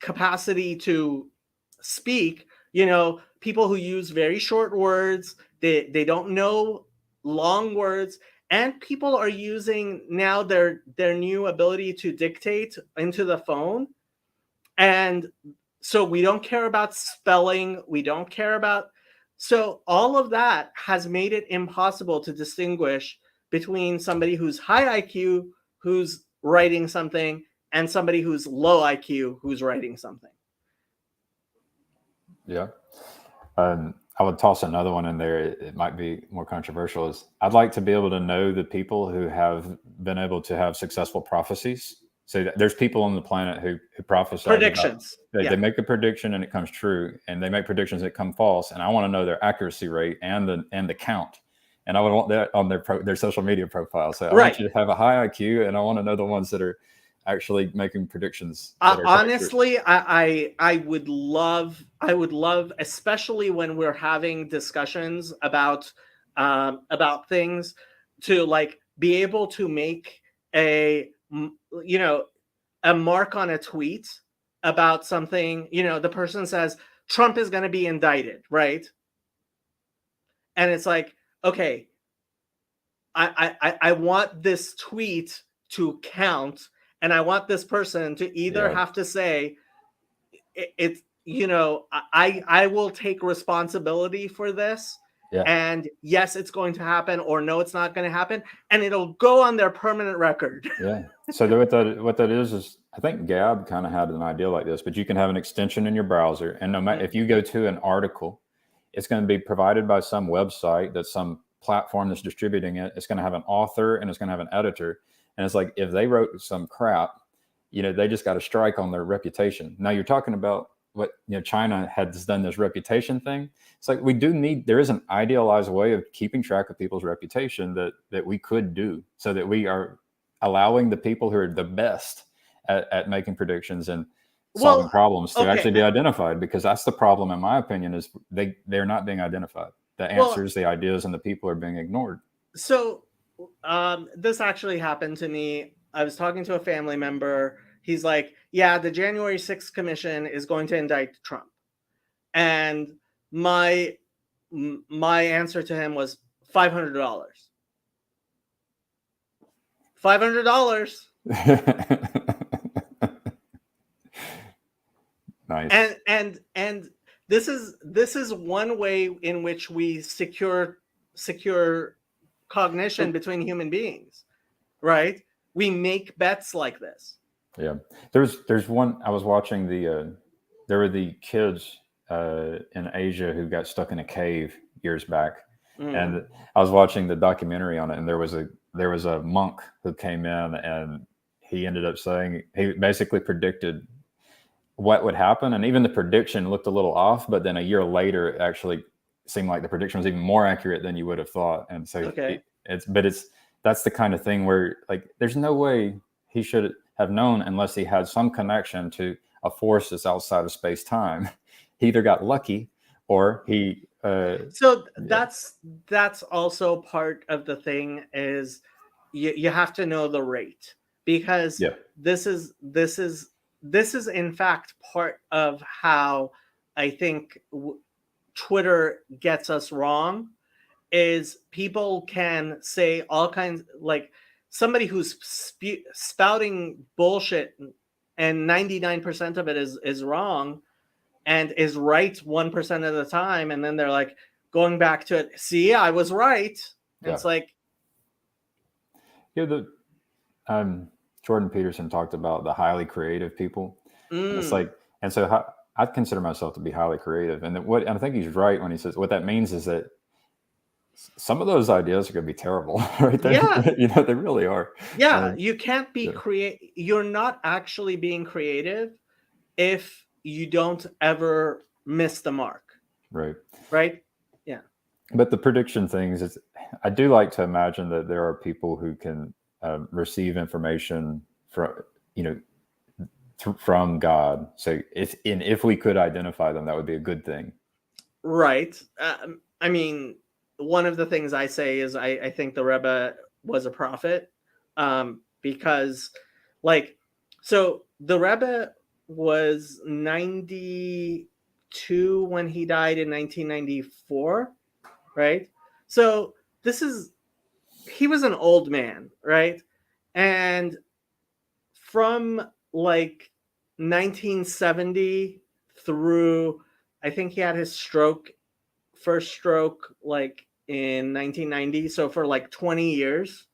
capacity to speak, people who use very short words, they don't know long words, and people are using now their new ability to dictate into the phone. And so we don't care about spelling, we don't care about, so all of that has made it impossible to distinguish between somebody who's high IQ who's writing something and somebody who's low IQ who's writing something. Yeah. I would toss another one in there. It might be more controversial. Is I'd like to be able to know the people who have been able to have successful prophecies. So there's people on the planet who prophesy Predictions. They make a prediction and it comes true, and they make predictions that come false. And I want to know their accuracy rate and the count. And I would want that on their social media profile. So I want you to have a high IQ, and I want to know the ones that are actually making predictions. Honestly, I would love, especially when we're having discussions about things, to like be able to make a mark on a tweet about something. The person says Trump is going to be indicted, right? And it's like, okay, I want this tweet to count. And I want this person to either have to say, it's, I will take responsibility for this. Yeah. And yes, it's going to happen, or no, it's not going to happen. And it'll go on their permanent record. Yeah. So what that is I think Gab kind of had an idea like this, but you can have an extension in your browser. And no matter if you go to an article, it's going to be provided by some website, that's some platform that's distributing it. It's going to have an author and it's going to have an editor. And it's like, if they wrote some crap, they just got a strike on their reputation. Now you're talking about what, China has done this reputation thing. It's like, there is an idealized way of keeping track of people's reputation that we could do, so that we are allowing the people who are the best at making predictions and solving problems to actually be identified, because that's the problem, in my opinion, is they're not being identified. The answers, the ideas, and the people are being ignored. So this actually happened to me. I was talking to a family member. He's like, yeah, the January 6th commission is going to indict Trump. And my answer to him was $500. $500. Nice. And this is one way in which we secure cognition between human beings, right? We make bets like this. Yeah, there's one. I was watching there were the kids in Asia who got stuck in a cave years back, and I was watching the documentary on it, and there was a monk who came in, and he ended up saying, he basically predicted what would happen, and even the prediction looked a little off, but then a year later it actually seemed like the prediction was even more accurate than you would have thought. And so that's the kind of thing where, like, there's no way he should have known unless he had some connection to a force that's outside of space-time. He either got lucky or he that's also part of the thing, is you have to know the rate, because this is in fact part of how I think Twitter gets us wrong, is people can say all kinds, like somebody who's spouting bullshit and 99% of it is wrong and is right 1% of the time, and then they're like going back to it, see, I was right. It's like, Jordan Peterson talked about the highly creative people. And it's like, and so I consider myself to be highly creative, and I think he's right when he says what that means is that some of those ideas are going to be terrible, right? Yeah. They really are. Yeah, you can't be yeah. you're not actually being creative if you don't ever miss the mark. Right. Right? Yeah. But the prediction things is, I do like to imagine that there are people who can receive information from, from God. So if we could identify them, that would be a good thing. Right. I mean, one of the things I say is I think the Rebbe was a prophet, because, like, so the Rebbe was 92 when he died in 1994, right? So he was an old man, right? And from like 1970 through, I think he had his first stroke like in 1990. So for like 20 years,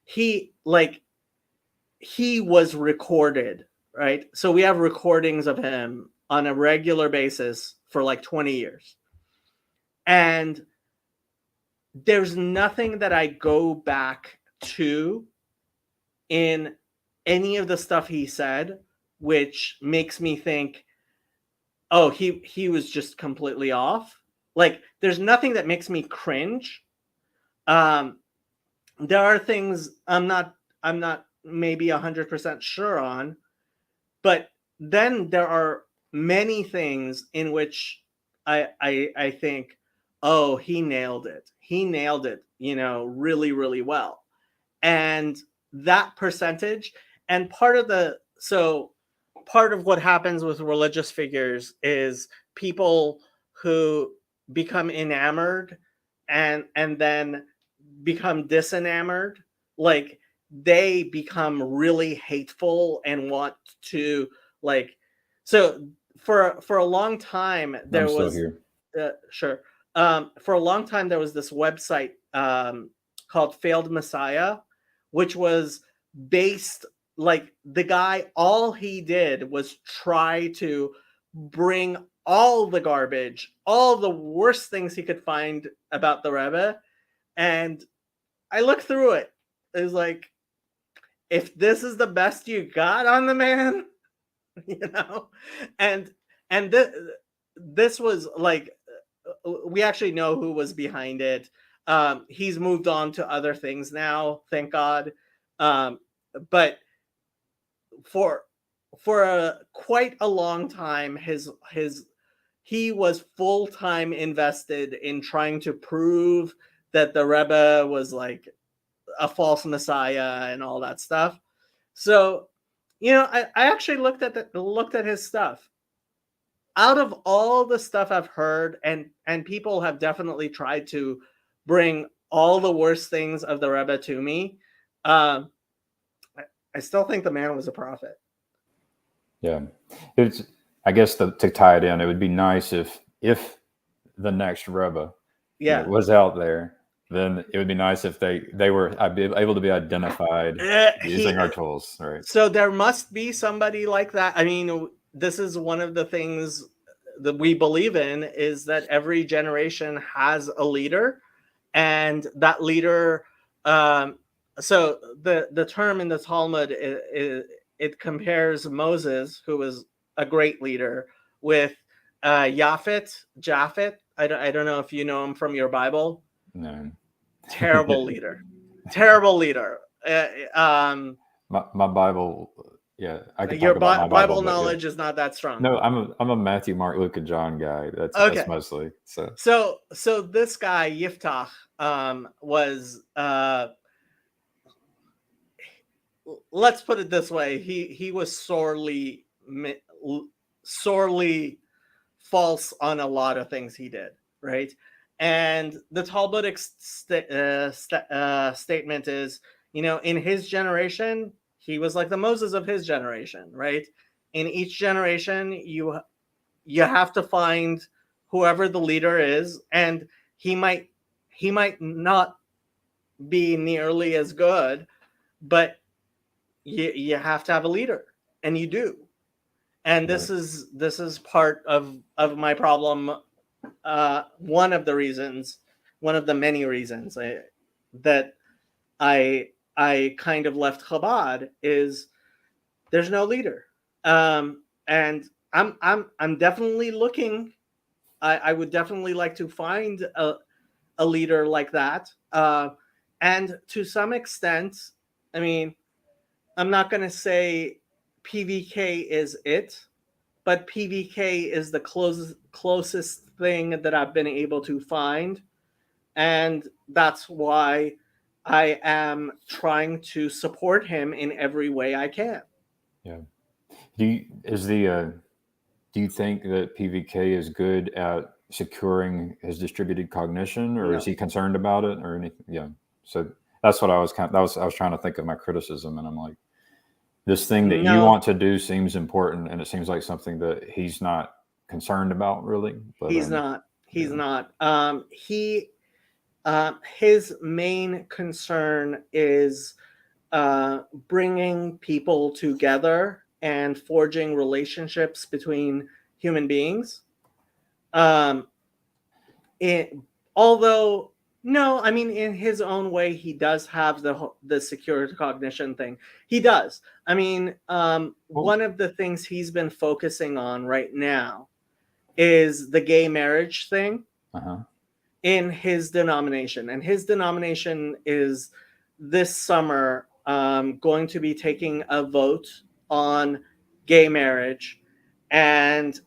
he was recorded, right? So we have recordings of him on a regular basis for like 20 years. And there's nothing that I go back to in any of the stuff he said which makes me think, oh, he was just completely off. Like, there's nothing that makes me cringe. There are things I'm not maybe 100% sure on, but then there are many things in which I think, oh, he nailed it. He nailed it, really, really well. And that percentage, and part of what happens with religious figures is people who become enamored and then become disenamored, like they become really hateful and want to, like, so for a long time there I'm still was here. Sure. For a long time there was this website called Failed Messiah, which was based, like, the guy, all he did was try to bring all the garbage, all the worst things he could find about the Rebbe. And I looked through it. It was like, if this is the best you got on the man, and this was like, we actually know who was behind it. He's moved on to other things now, thank God. But for quite a long time, he was full-time invested in trying to prove that the Rebbe was like a false messiah and all that stuff. So, I actually looked at his stuff. Out of all the stuff I've heard, and people have definitely tried to bring all the worst things of the Rebbe to me, I still think the man was a prophet. Yeah, I guess to tie it in, it would be nice if the next Rebbe was out there. Then it would be nice if they were able to be identified using our tools, right? So there must be somebody like that. I mean, this is one of the things that we believe in, is that every generation has a leader, and that leader. So the term in the Talmud, it compares Moses, who was a great leader, with Japhet. I don't know if you know him from your Bible. No. Terrible leader. Terrible leader. My Bible, yeah, I could Your talk about my Bible but knowledge is not that strong. No, I'm a Matthew, Mark, Luke, and John guy. That's mostly so. So this guy Yiftach was, let's put it this way, he was sorely false on a lot of things he did, right? And the Talmudic statement is, in his generation, he was like the Moses of his generation, right? In each generation, you have to find whoever the leader is, and he might not be nearly as good, but you have to have a leader, and you do. And this is part of my problem. One of the reasons one of the many reasons that I kind of left Chabad is there's no leader, and I'm definitely looking. I would definitely like to find a leader like that, and to some extent, I mean, I'm not going to say PVK is it, but PVK is the closest thing that I've been able to find, and that's why I am trying to support him in every way I can. Yeah. Do you think that PVK is good at securing his distributed cognition, or is No. he concerned about it, or anything? Yeah. So that's what I was I was trying to think of my criticism, and I'm like, this thing that you No. want to do seems important, and it seems like something that he's not concerned about, really. But He's not. He's yeah. not. His main concern is bringing people together and forging relationships between human beings. Although, no, I mean, in his own way, he does have the secure cognition thing. He does. I mean, one of the things he's been focusing on right now is the gay marriage thing in his denomination. And his denomination is this summer going to be taking a vote on gay marriage. And,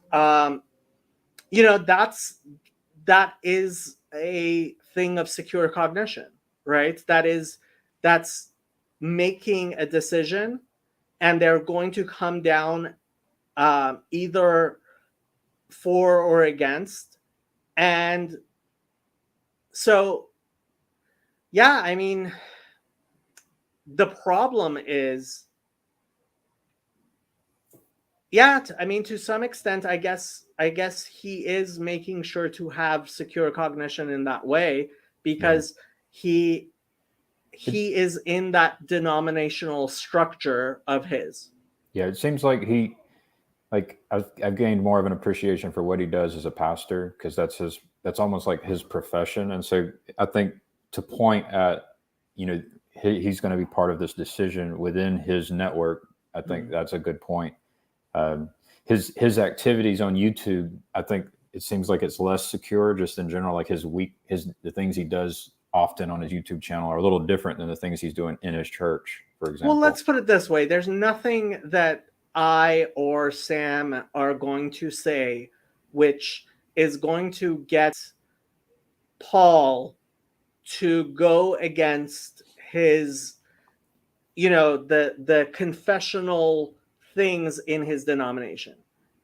that is a thing of secure cognition, right? That's making a decision, and they're going to come down either for or against. And so, yeah, I mean, the problem is, to some extent, I guess he is making sure to have secure cognition in that way, because he is in that denominational structure of his. Yeah, it seems like I've gained more of an appreciation for what he does as a pastor, because that's almost like his profession. And so I think to point at, he's going to be part of this decision within his network, I think that's a good point. His activities on YouTube, I think it seems like it's less secure just in general. Like the things he does often on his YouTube channel are a little different than the things he's doing in his church, for example. Well, let's put it this way. There's nothing that I or Sam are going to say which is going to get Paul to go against his, the confessional things in his denomination.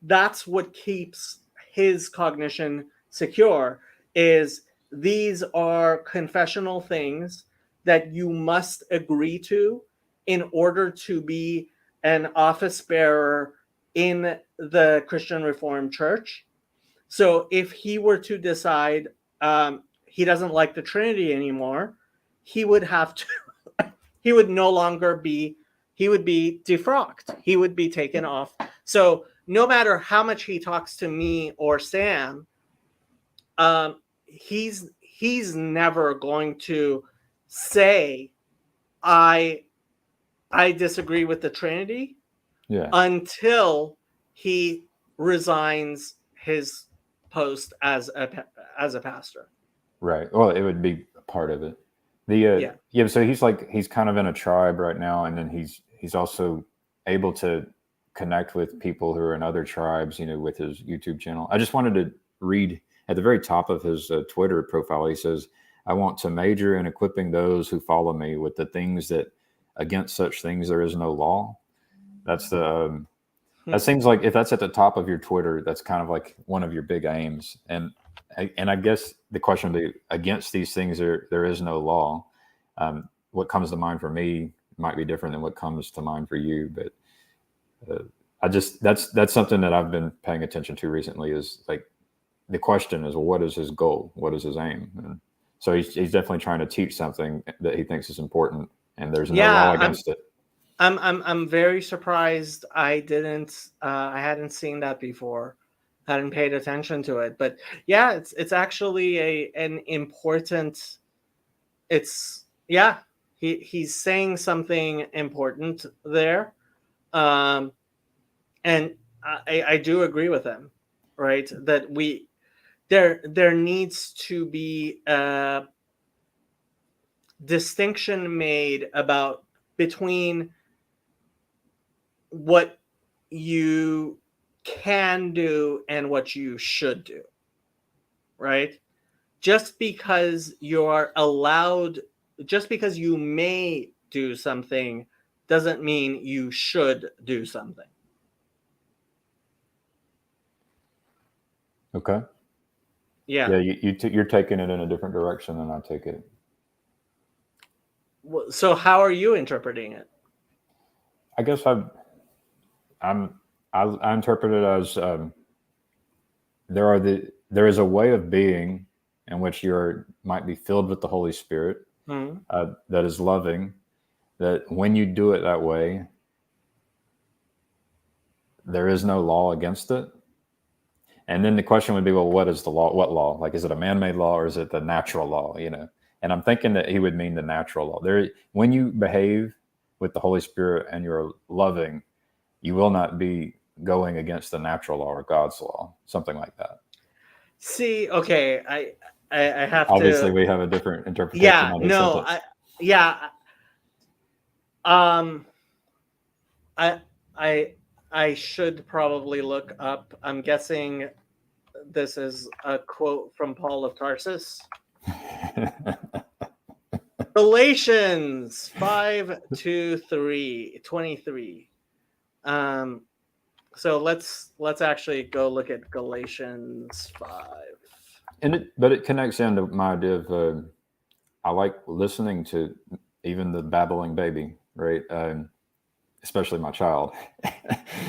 That's what keeps his cognition secure, is these are confessional things that you must agree to in order to be an office bearer in the Christian Reformed Church. So if he were to decide he doesn't like the Trinity anymore, he would have to, he would no longer be, he would be defrocked. He would be taken off. So no matter how much he talks to me or Sam, he's never going to say, I disagree with the Trinity, until he resigns his post as a pastor. Right. Well, it would be part of it. So he's kind of in a tribe right now, and then he's also able to connect with people who are in other tribes, with his YouTube channel. I just wanted to read at the very top of his Twitter profile. He says, "I want to major in equipping those who follow me with the things that against such things there is no law." That's the that seems like if that's at the top of your Twitter, that's kind of like one of your big aims. And I guess the question would be, against these things there is no law. What comes to mind for me might be different than what comes to mind for you, but that's something that I've been paying attention to recently. Is like the question is, well, what is his goal? What is his aim? And so he's definitely trying to teach something that he thinks is important, and there's no law against it. I'm very surprised I hadn't seen that before. hadn't paid attention to it. But yeah, it's actually an important. It's yeah. He's saying something important there, and I do agree with him, right? That there needs to be a distinction made about between what you can do and what you should do, right? Just because you're allowed, just because you may do something doesn't mean you should do something. Okay. Yeah. Yeah, you're taking it in a different direction than I take it. So how are you interpreting it? I guess I interpret it as there is a way of being in which you might be filled with the Holy Spirit, that is loving. That when you do it that way, there is no law against it. And then the question would be, well, what is the law? What law? Like, is it a man-made law or is it the natural law? And I'm thinking that he would mean the natural law. When you behave with the Holy Spirit and you're loving, you will not be going against the natural law or God's law, something like that. See, okay, I have Obviously, to. we have a different interpretation Yeah, on his no, sentence. I should probably look up. I'm guessing this is a quote from Paul of Tarsus. Galatians 5:23. So let's actually go look at Galatians 5. But it connects into my idea of I like listening to even the babbling baby, right? Especially my child.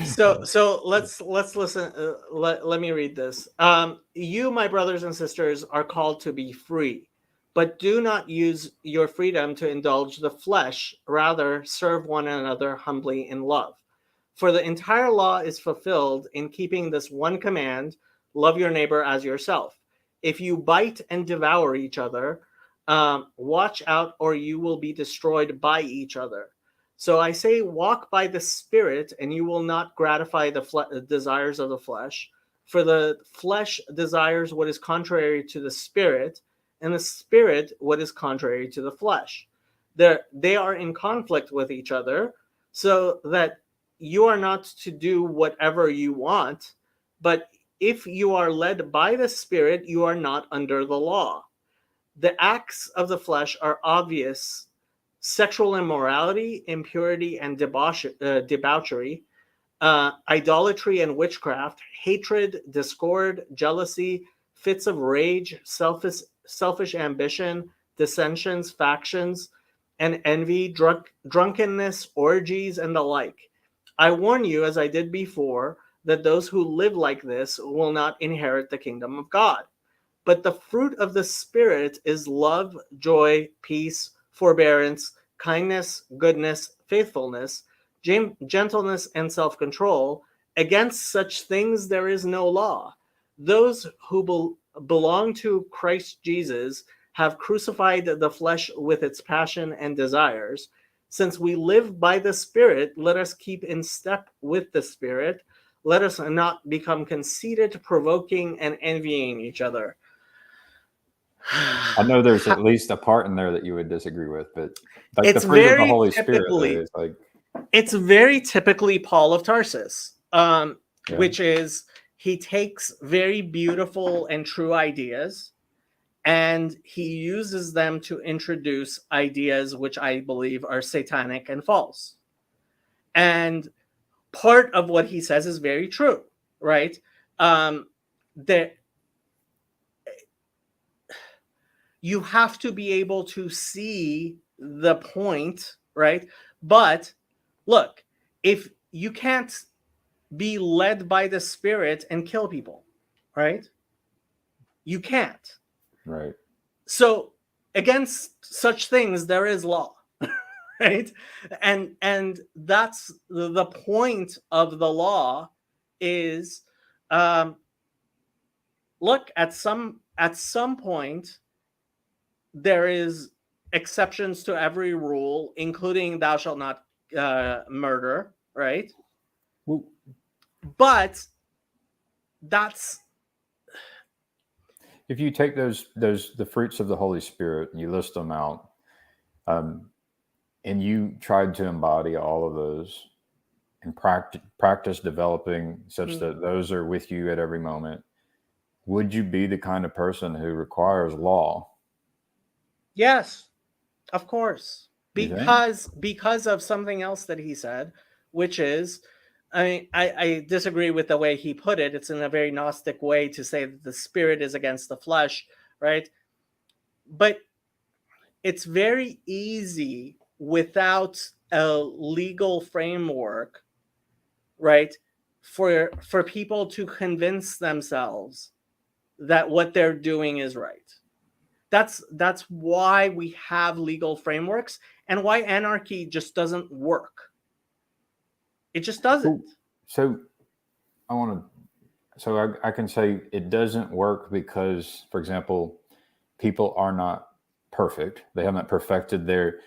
So let's listen. Let me read this. You, my brothers and sisters, are called to be free, but do not use your freedom to indulge the flesh. Rather, serve one another humbly in love. For the entire law is fulfilled in keeping this one command: love your neighbor as yourself. If you bite and devour each other, watch out, or you will be destroyed by each other. So I say, walk by the Spirit, and you will not gratify the desires of the flesh. For the flesh desires what is contrary to the Spirit, and the Spirit what is contrary to the flesh. They are in conflict with each other, so that you are not to do whatever you want. But if you are led by the Spirit, you are not under the law. The acts of the flesh are obvious: sexual immorality, impurity, and debauchery, idolatry and witchcraft, hatred, discord, jealousy, fits of rage, selfish ambition, dissensions, factions, and envy, drunkenness, orgies, and the like. I warn you, as I did before, that those who live like this will not inherit the kingdom of God. But the fruit of the Spirit is love, joy, peace, forbearance, kindness, goodness, faithfulness, gentleness, and self-control. Against such things there is no law. Those who belong to Christ Jesus have crucified the flesh with its passion and desires. Since we live by the Spirit, let us keep in step with the Spirit. Let us not become conceited, provoking, and envying each other. I know there's at least a part in there that you would disagree with, but like it's the fruit of the very Holy Spirit, typically, though, is like it's very typically Paul of Tarsus, Yeah. which is he takes very beautiful and true ideas and he uses them to introduce ideas which I believe are satanic and false. And part of what he says is very true, right? That you have to be able to see the point, right? But look, if you can't be led by the Spirit and kill people, right? You can't. right. So against such things there is law, right? And that's the point of the law is look, at some point there is exceptions to every rule, including thou shalt not murder, right? Well, But that's if you take the fruits of the Holy Spirit and you list them out, and you tried to embody all of those and practice developing such that those are with you at every moment, would you be the kind of person who requires law? yes, of course, You think? because of something else that he said, which is, I disagree with the way he put it. It's in a very Gnostic way to say that the spirit is against the flesh, right? But it's very easy without a legal framework, right, for people to convince themselves that what they're doing is right. That's why we have legal frameworks and why anarchy just doesn't work. It just doesn't. So I want to. So I can say it doesn't work because, for example, people are not perfect. They haven't perfected their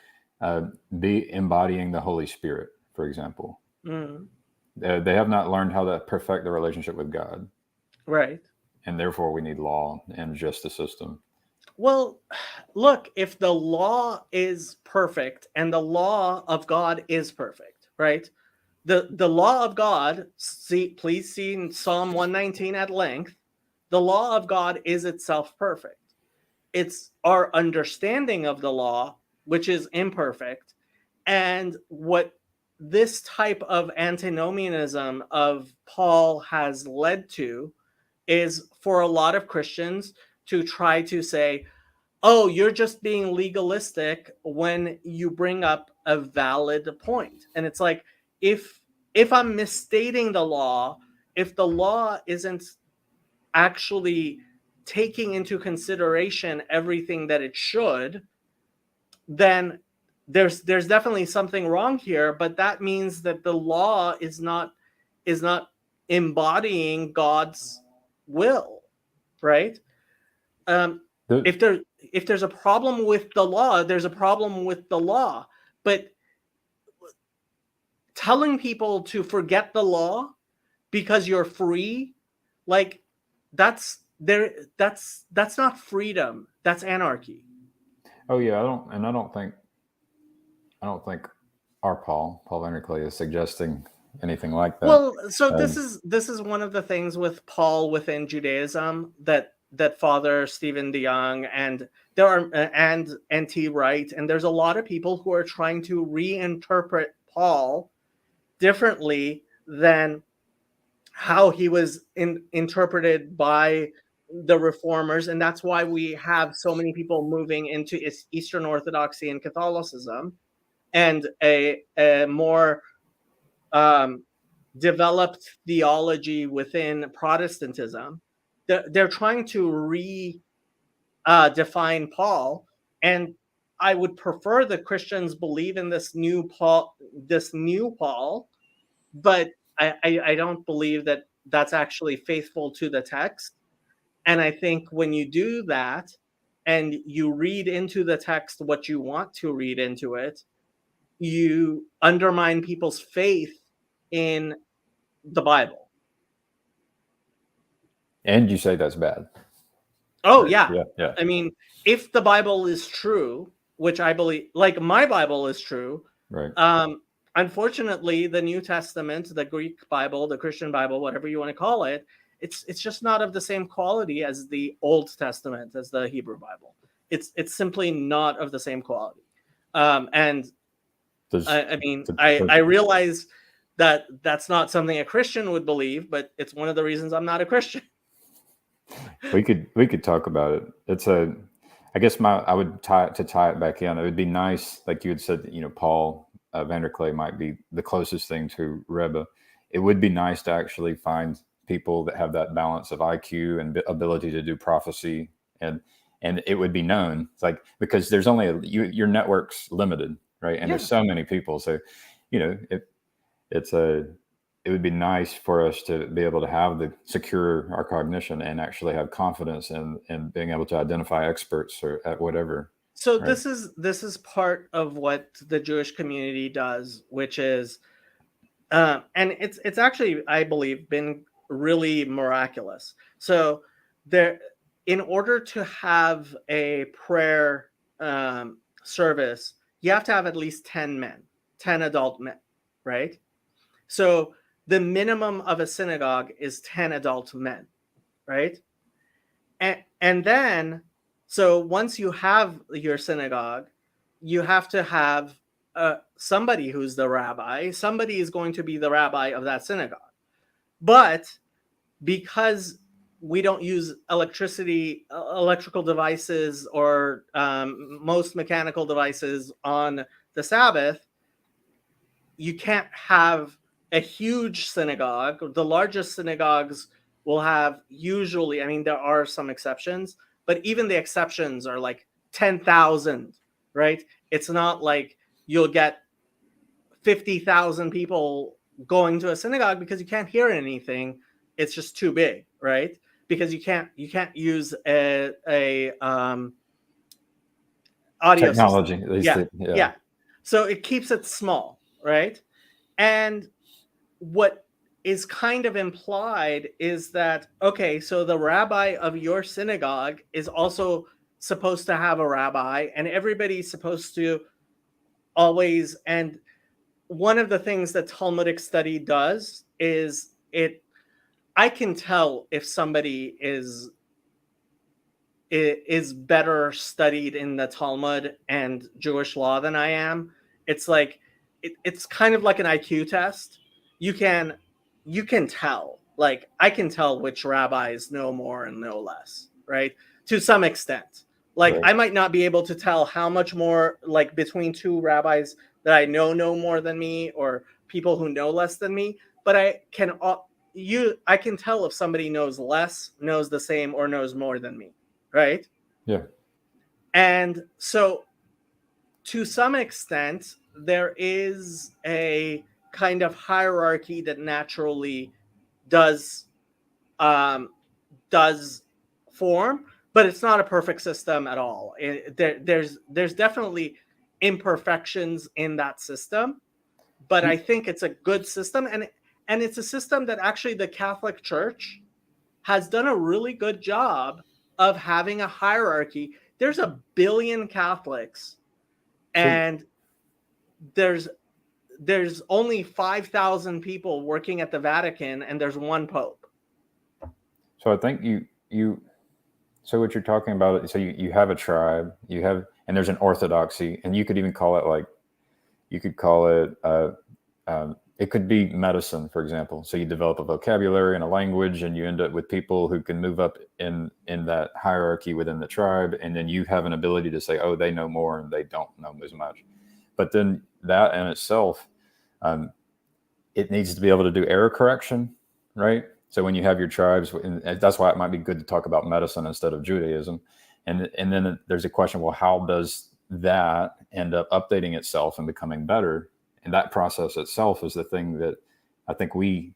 be embodying the Holy Spirit, for example. Mm, They have not learned how to perfect the relationship with God, right. and therefore we need law and justice system. Well, look, if the law is perfect and the law of God is perfect, right? The law of God, please see in Psalm 119 at length, the law of God is itself perfect. It's our understanding of the law, which is imperfect. And what this type of antinomianism of Paul has led to is for a lot of Christians to try to say, oh, you're just being legalistic when you bring up a valid point. And it's like, if I'm misstating the law, if the law isn't actually taking into consideration everything that it should, then there's definitely something wrong here. But that means that the law is not embodying God's will, right? If there's a problem with the law, there's a problem with the law. But telling people to forget the law because you're free, like that's not freedom. That's anarchy. Oh yeah, I don't think our Paul Van der Klee is suggesting anything like that. Well, so this is one of the things with Paul within Judaism that Father Stephen DeYoung and there are and N.T. Wright, and there's a lot of people who are trying to reinterpret Paul differently than how he was interpreted by the reformers, and that's why we have so many people moving into Eastern Orthodoxy and Catholicism, and a more developed theology within Protestantism. They're trying to define Paul, and I would prefer the Christians believe in this new Paul, but I don't believe that that's actually faithful to the text. And I think when you do that and you read into the text what you want to read into it, you undermine people's faith in the Bible. And you say that's bad. Oh, right. yeah. Yeah. I mean, if the Bible is true, which I believe, like my Bible is true, Right. Unfortunately, the New Testament, the Greek Bible, the Christian Bible, whatever you want to call it, it's just not of the same quality as the Old Testament, as the Hebrew Bible. It's simply not of the same quality. And I realize that that's not something a Christian would believe, but it's one of the reasons I'm not a Christian. We could talk about it. It's I guess I would tie it back in. It would be nice, like you had said, Paul Van der Klee might be the closest thing to Rebbe. It would be nice to actually find people that have that balance of IQ and ability to do prophecy, and it would be known. It's like, because there's only your network's limited, right? And there's so many people, so it's it would be nice for us to be able to have the secure our cognition and actually have confidence in being able to identify experts or at whatever. So Right. this is part of what the Jewish community does, which is, and it's actually, I believe, been really miraculous. So there, in order to have a prayer service, you have to have at least 10 men, 10 adult men, right? So the minimum of a synagogue is 10 adult men, right? And then, so once you have your synagogue, you have to have somebody who's the rabbi. Somebody is going to be the rabbi of that synagogue. But because we don't use electrical devices, or most mechanical devices on the Sabbath, you can't have a huge synagogue. The largest synagogues will have, usually, I mean, there are some exceptions, but even the exceptions are like 10,000, right? It's not like you'll get 50,000 people going to a synagogue, because you can't hear anything. It's just too big, right? Because you can't use a audio Technology, system. at least Yeah, yeah. yeah. So it keeps it small, right? And what is kind of implied is that, okay, so the rabbi of your synagogue is also supposed to have a rabbi, and everybody's supposed to always. And one of the things that Talmudic study does is, I can tell if somebody is better studied in the Talmud and Jewish law than I am. It's like, it's kind of like an IQ test. You can tell, like, I can tell which rabbis know more and know less, right? To some extent. Like, Right. I might not be able to tell how much more, like, between two rabbis that I know more than me, or people who know less than me, but I can tell if somebody knows less, knows the same, or knows more than me, right? Yeah. And so, to some extent, there is a kind of hierarchy that naturally does does form, but it's not a perfect system at all. There's definitely imperfections in that system, but I think it's a good system, and it's a system that actually the Catholic Church has done a really good job of having a hierarchy. There's a billion Catholics, So, and there's only 5,000 people working at the Vatican, and there's one pope. so I think so what you're talking about, so you have a tribe, and there's an orthodoxy, and you could even call it like, you could call it, it could be medicine, for example. So you develop a vocabulary and a language, and you end up with people who can move up in that hierarchy within the tribe. And then you have an ability to say, oh, they know more and they don't know as much. But then that in itself, it needs to be able to do error correction, right? So when you have your tribes, and that's why it might be good to talk about medicine instead of Judaism. And then there's a question, well, how does that end up updating itself and becoming better? And that process itself is the thing that I think we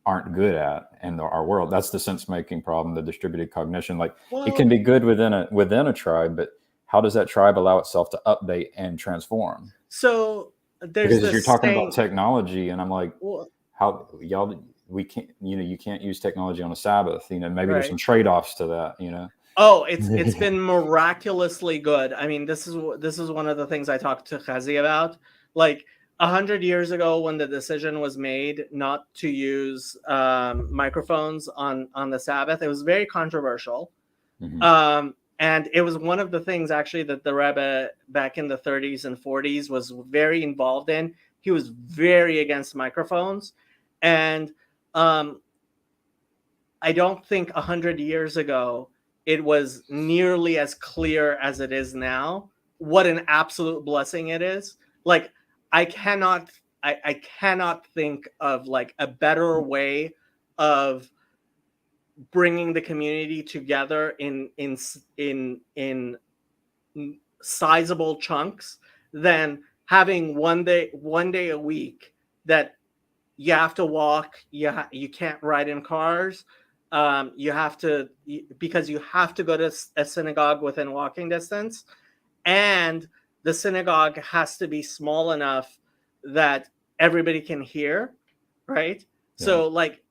aren't good at in our world. That's the sense-making problem, the distributed cognition. Like, it can be good within a tribe, but how does that tribe allow itself to update and transform? So there's Because this you're talking saying, about technology, and I'm like, well, how y'all, we can't, you can't use technology on a Sabbath. Maybe right. there's some trade-offs to that. Oh, it's been miraculously good. I mean, this is one of the things I talked to Chazi about. Like 100 years ago, when the decision was made not to use microphones on the Sabbath, it was very controversial. Mm-hmm. And it was one of the things actually that the Rebbe back in the 30s and 40s was very involved in. He was very against microphones, and I don't think 100 years ago it was nearly as clear as it is now what an absolute blessing it is. Like, I cannot think of like a better way of bringing the community together in sizable chunks than having one day a week that you have to walk. You can't ride in cars. You have to, because you have to go to a synagogue within walking distance, and the synagogue has to be small enough that everybody can hear, right? Yeah. So like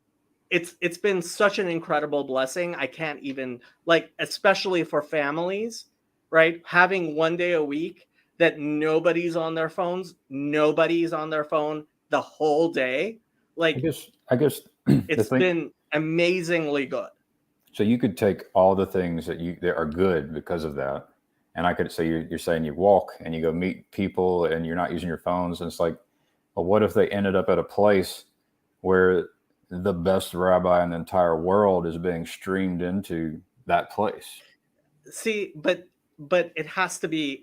it's been such an incredible blessing. I can't even, like, especially for families, right? Having one day a week that nobody's on their phones, nobody's on their phone the whole day. Like, I guess it's been amazingly good. So you could take all the things that are good because of that, and I could say you're saying you walk and you go meet people and you're not using your phones, and it's like, well, what if they ended up at a place where the best rabbi in the entire world is being streamed into that place? See, but it has to be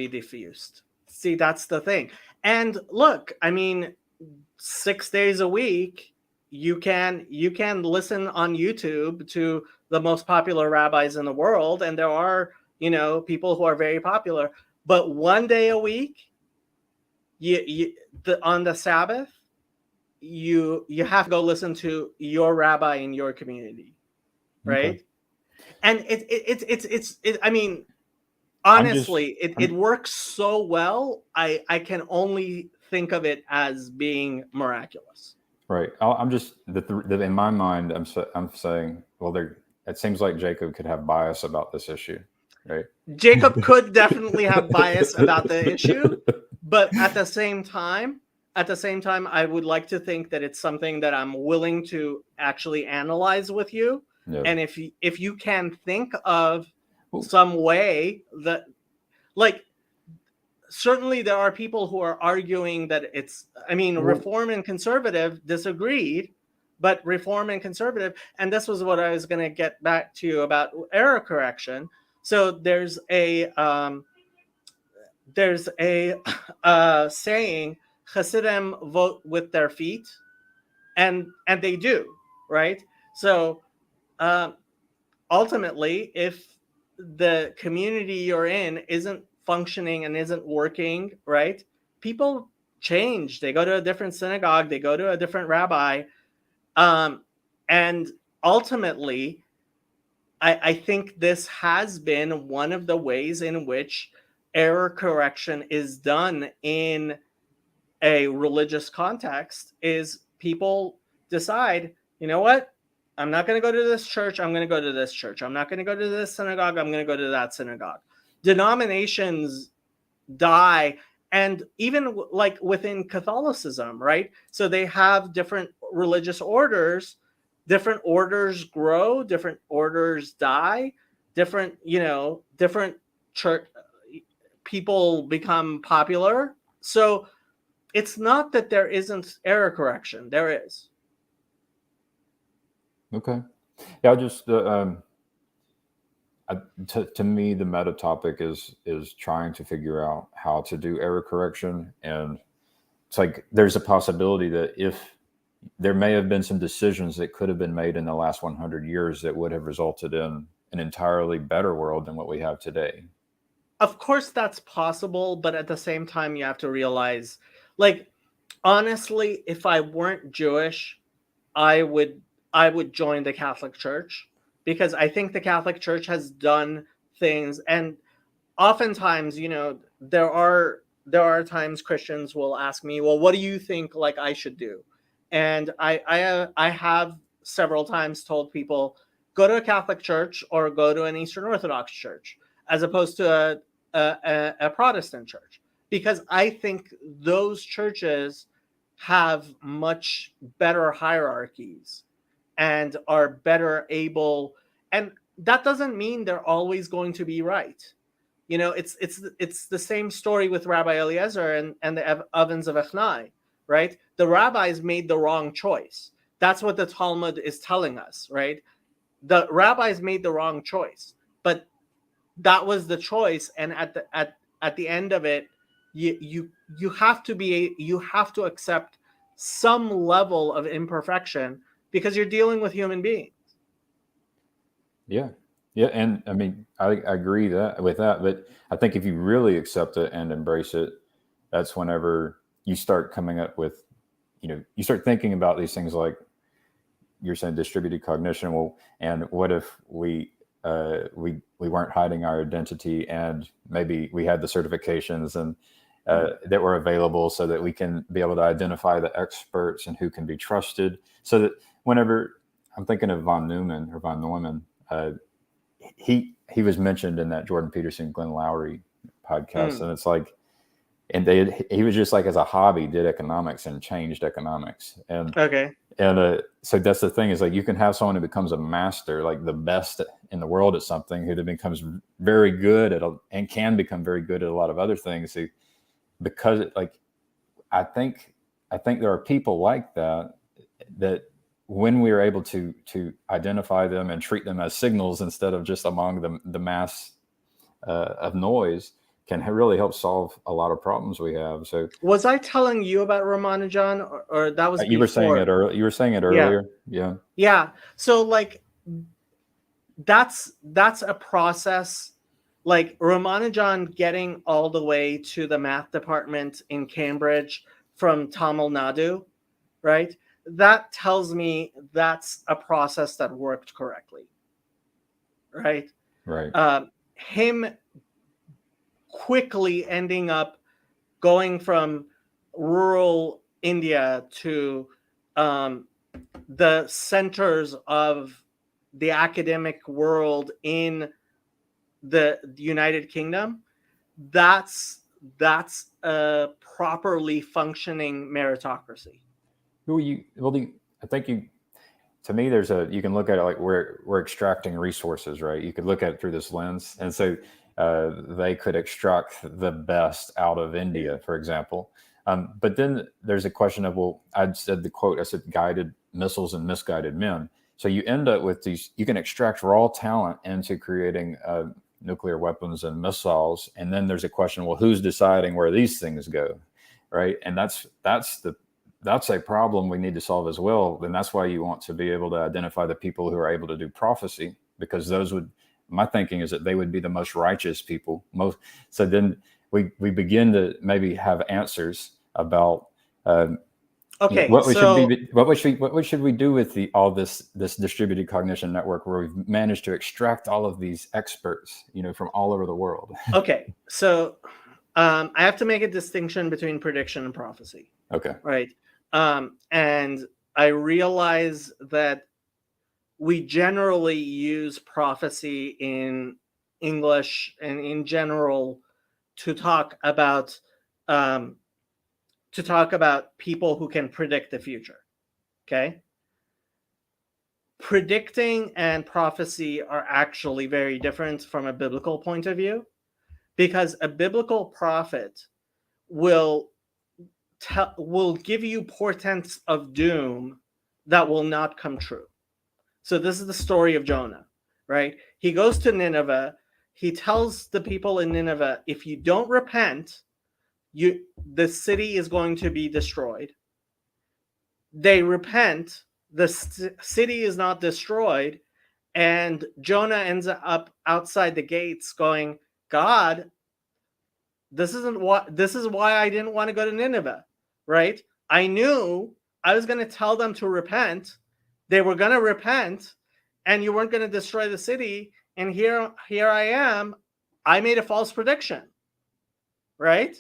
diffused. See, that's the thing. And look, I mean, 6 days a week, you can listen on YouTube to the most popular rabbis in the world, and there are, people who are very popular. But one day a week, on the Sabbath, you have to go listen to your rabbi in your community, right? Okay. And it's I mean, honestly, it works so well. I can only think of it as being miraculous. Right. I'm just in my mind, I'm saying, well, it seems like Jacob could have bias about this issue, right? Jacob could definitely have bias about the issue, but at the same time, I would like to think that it's something that I'm willing to actually analyze with you. Yeah. And if you can think of some way that, like, certainly there are people who are arguing that it's, I mean, Reform and Conservative disagreed, but Reform and Conservative, and this was what I was going to get back to you about error correction. So there's a saying, Hasidim vote with their feet, and they do, right? So ultimately, if the community you're in isn't functioning and isn't working, right, people change. They go to a different synagogue, they go to a different rabbi, and ultimately, I think this has been one of the ways in which error correction is done in a religious context. Is people decide, you know what, I'm not going to go to this church, I'm going to go to this church. I'm not going to go to this synagogue, I'm going to go to that synagogue. Denominations die, and even like within Catholicism, right? So they have different religious orders. Different orders grow, different orders die, different church people become popular. So it's not that there isn't error correction. There is. Okay. Yeah, just to me, the meta topic is trying to figure out how to do error correction, and it's like there's a possibility that if there may have been some decisions that could have been made in the last 100 years that would have resulted in an entirely better world than what we have today. Of course, that's possible, but at the same time, you have to realize, like, honestly, if I weren't Jewish, I would join the Catholic Church, because I think the Catholic Church has done things, and oftentimes, there are times Christians will ask me, well, what do you think, like, I should do? And I have several times told people, go to a Catholic church or go to an Eastern Orthodox church, as opposed to a Protestant church, because I think those churches have much better hierarchies and are better able, and that doesn't mean they're always going to be right. It's the same story with Rabbi Eliezer and the ovens of Echnai, right? The rabbis made the wrong choice. That's what the Talmud is telling us, right? The rabbis made the wrong choice, but that was the choice, and at the end of it, you have to accept some level of imperfection, because you're dealing with human beings. Yeah, and I mean, I agree with that, but I think if you really accept it and embrace it, that's whenever you start coming up with you start thinking about these things like you're saying distributed cognition. Well, and what if we weren't hiding our identity, and maybe we had the certifications and that were available so that we can be able to identify the experts and who can be trusted. So that whenever I'm thinking of von Neumann, he was mentioned in that Jordan Peterson, Glenn Lowry podcast. And it's like, and he was just like, as a hobby, did economics and changed economics. And so that's the thing, is like, you can have someone who becomes a master, like the best in the world at something, who then becomes very good at and can become very good at a lot of other things. Because I think there are people like that when we are able to identify them and treat them as signals instead of just among the mass of noise, can really help solve a lot of problems we have. So, was I telling you about Ramanujan, or that was you were saying it earlier? You were saying it earlier. Yeah. So like, that's a process. Like Ramanujan getting all the way to the math department in Cambridge from Tamil Nadu, right? That tells me that's a process that worked correctly, right? Right. Him quickly ending up going from rural India to the centers of the academic world in the United Kingdom, that's a properly functioning meritocracy. I think to me, you can look at it like we're extracting resources, right? You could look at it through this lens, and so they could extract the best out of India, for example. But then there's a question of, well, I said guided missiles and misguided men. So you end up with these, you can extract raw talent into creating nuclear weapons and missiles. And then there's a question, well, who's deciding where these things go, right? And that's a problem we need to solve as well. And that's why you want to be able to identify the people who are able to do prophecy, because my thinking is that they would be the most righteous people. So then we begin to maybe have answers about what should we do with all this distributed cognition network, where we've managed to extract all of these experts, from all over the world. Okay, so I have to make a distinction between prediction and prophecy. Okay. Right. And I realize that we generally use prophecy in English and in general to talk about people who can predict the future. Okay. Predicting and prophecy are actually very different from a biblical point of view, because a biblical prophet will give you portents of doom that will not come true. So this is the story of Jonah, right? He goes to Nineveh. He tells the people in Nineveh, if you don't repent, the city is going to be destroyed. They repent. The city is not destroyed. And Jonah ends up outside the gates going, God, this is why I didn't want to go to Nineveh, right? I knew I was going to tell them to repent. They were going to repent, and you weren't going to destroy the city. And here I am. I made a false prediction, right?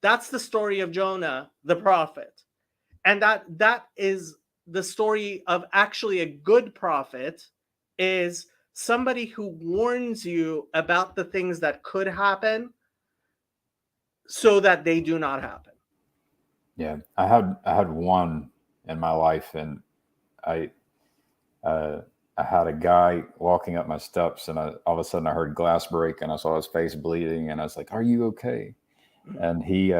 That's the story of Jonah, the prophet. And that is the story of actually a good prophet, is somebody who warns you about the things that could happen so that they do not happen. Yeah, I had one in my life, and I had a guy walking up my steps, and all of a sudden I heard glass break, and I saw his face bleeding, and I was like, "Are you okay?" And he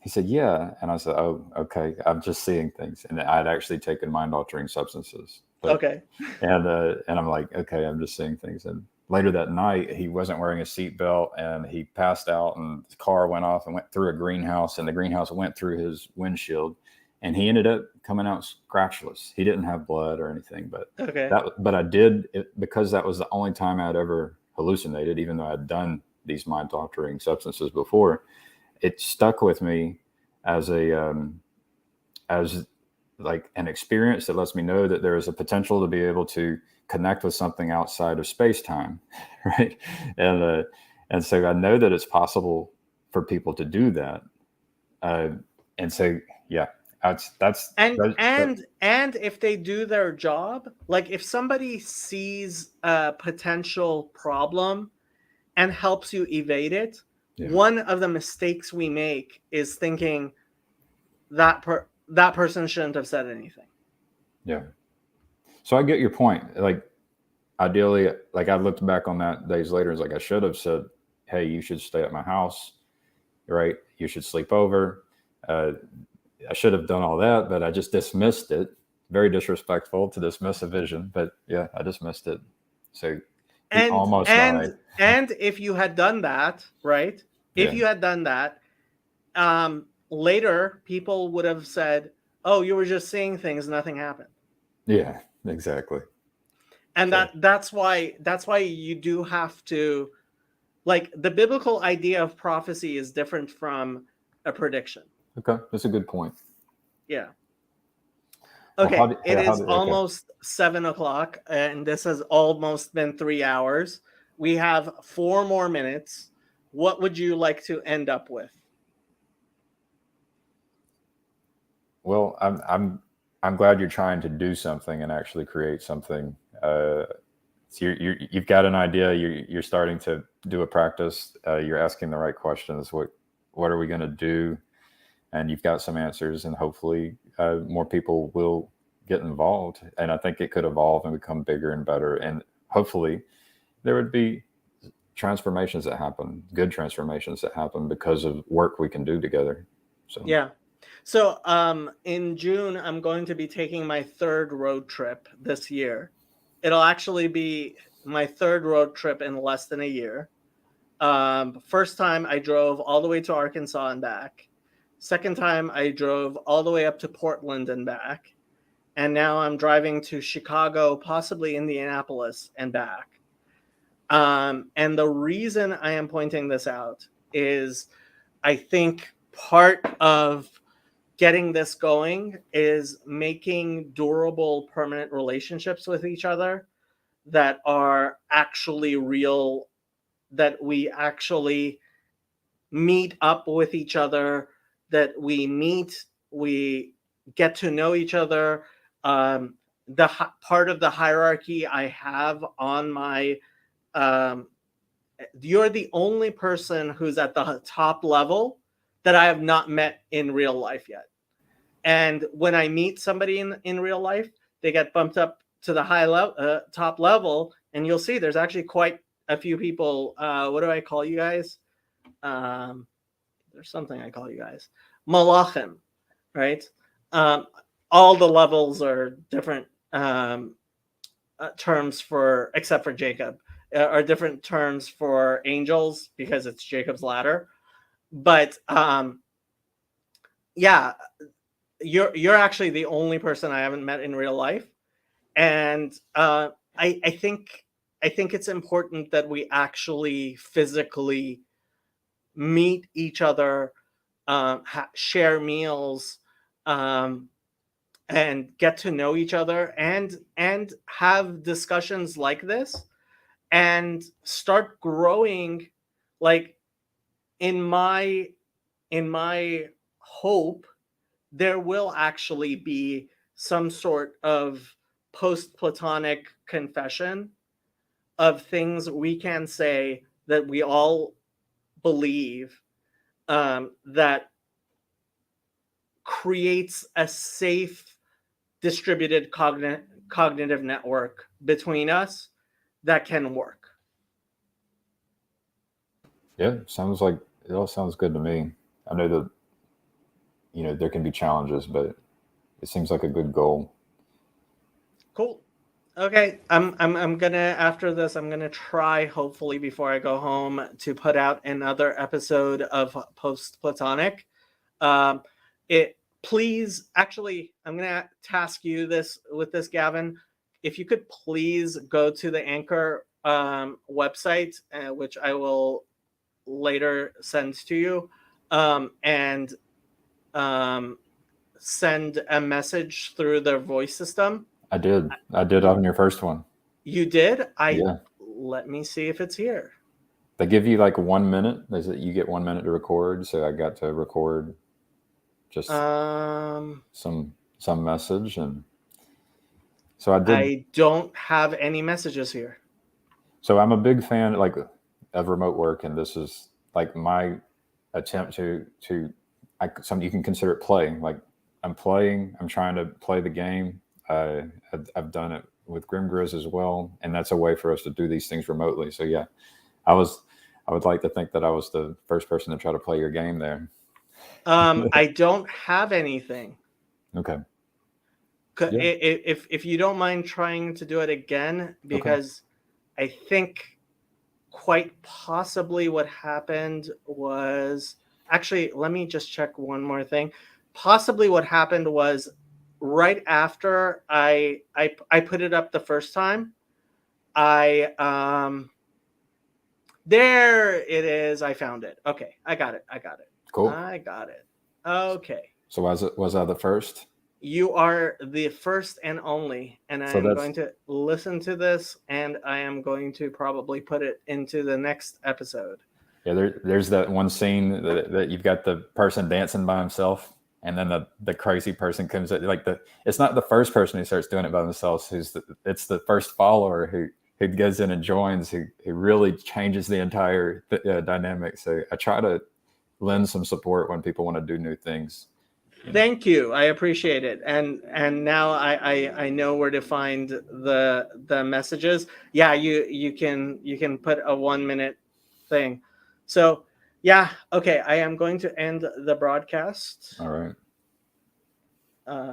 said, "Yeah," and I said, "Oh, okay. I'm just seeing things," and I'd actually taken mind-altering substances. Okay. And I'm like, "Okay, I'm just seeing things." And later that night, he wasn't wearing a seatbelt, and he passed out, and his car went off and went through a greenhouse, and the greenhouse went through his windshield, and he ended up coming out scratchless. He didn't have blood or anything, but I did it because that was the only time I'd ever hallucinated, even though I'd done these mind-altering substances before. It stuck with me as a as like an experience that lets me know that there is a potential to be able to connect with something outside of space time, right? And so I know that it's possible for people to do that. And so, yeah, that's and if they do their job, like if somebody sees a potential problem and helps you evade it, Yeah. one of the mistakes we make is thinking that person shouldn't have said anything. Yeah. So I get your point. Like, ideally, like I looked back on that days later, it's like I should have said, "Hey, you should stay at my house, right? You should sleep over." I should have done all that, but I just dismissed it. Very disrespectful to dismiss a vision, but yeah, I dismissed it. So he almost died. And if you had done that, right? If you had done that, later people would have said, "Oh, you were just seeing things, nothing happened." Yeah, exactly. And that's why you do have to, like, the biblical idea of prophecy is different from a prediction. Okay, that's a good point. Yeah. Well, Okay, it is almost 7:00, and this has almost been 3 hours. We have 4 more minutes. What would you like to end up with? Well, I'm glad you're trying to do something and actually create something. So you've got an idea. You're starting to do a practice. You're asking the right questions. What are we going to do? And you've got some answers, and hopefully more people will get involved. And I think it could evolve and become bigger and better. And hopefully there would be transformations that happen, good transformations that happen because of work we can do together. So yeah. So in June, I'm going to be taking my 3rd road trip this year. It'll actually be my 3rd road trip in less than a year. First time I drove all the way to Arkansas and back. Second time I drove all the way up to Portland and back. And now I'm driving to Chicago, possibly Indianapolis and back. And the reason I am pointing this out is I think part of getting this going is making durable, permanent relationships with each other that are actually real, that we actually meet up with each other, that we get to know each other. Part of the hierarchy I have on my, you're the only person who's at the top level that I have not met in real life yet. And when I meet somebody in real life, they get bumped up to the top level, and you'll see there's actually quite a few people. What do I call you guys? There's something I call you guys. Malachim, right? All the levels are different terms for, except for Jacob, are different terms for angels because it's Jacob's ladder. But yeah, you're actually the only person I haven't met in real life, and I think it's important that we actually physically meet each other, share meals, and get to know each other, and have discussions like this, and start growing. Like in my hope, there will actually be some sort of post-Platonic confession of things we can say that we all believe, that creates a safe distributed cognitive network between us that can work. yeah, sounds like it all sounds good to me. I know that there can be challenges, but it seems like a good goal. Cool. Okay, I'm gonna, after this, I'm gonna try, hopefully before I go home, to put out another episode of Post Platonic. Please, actually, I'm gonna task you with this, Gavin. If you could please go to the Anchor website, which I will later send to you, and send a message through their voice system? I did on your first one. You did? Yeah. Let me see if it's here. They give you like 1 minute. They said you get 1 minute to record, so I got to record just some message, and so I did. I don't have any messages here. So I'm a big fan like of remote work, and this is like my attempt to something you can consider it play. Like I'm trying to play the game. I've done it with Grim Grizz as well, and that's a way for us to do these things remotely. So yeah, I would like to think that I was the first person to try to play your game there. I don't have anything. Okay. Yeah. If you don't mind trying to do it again, because I think quite possibly what happened was, actually, let me just check one more thing. Possibly what happened was right after I put it up the first time, there it is. I found it. Okay, I got it. Cool. I got it. Okay. So was I the first? You are the first and only, and I'm going to listen to this, and I am going to probably put it into the next episode. Yeah, there's that one scene that you've got the person dancing by himself, and then the crazy person comes at it's not the first person who starts doing it by themselves. It's the first follower who goes in and joins, who really changes the entire dynamic. So I try to lend some support when people want to do new things. Thank you. I appreciate it. And now I know where to find the messages. Yeah, you can put a 1 minute thing. So yeah, okay. I am going to end the broadcast. All right.